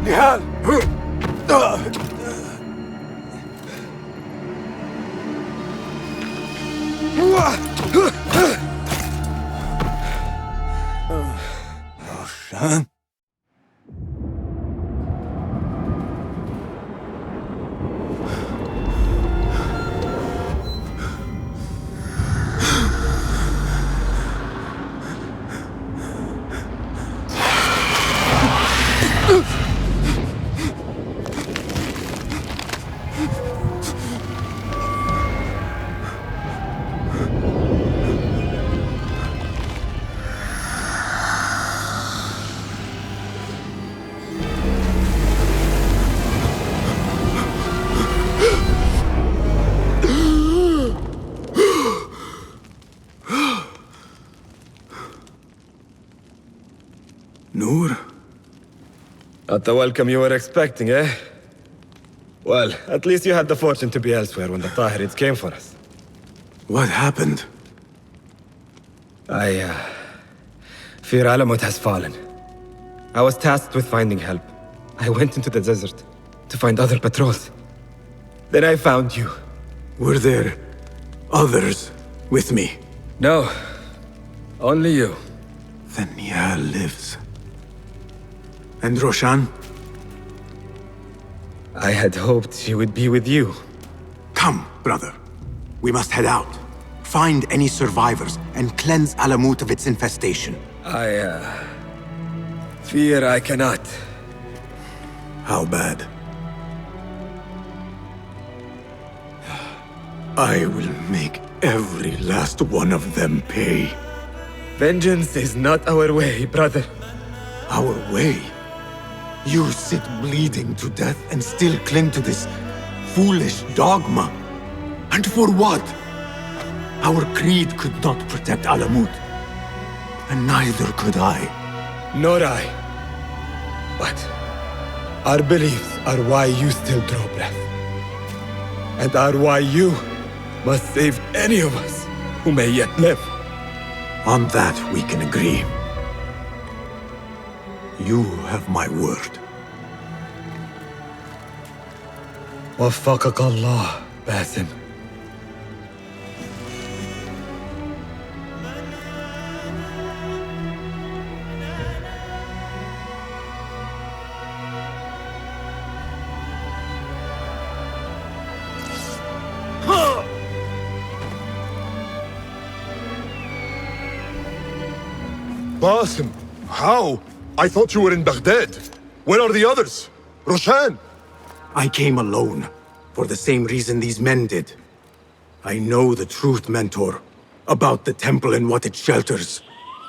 Nihal! Roshan? Not the welcome you were expecting, eh? Well, at least you had the fortune to be elsewhere when the Tahirids came for us. What happened? Fear Alamut has fallen. I was tasked with finding help. I went into the desert to find other patrols. Then I found you. Were there others with me? No. Only you. Then Nia lives. And Roshan? I had hoped she would be with you. Come, brother. We must head out. Find any survivors and cleanse Alamut of its infestation. I fear I cannot. How bad? I will make every last one of them pay. Vengeance is not our way, brother. Our way? You sit bleeding to death and still cling to this foolish dogma. And for what? Our creed could not protect Alamut. And neither could I. Nor I. But our beliefs are why you still draw breath. And are why you must save any of us who may yet live. On that we can agree. You have my word. وفقك الله باسم. Basim, how? I thought you were in Baghdad. Where are the others? Roshan! I came alone, for the same reason these men did. I know the truth, Mentor, about the temple and what it shelters.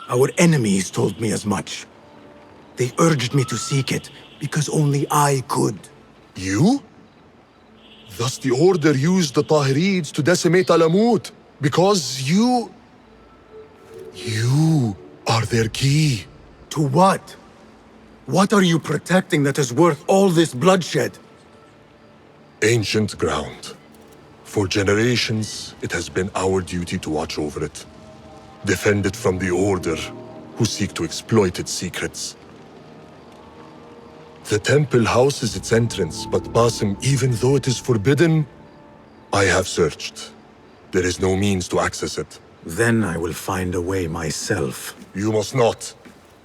Our enemies told me as much. They urged me to seek it, because only I could. You? Thus the Order used the Tahirids to decimate Alamut, because you are their key. To what? What are you protecting that is worth all this bloodshed? Ancient ground. For generations, it has been our duty to watch over it. Defend it from the Order, who seek to exploit its secrets. The temple houses its entrance, but Basim, even though it is forbidden, I have searched. There is no means to access it. Then I will find a way myself. You must not.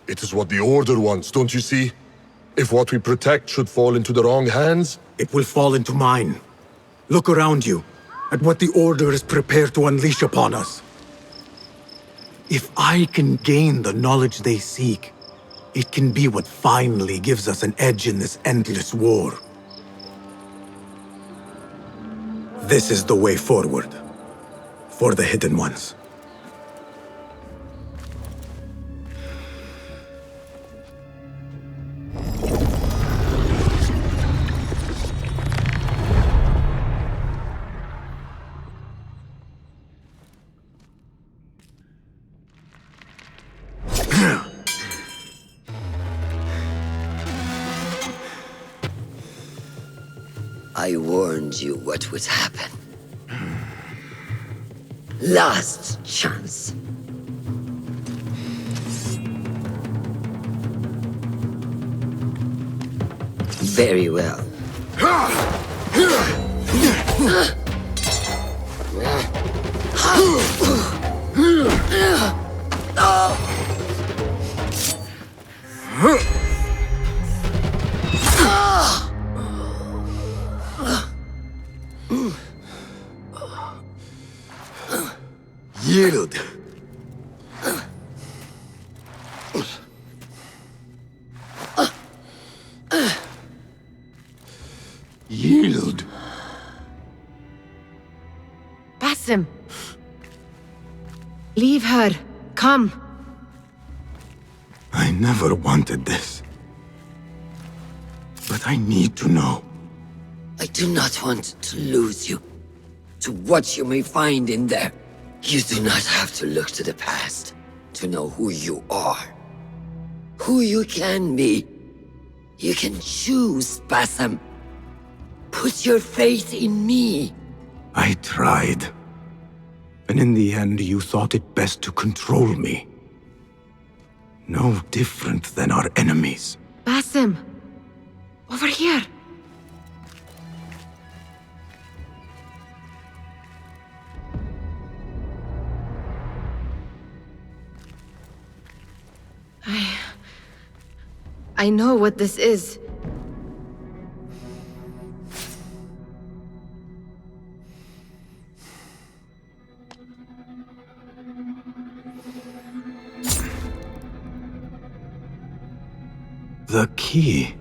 It is what the Order wants, don't you see? If what we protect should fall into the wrong hands... It will fall into mine. Look around you, at what the Order is prepared to unleash upon us. If I can gain the knowledge they seek, it can be what finally gives us an edge in this endless war. This is the way forward. For the Hidden Ones. I warned you what would happen. Last chance. Very well. Yield. Yield. Basim. Leave her. Come. I never wanted this. But I need to know. I do not want to lose you to what you may find in there. You do not have to look to the past to know who you are. Who you can be. You can choose, Basim. Put your faith in me. I tried. And in the end, you thought it best to control me. No different than our enemies. Basim! Over here! I know what this is. The key.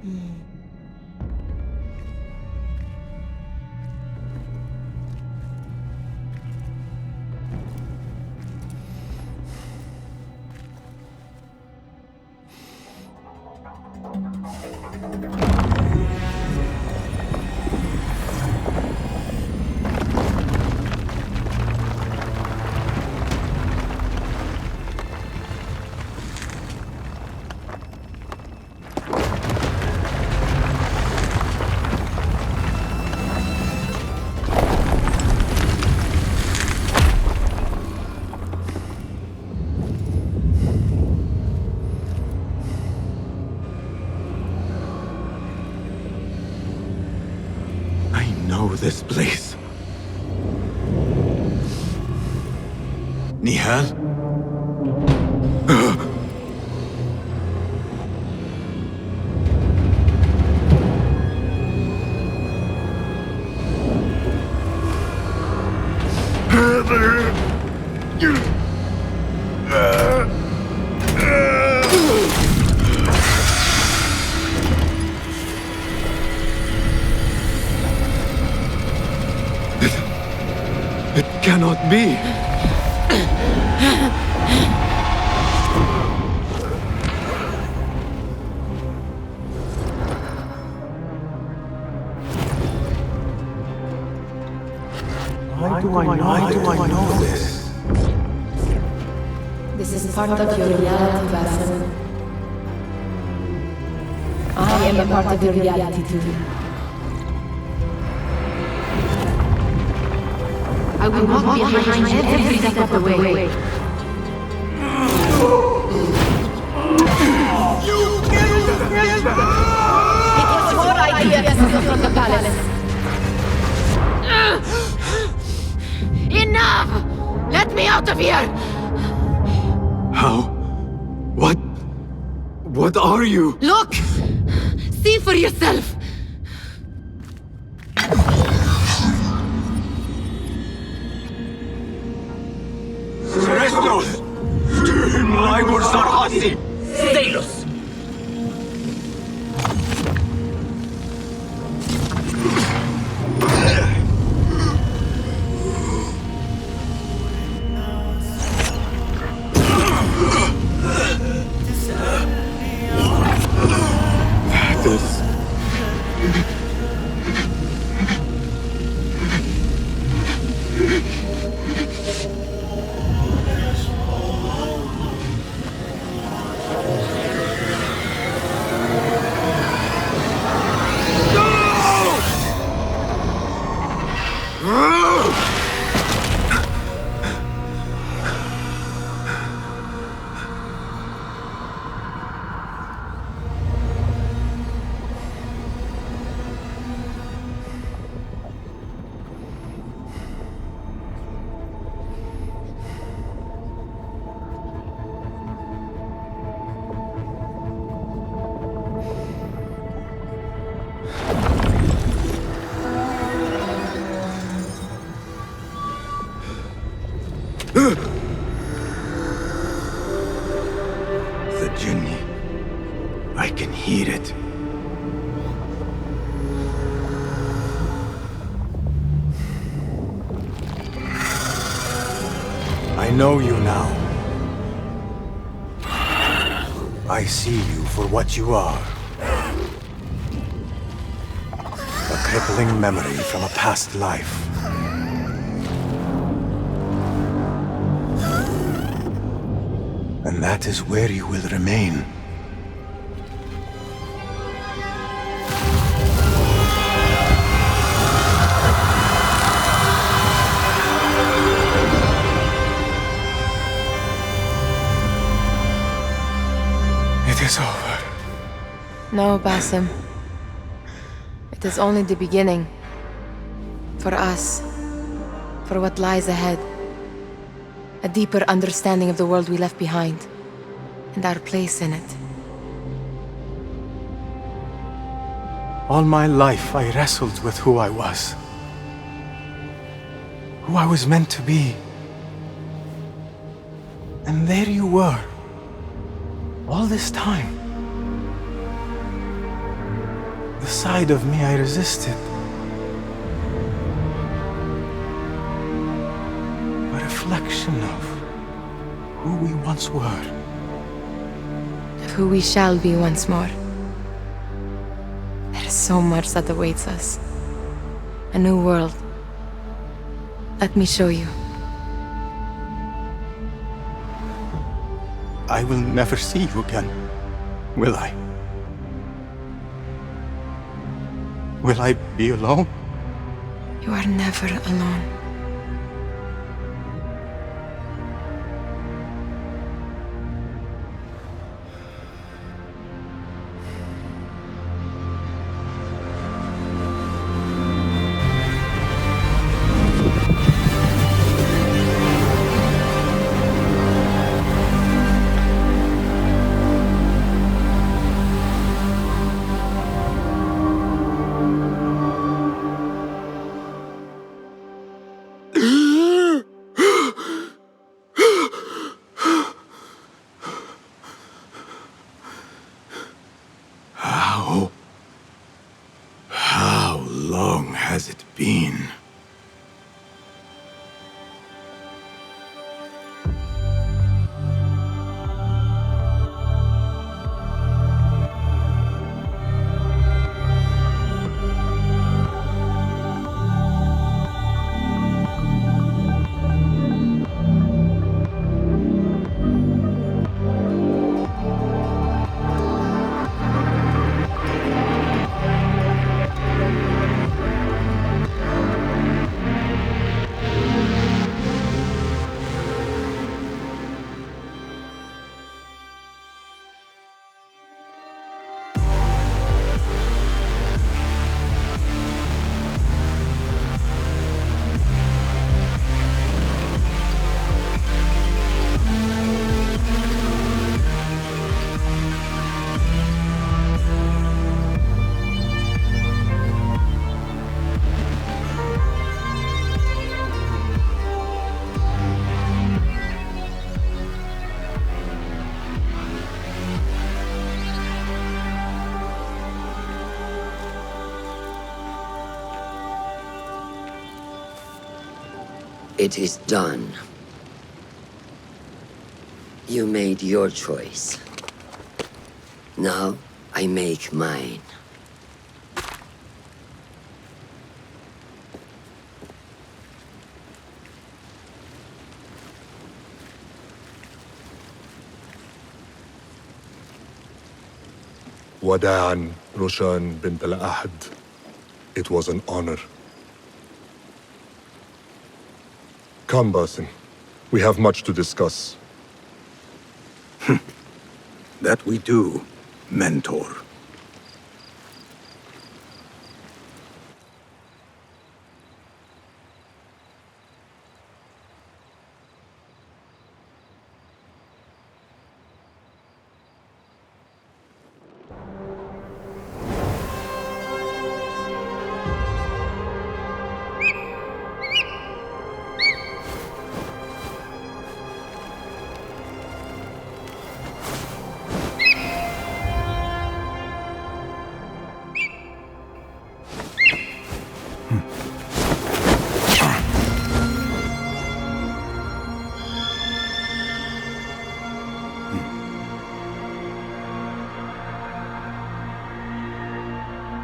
This place. Nihal? It cannot be. Why do I know this? This is part of your reality, Basim. I am a part of your reality too. I will walk behind you every step of the way. You killed him! It was your idea to steal from the palace. Enough! Let me out of here! How? What are you? Look! See for yourself! Restos! Tüm Laibur Sarhasi! Stalos! The Jinni. I can hear it. I know you now. I see you for what you are. A crippling memory from a past life. And that is where you will remain. is over. No, Basim. It is only the beginning. For us. For what lies ahead. A deeper understanding of the world we left behind. And our place in it. All my life I wrestled with who I was. Who I was meant to be. And there you were. All this time. The side of me I resisted. A reflection of who we once were. Of who we shall be once more. There is so much that awaits us. A new world. Let me show you. I will never see you again, will I? Will I be alone? You are never alone. How long has it been? It is done. You made your choice. Now, I make mine. Wada'an, Roshan bint al-Ahad. It was an honor. Come, Basim. We have much to discuss. That we do, Mentor.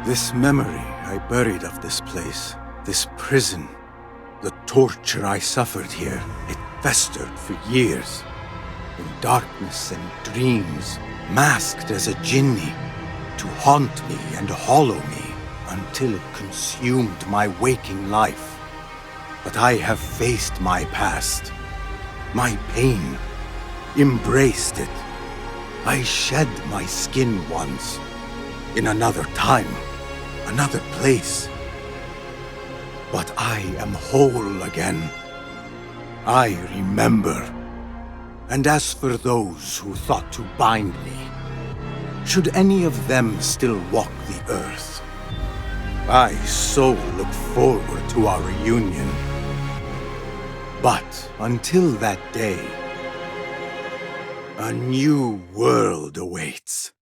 This memory I buried of this place, this prison, the torture I suffered here, it festered for years. In darkness and dreams, masked as a jinni, to haunt me and hollow me, until it consumed my waking life. But I have faced my past, my pain, embraced it, I shed my skin once. In another time, another place. But I am whole again. I remember. And as for those who thought to bind me, should any of them still walk the earth, I so look forward to our reunion. But until that day, a new world awaits.